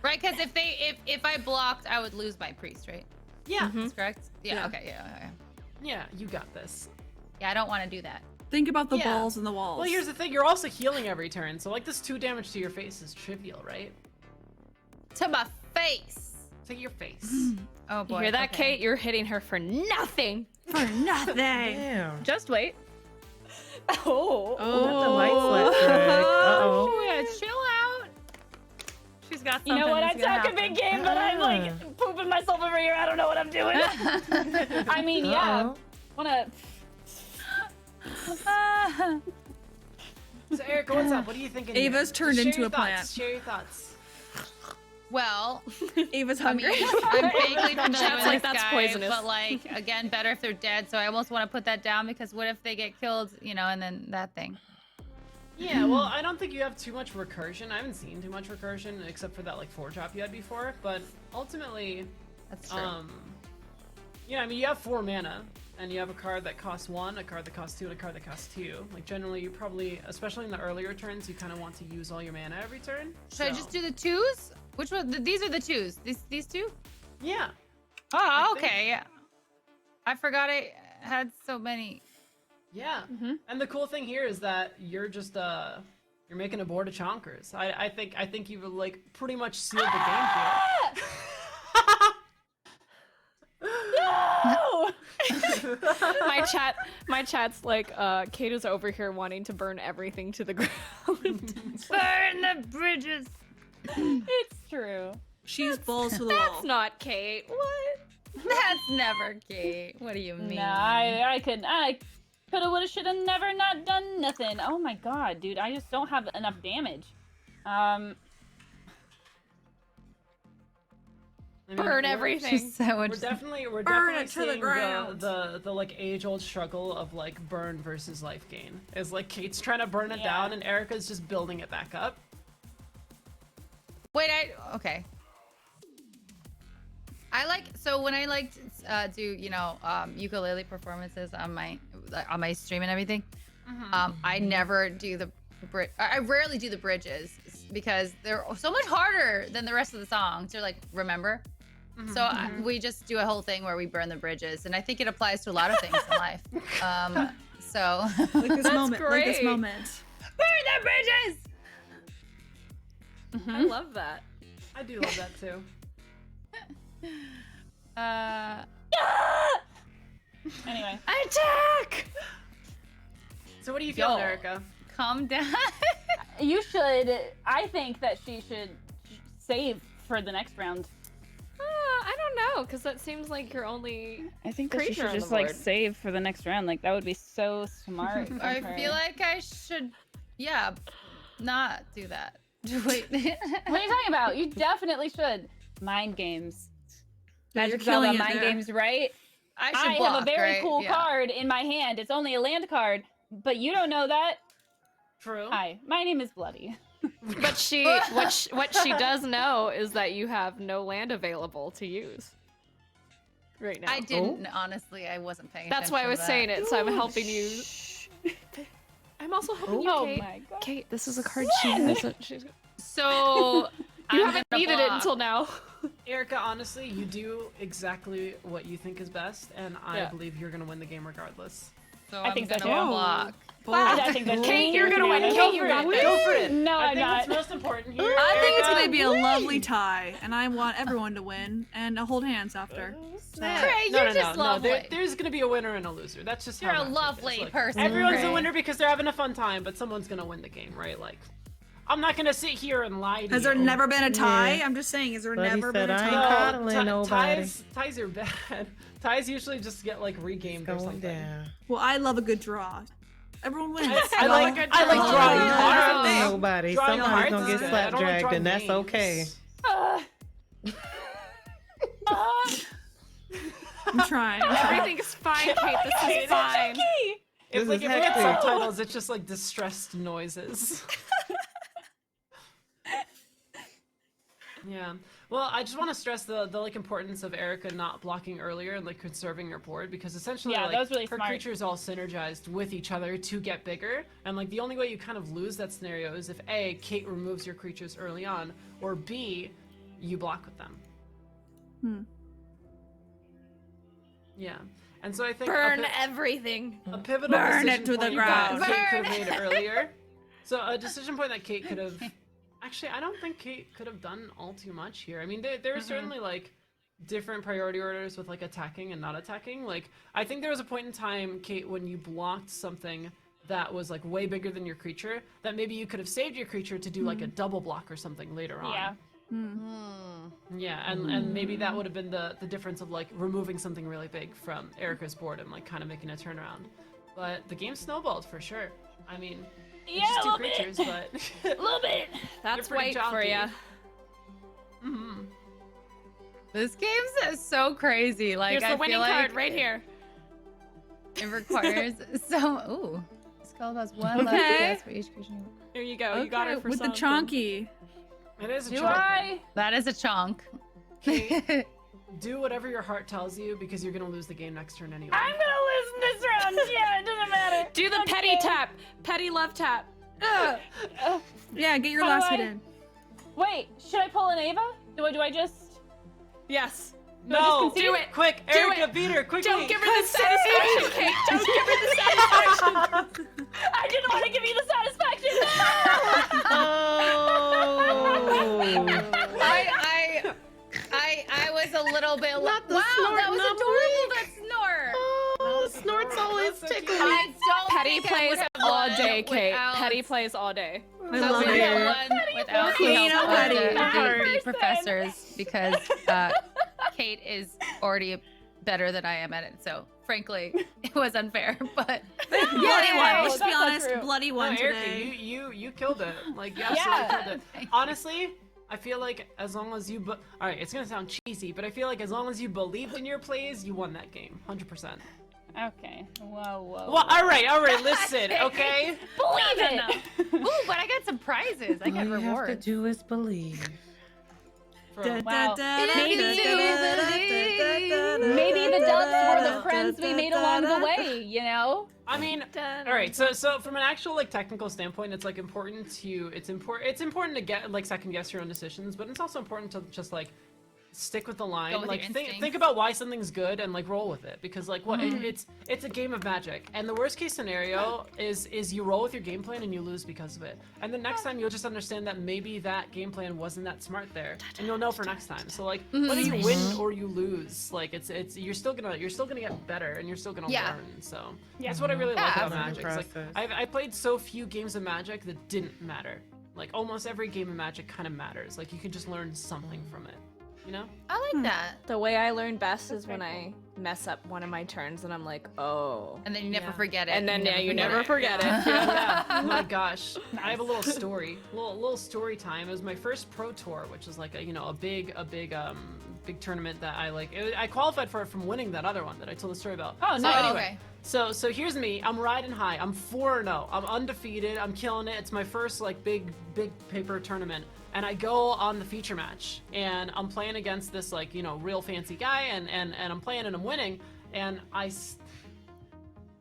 Right, because if I blocked, I would lose my priest, right? Yeah, That's correct? Yeah, Yeah. okay, yeah. yeah, you got this. Yeah, I don't want to do that. Think about the Yeah. balls and the walls. Well, here's the thing: you're also healing every turn, so like this 2 damage to your face is trivial, right? To my face. to your face. Oh boy. You hear that, okay. Kate? You're hitting her for nothing. For nothing. Damn. Just wait. Oh. Not the light sweat drag. Uh-oh. Yeah, chill out. She's got something. You know what? I that's gonna talk a big game, but I'm like pooping myself over here. I don't know what I'm doing. I mean, yeah. Wanna. So Erica, what's up? What are you thinking? Ava's here? turned Just into share your a plant. thoughts. Share your thoughts. Well, Ava's I mean, hungry. I'm vaguely familiar Chat's with like, this that's guy, poisonous. but like, again, better if they're dead. So I almost want to put that down because what if they get killed, you know, and then that thing. Yeah, well, I don't think you have too much recursion. I haven't seen too much recursion except for that like 4-drop you had before. But ultimately, That's true. yeah, I mean you have 4 mana, and you have a card that costs 1, a card that costs 2, and a card that costs 2. Like generally, you probably, especially in the earlier turns, you kind of want to use all your mana every turn. Should I just do the 2s? Which one? These are the 2s. These 2? Yeah. Oh, I think- okay. Yeah. I forgot I had so many. Yeah. And the cool thing here is that you're just you're making a board of chonkers. I think you've like pretty much sealed the game here. No! My chat's like, Kate is over here wanting to burn everything to the ground. Burn the bridges. It's true. She's balls to the That's wall. not Kate. What? That's never Kate. What do you mean? No, I coulda, woulda, shoulda, never not done nothing. Oh my god, dude, I just don't have enough damage. I mean, Burn we're- everything. She's so We're much. definitely Burn it to the seeing ground. the like age-old struggle of like burn versus life gain. Is like Kate's trying to burn it Yeah. down and Erica's just building it back up. Wait, okay. So when I like do you know ukulele performances on my stream and everything, I never do the I rarely do the bridges because they're so much harder than the rest of the songs. You're like, remember? So we just do a whole thing where we burn the bridges, and I think it applies to a lot of things in life. So Like this moment. Like this great. moment. burn the bridges. I love that. I do love that too. Anyway. Attack! So what do you feel, Yo. Erica? Calm down. You should. I think that she should save for the next round. I don't know, because that seems like your only. I think that she should just, like, save for the next round. Like that would be so smart. I feel like I should, yeah, not do that. Wait. What are you talking about? You definitely should. Mind games. You're Magic killing Zelda it mind there. games, right? I should I block, have a very right? cool Yeah. card in my hand. It's only a land card, but you don't know that. True. Hi, my name is Bloody. But what she does know is that you have no land available to use right now. I didn't, honestly. I wasn't paying That's why I was attention saying it. So I'm helping you. I'm also helping you, Oh Kate. my god. Kate, this is a card she hasn't. She's, that. So you I'm haven't gonna needed it block. until now. Erica, honestly, you do exactly what you think is best, and I Yeah. believe you're gonna win the game regardless. So I I'm think so gonna too. block. I think that's Kate, you're gonna win. Go Kate, you for got it. this. Go for it. No, I I'm think not. what's most important here. I think it's Erica, gonna be a lovely tie, and I want everyone to win and hold hands after. Cray, No, you're just lovely. There's gonna be a winner and a loser. That's just You're how a magic lovely is. Like, person. Everyone's Cray. a winner because they're having a fun time, but someone's gonna win the game, right? Like, I'm not gonna sit here and lie to Has you. there never been a tie? Yeah. I'm just saying, has there Buddy never said been a I ain't tie? coddling nobody. Ties are bad. Ties usually just get like regamed or Going something. down. Well, I love a good draw. Everyone wins. I like y'all. drawing Oh, cards. yeah. Nobody. Drawing Somebody's cards gonna is get good. I slap don't like dragged, drawing and that's names. okay. I'm trying. Everything's fine, Kate. This is fine. If This like is if we get hectic. subtitles, it's just like distressed noises. Yeah. Well, I just want to stress the like importance of Erica not blocking earlier and like conserving your board because essentially Yeah, like that was really her smart. creatures all synergized with each other to get bigger, and like the only way you kind of lose that scenario is if A, Kate removes your creatures early on, or B, you block with them. Yeah. And so I think everything. a pivotal Burn decision it to the point that ground. Kate could have made earlier. So a decision point that Kate could have. Actually, I don't think Kate could have done all too much here. I mean, there are certainly like different priority orders with like attacking and not attacking. Like, I think there was a point in time, Kate, when you blocked something that was like way bigger than your creature, that maybe you could have saved your creature to do like a double block or something later on. Yeah. Yeah, and maybe that would have been the difference of like removing something really big from Erica's board and like kind of making a turnaround. But the game snowballed for sure. I mean, Yeah, it's just a two little creatures, bit. but A little bit. That's pretty white for jockey. you. This game's so crazy. Like Here's I the winning feel like card right here. it requires some. Ooh, this spell has one less Okay. PS for each creature. Here you go. You got it for with something. the chonky. it is a Do chunk. I? That is a chunk. Kate, do whatever your heart tells you because you're gonna lose the game next turn anyway. I'm gonna lose this round. Yeah, it doesn't matter. Do the petty Okay. tap. Petty love tap. Yeah, get your How do last hit I- in. Wait, should I pull an Ava? Do I just? Yes. No, Do it. Quick, Do Erica, it. beat her quickly. Don't give her the satisfaction, Kate. Don't give her the satisfaction. I didn't want to give you the satisfaction. I was a little bit. Not the wow, snort, that was not adorable. That snort. Oh, snort's always tickling me. I don't Petty think I plays would have all won day, Kate. without- Petty plays all day. I So love we it. won without the Queen help of of Petty. the professors because Kate is already better than I am at it. So frankly, it was unfair. But Bloody one. Yay! Let's be That's not honest, true. bloody No, one Erica, today. you killed it. Like, you absolutely Yeah. killed it. Honestly, I feel like as long as you, all right, it's gonna sound cheesy, but I feel like as long as you believed in your plays, you won that game, 100%. Okay. Whoa. Well, all right, listen, okay? Believe it. ooh, but I got some prizes. I got All you have to rewards. do is believe. For- Wow. Maybe the dubs were the friends we made along the way. You know. I mean, all right. So from an actual like technical standpoint, it's like important to it's important to get like second guess your own decisions, but it's also important to just like stick with the line. Go with Like your think instincts. about why something's good and like roll with it because like what it's a game of Magic, and the worst case scenario is you roll with your game plan and you lose because of it, and the next time you'll just understand that maybe that game plan wasn't that smart there, and you'll know for next time. So like whether you win or you lose, like it's you're still gonna get better and you're still gonna Yeah. learn. So that's what I really like about absolutely. Magic. It's like Process. I played so few games of Magic that didn't matter. Like almost every game of Magic kind of matters. Like you can just learn something from it. You know? I like that. The way I learn best is when I mess up one of my turns and I'm like, oh. And then you never Yeah. forget it. And then you never forget it. Yeah. Oh my gosh. I have a little story. Little story time. It was my first pro tour, which is like a big tournament that I like. I qualified for it from winning that other one that I told the story about. Oh, So no. anyway, okay. So here's me. I'm riding high. I'm 4-0. I'm undefeated. I'm killing it. It's my first like big paper tournament. And I go on the feature match, and I'm playing against this like real fancy guy, and I'm playing and I'm winning, and I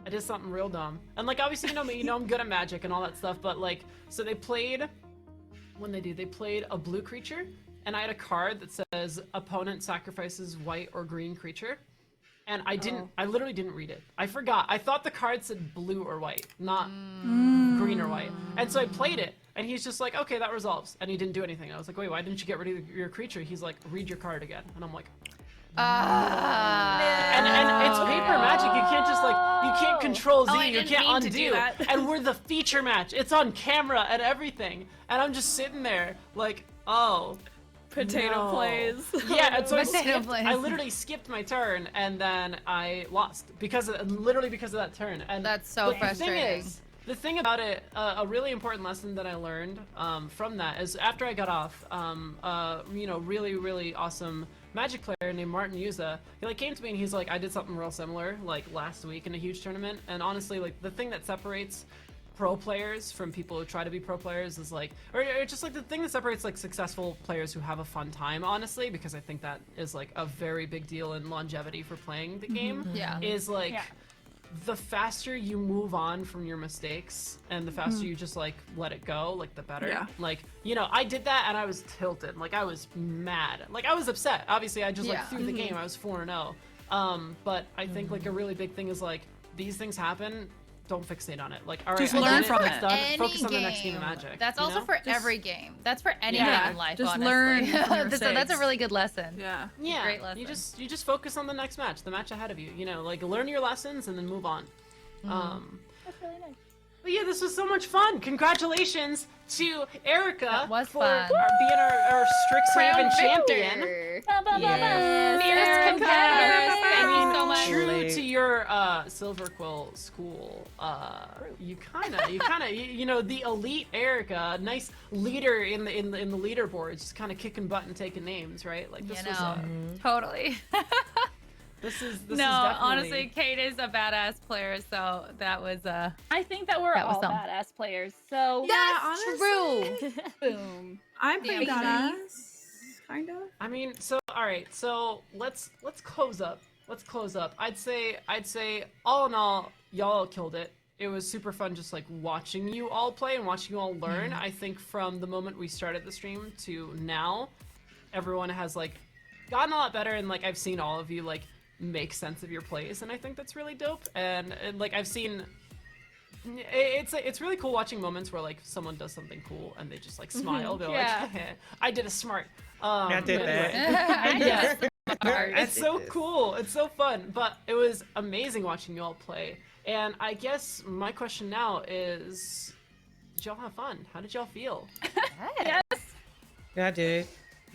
did something real dumb. And like obviously you know me, I'm good at Magic and all that stuff, but like so they played a blue creature, and I had a card that says opponent sacrifices white or green creature. And I literally didn't read it. I forgot. I thought the card said blue or white, not green or white. And so I played it, and he's just like, okay, that resolves. And he didn't do anything. I was like, wait, why didn't you get rid of your creature? He's like, read your card again. And I'm like, and it's paper Magic. You can't just you can't control Z. Oh, I You didn't can't mean to undo. do that. And we're the feature match. It's on camera and everything. And I'm just sitting there like, oh. Potato No. plays. Yeah, and so Potato plays. I literally skipped my turn, and then I lost literally because of that turn. And That's so but frustrating. The thing about it, a really important lesson that I learned from that is after I got off, really awesome Magic player named Martin Yuza, he came to me and he's like, I did something real similar last week in a huge tournament, and honestly the thing that separates pro players from people who try to be pro players is or just the thing that separates successful players who have a fun time, honestly, because I think that is a very big deal in longevity for playing the game. Yeah. Is the faster you move on from your mistakes and the faster you just let it go, the better. Yeah. I did that and I was tilted. I was mad. I was upset. Obviously I just Yeah. threw the game. I was 4-0. But I think a really big thing is these things happen. don't fixate on it. Like, all right, Just I learn did it, from it's it. done. Any Focus on the next game of game. Magic. That's you also know? for every game. That's for any game Yeah. in life. Just honestly. learn from your so that's a mistakes. really good lesson. Yeah. Yeah, Great lesson. you just focus on the next match, the match ahead of you. You know, like learn your lessons and then move on. That's really nice. But yeah, this was so much fun. Congratulations to Erica That was for fun. being our Strixhaven champion. Fierce competitors. Thank you so much. True to your Silver Quill school, you know, the elite Erica, nice leader in the leaderboards, just kind of kicking butt and taking names, right? Like this was totally. this is No, definitely... honestly, Kate is a badass player, so that was I think that we're That was all something. badass players. So That's honestly, true. boom. I'm pretty Yeah. badass. Kind of. I mean, so all right, so let's close up. Let's close up. I'd say all in all, y'all killed it. It was super fun just like watching you all play and watching you all learn. I think from the moment we started the stream to now, everyone has like gotten a lot better, and like I've seen all of you like make sense of your plays, and I think that's really dope. And like I've seen it's really cool watching moments where like someone does something cool and they just like smile. They're Yeah. like, I did a smart. I did that. Yeah. It's so cool. It's so fun. But it was amazing watching you all play. And I guess my question now is, did y'all have fun? How did y'all feel? Yeah, I did.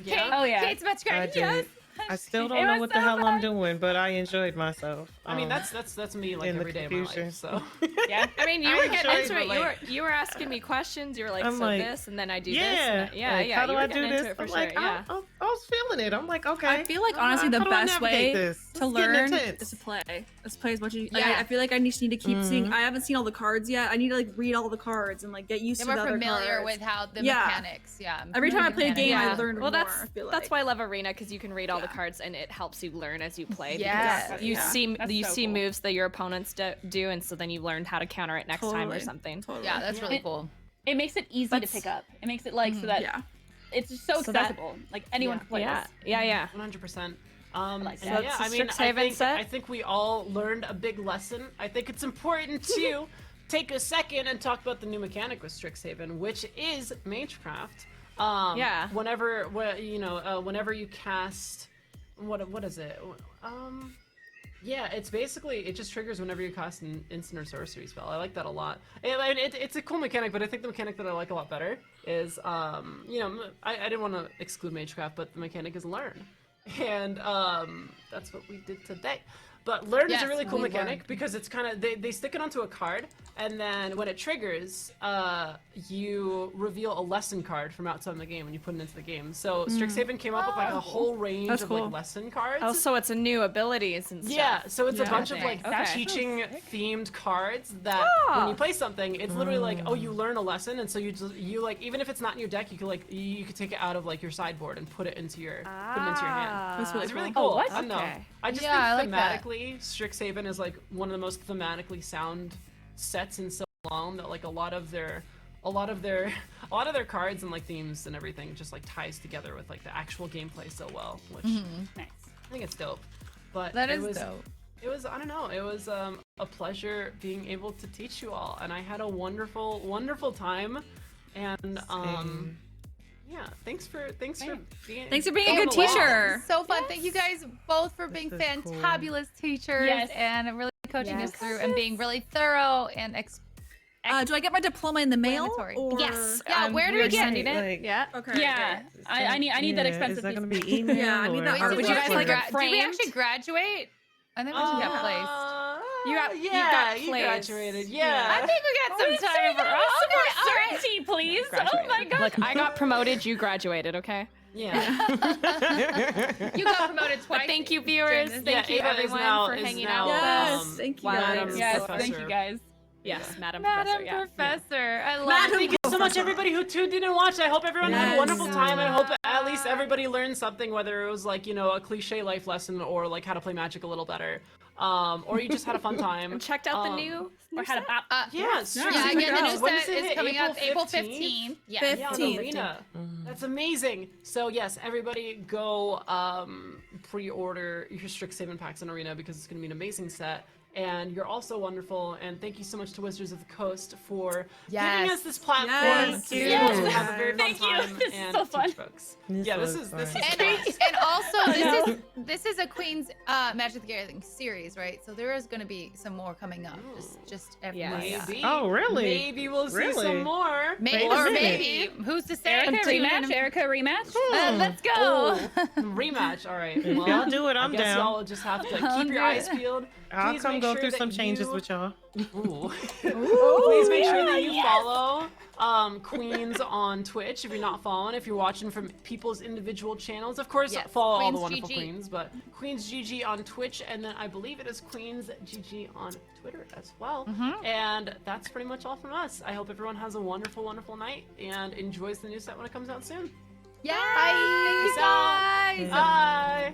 Yeah. Oh yeah. Kate's much I credit. did. Yes. I still don't It know was what the so hell I'm fun. doing, but I enjoyed myself. I mean, that's me like in the every day of my confusion. life. So Yeah. I mean, you I were enjoyed getting into it, it. but, You were asking me questions. You were like, I'm so like, this, and then I do yeah, this. And yeah, like, yeah. How do you were I do getting into this? it for I'm sure. like, Yeah. I was feeling it. I'm like, okay. I feel like honestly the How do I best navigate way this? to It's getting learn intense. is to play. Let's play as much as you. Yeah. I feel like I just need to keep seeing. I haven't seen all the cards yet. I need to like read all the cards and like get used Then to the we're other familiar cards. with how the Yeah. mechanics. Yeah. Every time I play a game, Yeah. I learned Well, more. that's I feel that's like. why I love Arena, because you can read all the Yeah. cards and it helps you learn as you play. Yes. Because you Yeah. see That's you so see cool. moves that your opponents do, and so then you learned how to counter it next time or Totally. something. Totally. Yeah, that's really It- cool. It makes it easy That's- to pick up. It makes it like so that Yeah. it's just so So that- accessible. Like anyone can play Yeah, this. yeah. 100%. like And that. yeah, So I mean, Strixhaven set? I think we all learned a big lesson. I think it's important to take a second and talk about the new mechanic with Strixhaven, which is Magecraft. Yeah. Whenever you cast, what is it? Yeah, it's basically, it just triggers whenever you cast an instant or sorcery spell. I like that a lot. It's a cool mechanic, but I think the mechanic that I like a lot better is, I didn't want to exclude Magecraft, but the mechanic is Learn. And that's what we did today. But Learn is Yes, a really cool we mechanic learned. because it's kind of, they stick it onto a card, and then when it triggers, you reveal a lesson card from outside the game and you put it into the game. So Strixhaven came up with like a whole range That's of cool. like lesson cards. Oh, so it's a new abilities and stuff. Yeah, so it's a Yeah. bunch of like Okay. teaching themed cards that when you play something, it's literally like, oh, you learn a lesson, and so you like, even if it's not in your deck, you could take it out of like your sideboard and put it into your hand. That's really It's really cool. cool. Oh, what? I don't know. Okay. I just Yeah, I think like that. thematically, Strixhaven is like one of the most thematically sound sets in so long that like a lot of their cards and like themes and everything just like ties together with like the actual gameplay so well, which Nice. I think it's dope. But That it is was, dope. It was, I don't know, it was a pleasure being able to teach you all, and I had a wonderful, wonderful time. And Same. yeah, thanks for being Thanks for being a coming good along. teacher. So fun. Thank you guys both for being This is cool. fantabulous teachers Yes. and really coaching us Yes. through and being really thorough and Do I get my diploma in the mail? Explanatory. Or... Yes. Yeah, where do we we're get sending it? like- Yeah. Okay. Yeah, I need that expensive Is that piece. gonna be email? Yeah, I need or- that Wait, art did Would we you actually guys like it did we framed? actually graduate? I think we should get placed. You got You placed. graduated. Yeah. I think we got some time for Okay, all right. certainty, please. Oh Graduated. my god. Look, I got promoted. You graduated. Okay. Yeah. You got promoted twice. But thank you, during viewers. this. Thank you, Ava is everyone, now- for is hanging now, out with Yes, us. thank you Wow. guys. Yes, Professor. thank you guys. Yes, Madam Madam Professor. Yeah. Professor. I love Madam it. Thank you so much, everybody who tuned in and watched. I hope everyone had a Yes. wonderful time. I hope at least everybody learned something, whether it was like, a cliche life lesson or like how to play Magic a little better. Or you just had a fun time. And checked out the new. Or had a bop. Yeah, Yeah, Yeah, Strixhaven again, the House. new When does set it is hit? coming out April 15th? 15th. Yeah. Fifth. Yeah, on 15th. Arena. That's amazing. So yes, everybody go pre-order your Strixhaven packs on Arena because it's going to be an amazing set. and you're also wonderful. And thank you so much to Wizards of the Coast for Yes. giving us this platform Yes. to Yes. have a very fun Thank you. time This is and so fun. teach folks. This is And also, this is a Queen's Magic the Gathering series, right? So there is going to be some more coming up. Just FYI. Maybe. Oh, really? Maybe we'll see Really? some more. Maybe, Wait a or minute. maybe. Who's to say? Erica Tune in. rematch. Erica rematch. Let's go. Oh, rematch. All right. If Well, y'all do it, I'm I guess down. y'all will just have to keep your eyes peeled. I'll Please come make go sure through that some changes you- with y'all. Ooh. Please make sure that you follow Queens on Twitch if you're not following. If you're watching from people's individual channels, of course, Yes, follow all Queens the wonderful GG. queens. But Queens GG on Twitch, and then I believe it is Queens GG on Twitter as well. And that's pretty much all from us. I hope everyone has a wonderful, wonderful night and enjoys the new set when it comes out soon. Yeah. Peace out. Guys. Bye.